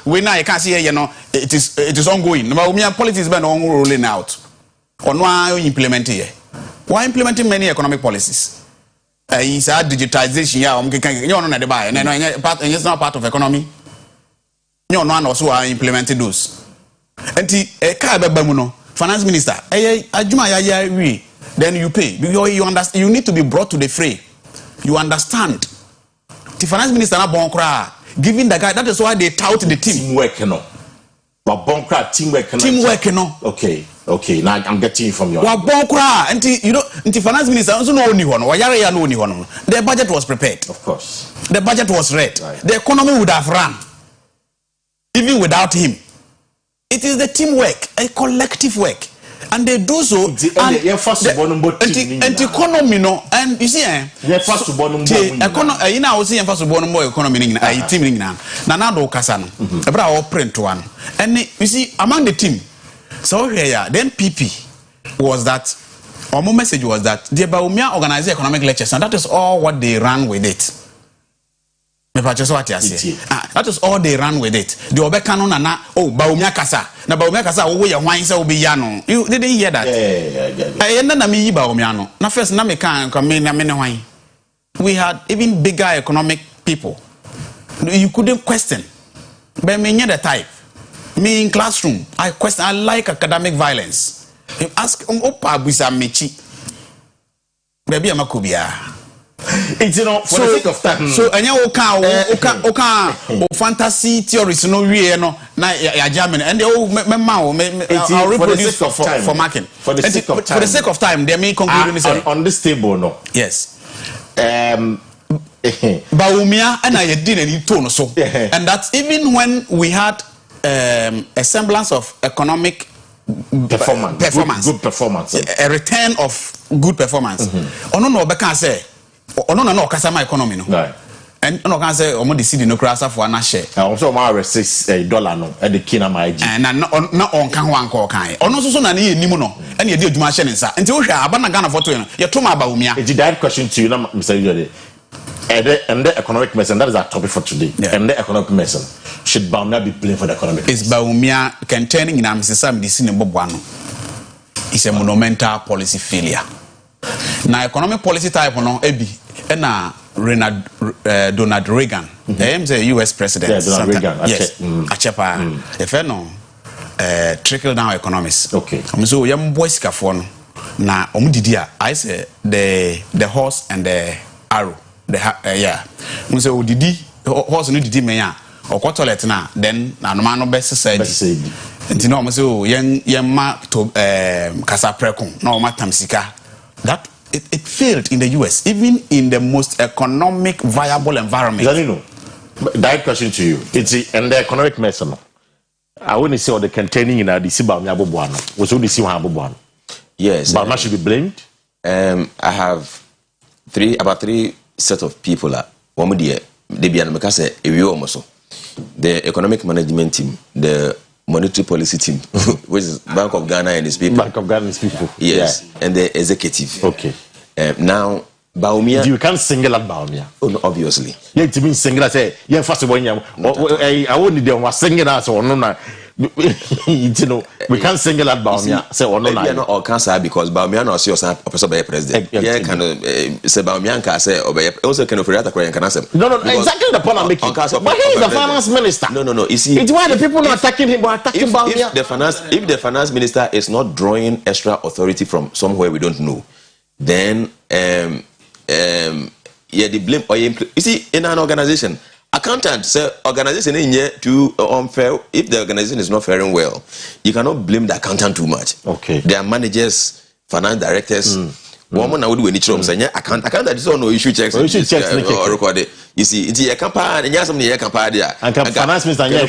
we now you can't see you know it is ongoing. But we politics been on rolling out on why implementing here. Why implementing many economic policies? Is digitization you know not the buy and it's not part of economy. You know also are implementing those. And finance minister, then you pay because you understand. You need to be brought to the fray. You understand. The finance minister na bonkra giving the guy. That is why they tout the team. Teamwork, no. But bonkra teamwork, no. Teamwork, no. Okay. Now I'm getting it from you. Wa bonkra. You know, the finance minister also no only one. Oyerepa no only one. The budget was prepared. Of course. The budget was read. Right. The economy would have run even without him. It is the teamwork, a collective work, and they do so. And economy, no, and you see, economy. You know, see, first of all, economy, team, now do kasano. But I print one, and you see, among the team, so here, then PP was that, or my message was that the Baumia organized economic lectures, and that is all what they ran with it. That is all they ran with it. The Obekano na Baumia Kasa. Na Baumia Kasa we ya wine say obi ya no. You didn't hear that? Yeah. Na me yi Baumia no. Na first na me kan come na me ne wine. We had even bigger economic people. You couldn't question. But me the type. Me in classroom, I like academic violence. You ask opa busa mechi. Baby amakubia. It's for the sake of time. So anya oka fantasy theories no wie no na ya German and I'll reproduce for marking. For the sake of time they may conclude on this table no. Yes. Baumia and I did any tone so and that even when we had a semblance of economic performance good performance, a return of good performance. Ono no beka say no customer economy no. Right. And no can say omo the city no crasa for na share. Also ma $6 no e the kina my ji. And na on kan ho anko kan. Ono so na ye nim no. E na ye di adwuma hye ne nsa. Nti wo hwa aba na Ghana photo no. Ye to ma ba Umia. It's a direct question to you na Mr. Jode. And the economic medicine, that is our topic for today. Yeah. And the economic medicine, should Baumia be playing for the economic medicine? It's Baumia containing in Amsterdam the Sine Bobuano. It's a monumental policy failure. Now economic policy type no ebi na Donald Reagan, the US president. Yeah, Donald Reagan. Yes, Achepa. If no trickle down economics. Okay. So yam boys kafo no na omudidi I say the horse and the arrow. Yeah. So odidi horse no didi men a okọ toilet na then na no man no best side. Nti no mo so yen ma to kasa preko na o matam sika. That it failed in the US, even in the most economic viable environment. Zanino, direct question to you. It's in the economic medicine. I wouldn't say all the containing in the Siba Yabuano. Was only see one. Yes. But should be blamed. I have about three set of people. One day, they be almost the economic management team, the monetary policy team, which is Bank of Ghana and its people. Bank of Ghana and its people. Yes, yeah. And the executive. Okay. Now, Baumia. You can't single out Baumia. Oh, no, obviously. Yeah, to mean single out. Say, yeah, first of all, I only do was singing out or no. You know, we can't single out Baumia. Say or no. Yeah, no, or cancer because Baumia no see us a president. Yeah, kind of say Baumia can say also can offer that question can say. No, exactly the point I'm making. But he is the finance minister. No. You see, it's why the people not attacking him, but attacking Baumia. If the finance minister is not drawing extra authority from somewhere we don't know, then the blame or you see in an organization. Accountant say organization in here too unfair. If the organization is not faring well, you cannot blame the accountant too much. Okay. There are managers, finance directors. Woman, I would do any trouble. Say, accountant is no issue checks. Or record it. You see, it's a campaign. And yes, some year campaign there. And finance minister, you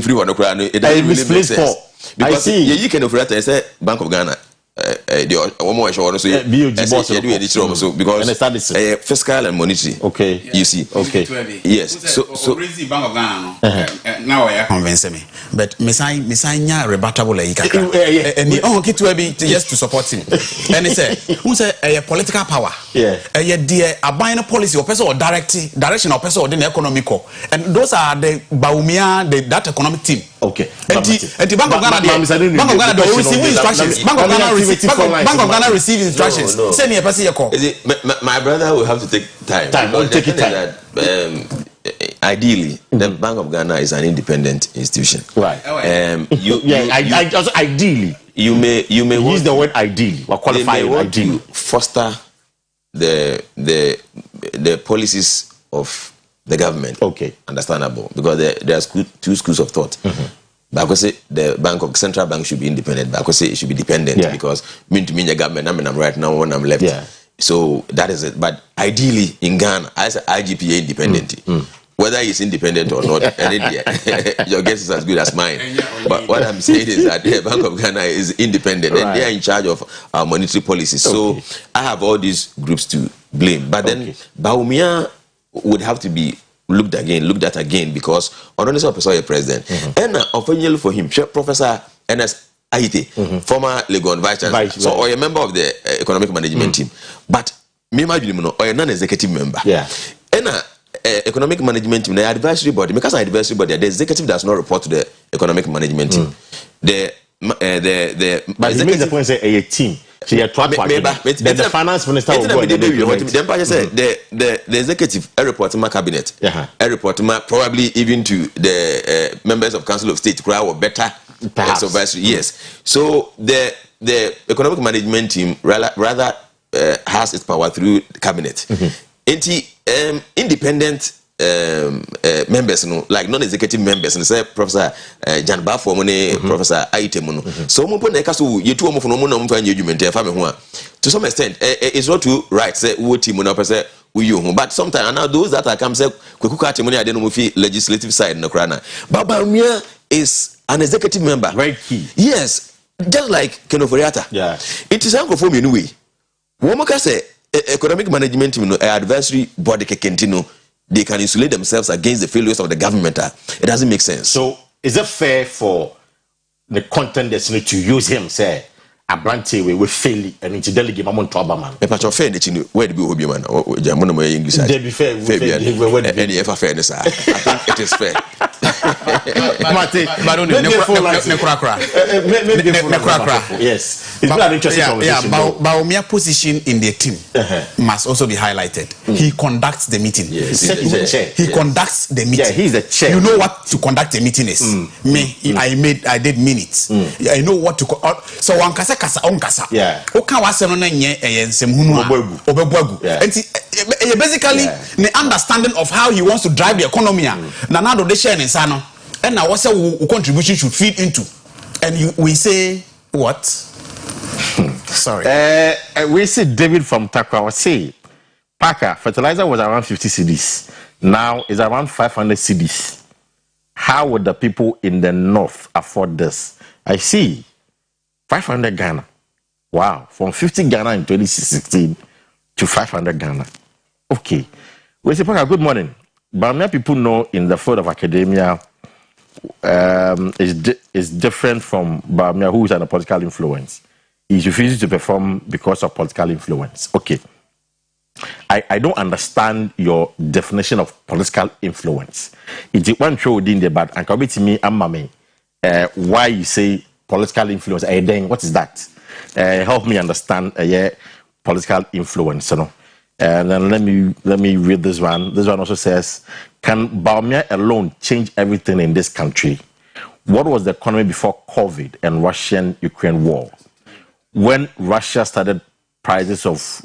free one. It doesn't really make sense because you can operate as a Bank of Ghana. The one more so so because fiscal and monetary. Okay, you see. Okay, yes. So Bank of Ghana now I convince me, but Messiah rebuttable and oh get to be just to support him. And he said, who say a political power? Yeah, a buying a policy or person or direction or person or the economical, and those are the Baumia that economic team. Okay, and the Bank of Ghana they receive instructions. Bank of Ghana receive instructions. Send me a person your call. My brother will have to take time. Take it time. That, ideally, the Bank of Ghana is an independent institution. Right. Ideally, you may use the word ideally. Or qualify ideally. Foster the policies of the government. Okay, understandable because there's two schools of thought. Because the central bank should be independent. Because it should be dependent because mean to mean the government. I mean, I'm right now when I'm left. Yeah. So that is it. But ideally in Ghana, as IGPA independent, whether it's independent or not, your guess is as good as mine. But what I'm saying is that the Bank of Ghana is independent and they are in charge of our monetary policies. So I have all these groups to blame. But then Baumia would have to be looked at again because honestly, Professor President and officially for him, Professor Ernest Aite, former Legon Vice Chancellor, so or a member of the economic management team, but me or a non-executive member. Yeah, and economic management team, the advisory body, because advisory body, the executive does not report to the economic management team. But he makes the point say a team. So you the finance minister will go and the executive report to my cabinet, a report to my probably even to the members of Council of State or better perhaps. Yes. So the economic management team rather has its power through the cabinet. Independent members, like non-executive members, and say Professor Jan Bafo, Professor Aite. So, you two to some extent, it's not too right. Say, what team but sometimes now those that are come say, I don't know legislative side no crana. But Baumia is an executive member. Very key. Yes, just like Kenoforiata. Yeah, it is uncle for me anyway. Womoka say economic management team, advisory body continue. They can insulate themselves against the failures of the government. It doesn't make sense. So, is it fair for the content destiny to use him, say, a branch we will fail and into delegate Mamon to Obaman? A patch of fairness, where do you be man? Jamono English. They be fair, any ever fairness. I think it is fair. Yes, it's not interesting conversation. Baumia position in the team must also be highlighted. He conducts the meeting. He conducts the meeting. Yeah, he's the chair. You know what to conduct a meeting is. I did minutes. I know what to. So one kasa on kasa. Yeah. Oka wase no na nye ensem hunu obebuagu. And basically the understanding of how he wants to drive the economy. Na na do de share in sano. And now what's our contribution should feed into. And we say what? Sorry. We see David from Takwa say Parker fertilizer was around 50 cedis. Now it's around 500 cedis. How would the people in the north afford this? I see 500 Ghana. Wow, from 50 Ghana in 2016 to 500 Ghana. Okay. We say Parker, good morning. Baumia people know in the field of academia is different from Baumia, who is under political influence. He's refusing to perform because of political influence. Okay. I don't understand your definition of political influence. It's one show within the bad and come to me and mommy. Why you say political influence? Then what is that? Help me understand political influence. You know? And then let me read this one. This one also says, can Baumia alone change everything in this country? What was the economy before COVID and Russian-Ukraine war? When Russia started prices of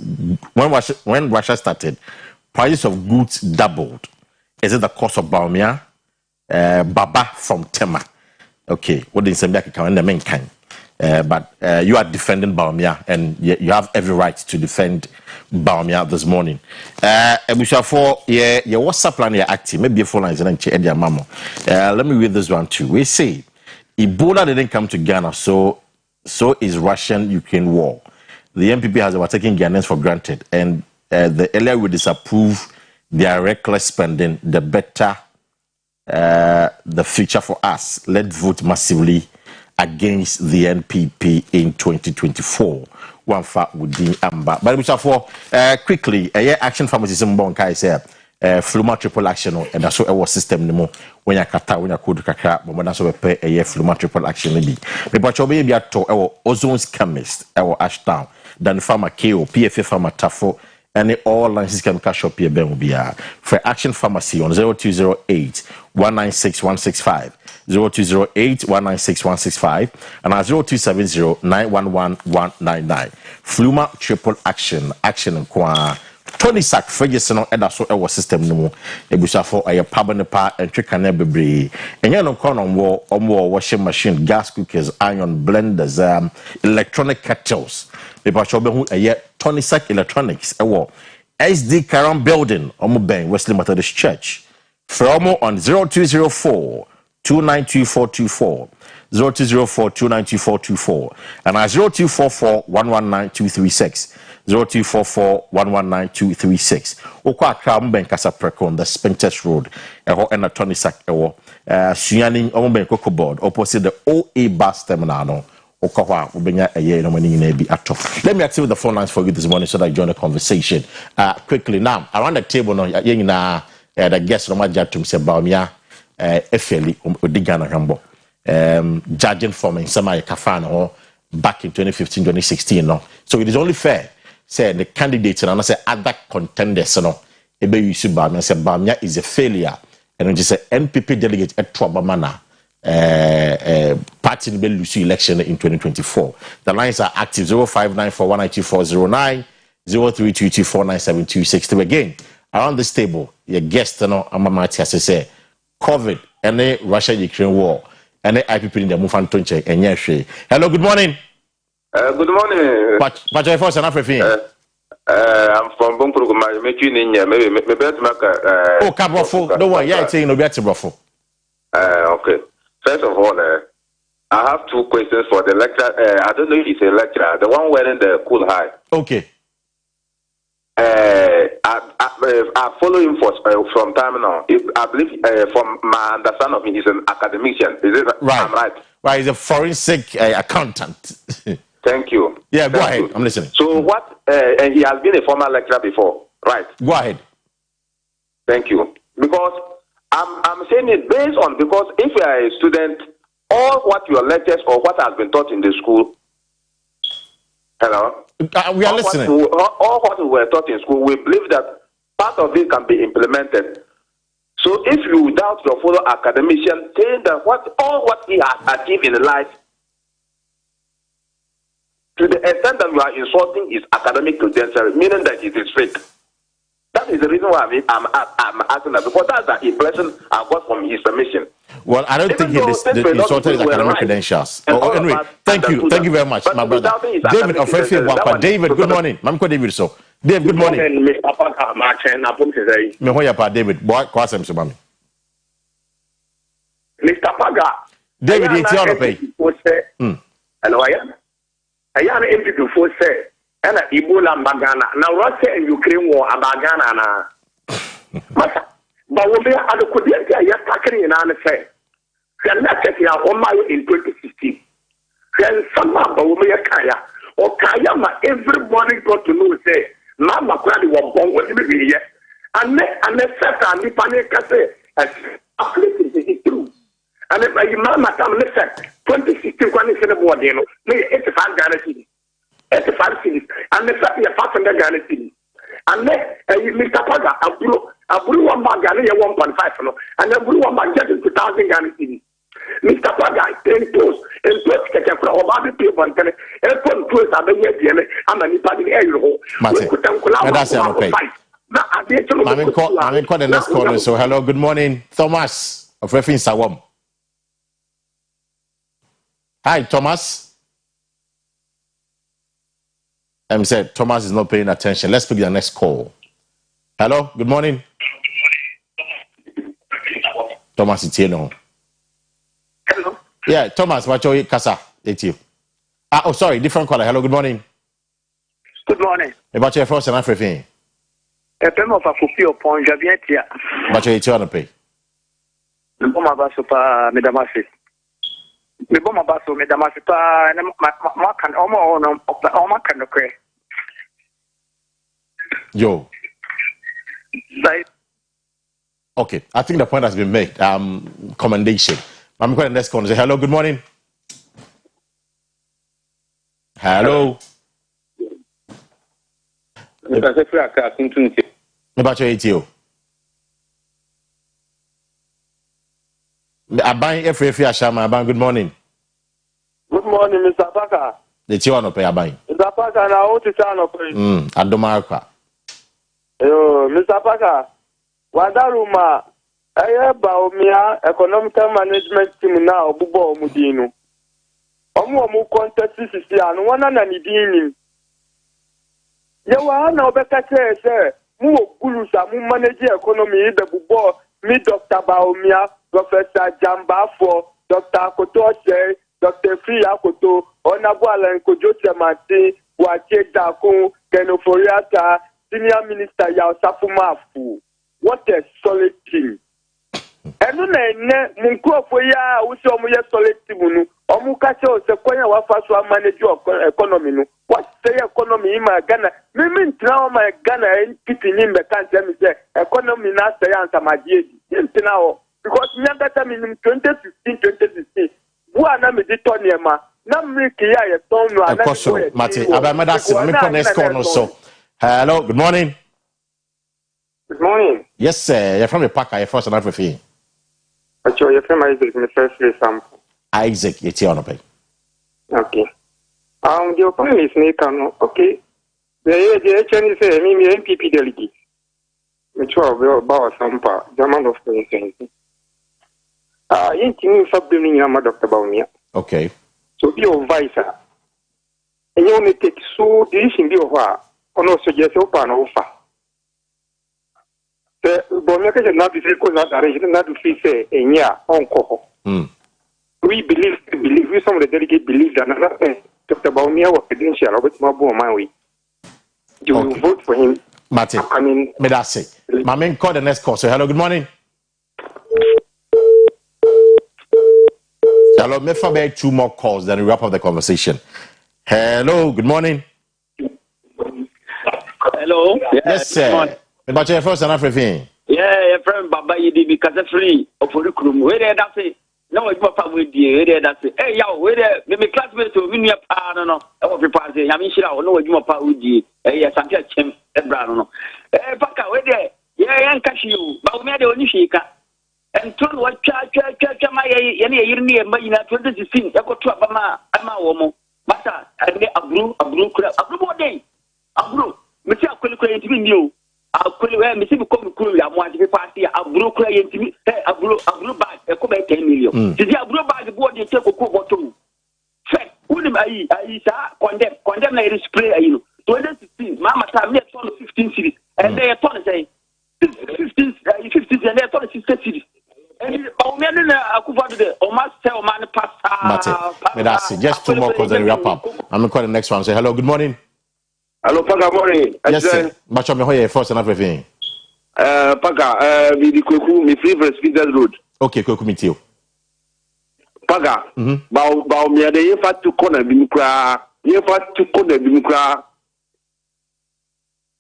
when Russia started, prices of goods doubled. Is it the cost of Baumia? Baba from Tema. Okay, what did you say? The main kind. But you are defending Baumia, and you have every right to defend Baumia this morning. For your WhatsApp line, you're active. Maybe your phone line is not check your mama. Let me read this one too. We say Ebola didn't come to Ghana, so is Russian-Ukraine war. The MPP has overtaken Ghanaians for granted, and the earlier we disapprove their reckless spending, the better the future for us. Let's vote massively against the NPP in 2024. One fact would be Amba. But for quickly, action pharmacy bonkai say Fluma triple action, and that's what our system no when you kata when you could kakra, but that's what we pay Fluma triple action be. But chobe be at our Ozone's chemist, our Ashtown, then Pharma KO, PFA Pharma Tafo, and all lines chemical shop here be for Action Pharmacy on 0208 196 165. 0208 196 165 and 0270 911 199. Fluma triple action and kwa Tony Sack Ferguson and that's what our system no ebusa for a pabanepa and tricane bebre and you no corner on war washing machine, gas cookers, iron blenders, electronic kettles. People show me who a Tony Sack Electronics SD Caron building on Wesley Methodist Church. From on 0204 292424 0204 292424 and 0244 119 236 0244 119 236 okwa akra mben kasa preko on the Spintex Road eho na Tony Sack ewo suyanin omben koko board opposite the OA bus terminal no okwa ubenya eye no mani na bi atop. Let me activate the phone lines for you this morning so that I join the conversation quickly. Now around the table no yengina the guest no majatum se Baumia Efeli Odigana Rambo judging from in Samaya Kafano back in 2015-2016 no. So it is only fair say the candidates and I say other contenders no ebe yusu Baumia say Baumia is a failure and just say NPP delegate at Trobamana party will lose election in 2024. The lines are active 0594192409 0322497262. Again around this table your guest no Amamati has to say COVID and Russia-Ukraine war and IPP in the movement to check and yes. Hello, good morning. Good morning. But I first enough of I'm from Bunkuru, maybe oh, Cabrofo. Don't worry, yeah, it's saying no better Brofo. Okay. First of all, I have two questions for the lecturer. I don't know if he's a lecturer, the one wearing the cool high. Okay. I follow him from time now. I believe, from my understanding of him, he's an academician. Is it right? I'm right. Right, he's a forensic accountant. Thank you. Yeah, go ahead. I'm listening. So what? And he has been a former lecturer before, right? Go ahead. Thank you. Because I'm saying it based on, because if you are a student, all what your lectures or what has been taught in the school. Hello. We are listening. All what we were taught in school, we believe that part of it can be implemented. So if you doubt your fellow academician, saying that all what he has achieved in life, to the extent that you are insulting his academic credentials, meaning that it is fake. That is the reason why I'm asking that, because that's the impression I got from his submission. Well, I don't think he insulted his academic credentials. Anyway, thank you very much, my brother. David Ofefi, David, good morning. Mamko David, so. Dave, good morning. David, Mr. Paga. David, it's your pay. Hello, I am MP for say, and Ebola Bagana. Now, Russia and Ukraine war about Ghana. But we are the Kudian, yes, tackling in an affair. Then that's it on my in 2016. Then some of the Kaya or Kayama, everybody got to know, say, Mama Kwadi was born with me here. And the second, the panic, as it's true. And if my mama come listen, 2016 when it's in the board, you know, 85 Ghana cities, 85 cities, and the fact you're passing the Ghana cities. And then Mr. Paga, I blew one bag Ghana 1.5, and I blew one bag getting 2,000 Ghana cities. Mr. Paga, 10 posts, and 12 about the people, and put posts at the year, I'm a Nipadi air, Mate. That's an pay. I'm call the next caller. So hello, good morning, Thomas of Refin Sawam. Hi, Thomas. Said Thomas is not paying attention. Let's pick the next call. Hello, good morning. Thomas, it's here now. Hello. Yeah, Thomas, what's your casa? It's you. Oh, sorry, different caller. Hello, good morning. Good morning. About your first and everything. A pen of a copy of Pont Javier. But you're to pay. The bomber basopa, Medamasi. The bomber baso, Medamasipa, and Macan Omo of the Omacan okay. Yo. Okay, I think the point has been made. Commendation. I'm going to next call and say hello, good morning. Hello. About your ATO. Aban every Ashama, Aban, good morning. Good morning, Mr. Parker. The Tiano pay Aban. Mr. Parker, now what is on pay? Adomarka. Yo, Mr. Parker. Wadaruma, Baumia, economical management team now, Bubo Mudino. Omu contest is and one and any. You are now better, sir. Mu Gulusa, mu manage economy, the Bubo, me Dr. Baumia, Professor Jamba for Dr. Koto, Dr. Free Akoto, Onabwala and Kojote Mati, Wache Daku, Kenoforiata, Senior Minister Yao Safumafu. What a solid team. And then, Munko ya, we saw me a solid team. Omukacho, Sequoia, what first one manage your economy. What say economy in my Ghana? Maybe now my Ghana ain't keeping in the country, say, economy now say answer my dear. Now, because never time in 2015, 2016, who are not Mediterranean, not making a ton of question. Mate, I'm next call also. Hello, good morning. Good morning. Yes, sir. You're from the Parker, you're first and everything. Actually, you're from Isaac, my first sample. Isaac, you're here on pay. Okay. The opponent is Nakano. Okay. The Chinese say, me MPP delegate. Which was about some part, German of president. Intimate sub-building Yama Dr. Baumia. Okay. So, your vice. And you only take so this in the offer, or also just open offer. The Bomaka should not be because that arrangement not to say a year on Coho. We believe, some of the delegate believe that Dr. Baumia was credential of it, Mabu Maui. You will vote for him. Martin, I mean, Medasi. My main call the next call. So, hello, good morning. Hello, may I make 2 more calls, then we wrap up the conversation. Hello, good morning. Hello. Yes, sir. About your first and everything. Yeah, friend Baba Yidi because free of curriculum. Where that's it. No, it's papa with you. Where that's it. Hey, yo, where the classmate to win your no. I will prepare. I mean, she don't know what you are with you. Yes, I'm just him. No. Paka, where there? Yeah, and catch you. But we made the only shaker. And told what church, my year near Mayina 2016. I got to Abama, Ama, Mata, and a blue crab, a blue day. A blue. Mr. Quilly to be new. I'll call you where Mr. Cool, I want to be party, a blue cray to me, a blue bag, a couple 10 million. Did you have blue bag, the board, you take a couple two? Fact, wouldn't I condemn a spray, you know. 2016, Mamma time, they told 15 cities, and they are told say 15, and they are told 16 cities. And Akua Asiedua, almost tell man past. Just 2 more calls and wrap up. I'm going to call the next one. Say hello, good morning. Hello, Paga, morning. Yes, sir. Much of me first and everything. Paga, we Kweku, me favorite Speeders Road. Okay, Kweku, me too. Paga, bao me ade yefa tu kona bimukra, yefa tu kona bimukra.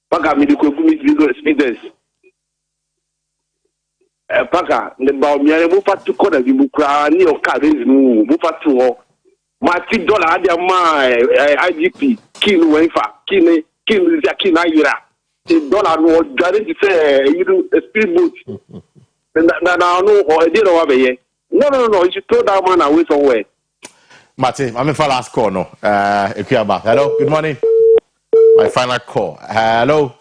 Paga, me Kweku, me favorite Speeders. Paga, ne bao me ade yefa tu kona bimukra, ni okare zinu, yefa tu ho. Mati dollar ade ma IGP kinu wenfa kinu ayira the dollar no guarantee say you speedboat na no or e dey no wa be no you should throw that man away somewhere. Martin, I'm in for last call no. Ekuaba. Hello, good morning. My final call. Hello.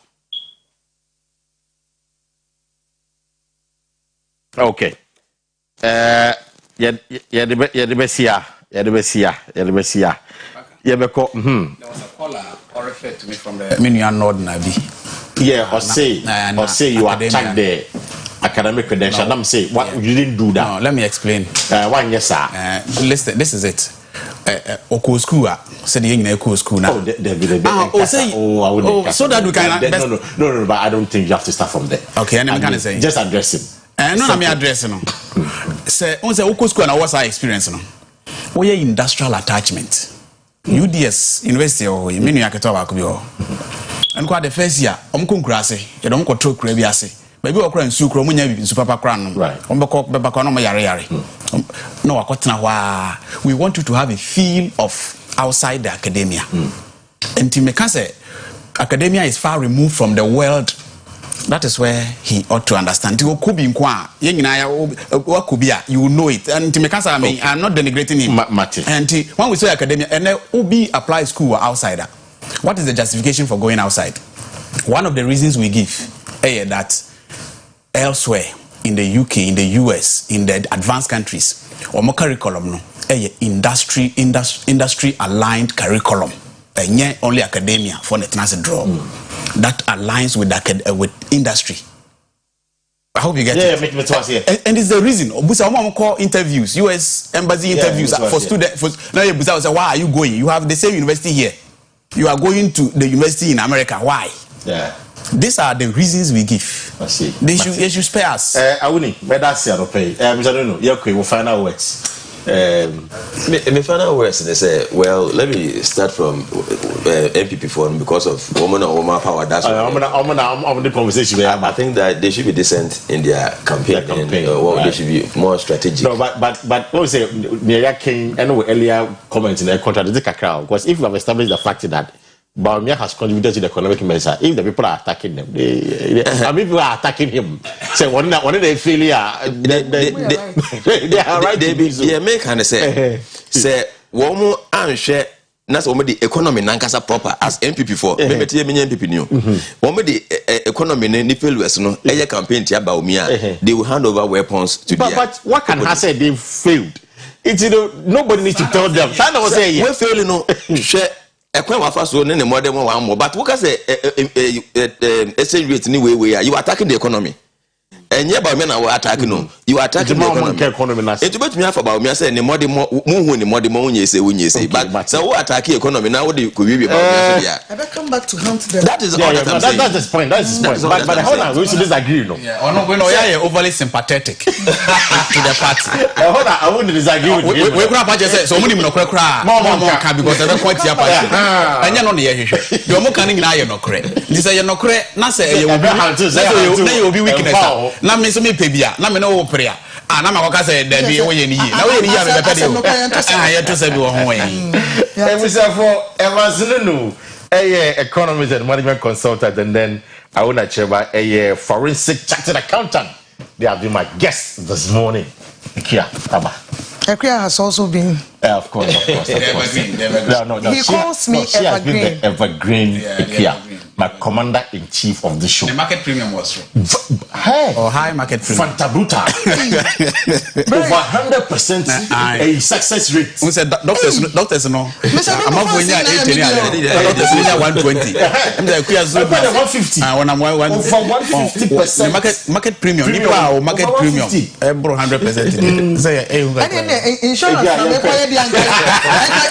Okay. Yeah, the Bessia. There was a caller or referred to me from the Minion Nord Navi. Yeah, or say you attack the academic credential. I'm saying what you didn't do that. No, let me explain. One yes, sir. Listen, this is it. Oko school said the Oko school now. So that we can no, but I don't think you have to start from there. Okay, and I'm kind of saying just address him. No, I'm addressing him. Say, on the Oko school, and what's our experience? No, we are industrial attachment. UDS University or Minu Yakatoa Kubio. And quite the first year, Grassi, you don't control Crebiasi. Maybe we're crying Sucro, Super Crown, right? No, we want you to have a feel of outside the academia. And Timekase, academia is far removed from the world. That is where he ought to understand. You will know it. And Timekasa, I mean, I'm not denigrating him. And when we say academia, and Obi apply school or outsider. What is the justification for going outside? One of the reasons we give that elsewhere in the UK, in the US, in the advanced countries, or more curriculum no, industry aligned curriculum. Only academia for the transit draw that aligns with industry. I hope you get it. And it's the reason. We call interviews, US embassy interviews for students. Now you say, why are you going? You have the same university here. You are going to the university in America. Why? Yeah. These are the reasons we give. I see. They should spare us. I wouldn't. But that's your pay. I don't know. Yeah, okay. We'll find out words. My final words, they say, well, let me start from MPP forum because of woman power. That's I'm the conversation. I think that they should be decent in their campaign. They should be more strategic. No, but what we say, Near King, and earlier comments in the contract, because if you have established the fact that Baumia has contributed to the economic measure, if the people are attacking them, people are attacking him. So one of the failure, they are right. They make kind of say one and share. That's the economy nankasa proper as MPP for. Maybe tie me MPP new. One the economy ne nipel west no. Eye campaign tia Baumia. They will hand over weapons to them. But what can I say? They failed. It's nobody needs to tell them. China was saying we fail no. Share. But what can say exchange rate anyway you are attacking the economy. And yeah, but men are attacking no. You are attacking the economy. It's about me about me say the more you say but so what attack the economy now what could be about me. I come back to hunt them. That is that's his point. That's his point. But hold on, we should disagree, no. Yeah, or no, we know you're overly sympathetic to the party. Hold on, I wouldn't disagree with you. We grab what you say, so many no cry. More because they're quite your party. And you're not here. You're more canning now, you're not correct. You say you're not correct, not say you will be weakness. Na me so me pebia na me no wo prayer na ma kwaka say da bi wo ye ni na wo ye ni ya me pede o ya to say bi wo ho yen we say for Evazinu economist and management consultant, and then Auna Cheba forensic chartered accountant. They have been my guests this morning. Akua has also been. Of course. Evergreen. No, he calls me she has been the evergreen Akua, my commander-in-chief of the show. The market premium was hey, or high market premium. Fantabruta. Over 100% a success rate. We said doctors no. I'm not going to 120. I'm the Akua zone 150. When I'm over 150%. Market premium. Or market premium. 100%. Say insurance na me kwaye di anga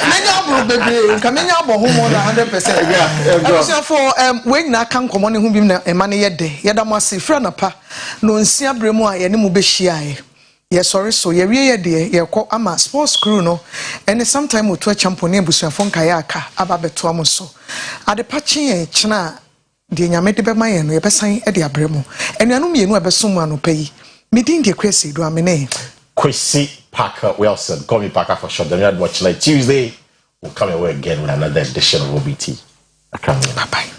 many abro bebre nka many abo ho more than 100%. For when na kan komo ne ho bim na ema ne yede yeda mo ase fra na pa no nsia bremu a ye ne mo be hia ye sorry so ye wie ye de ye kɔ ama sports crew no and sometime we to champion ebusuafo nka ya aka aba beto am so ade pa chen chena de nyame de be ma ye no ye besan e de abremu enuanu mienu abesom anopa yi medin de Kwesi do amene Kwesi Parker Wilson. Call me Parker for short. Then we had watch like Tuesday. We'll come away again with another edition of OBT. I can't. Bye bye.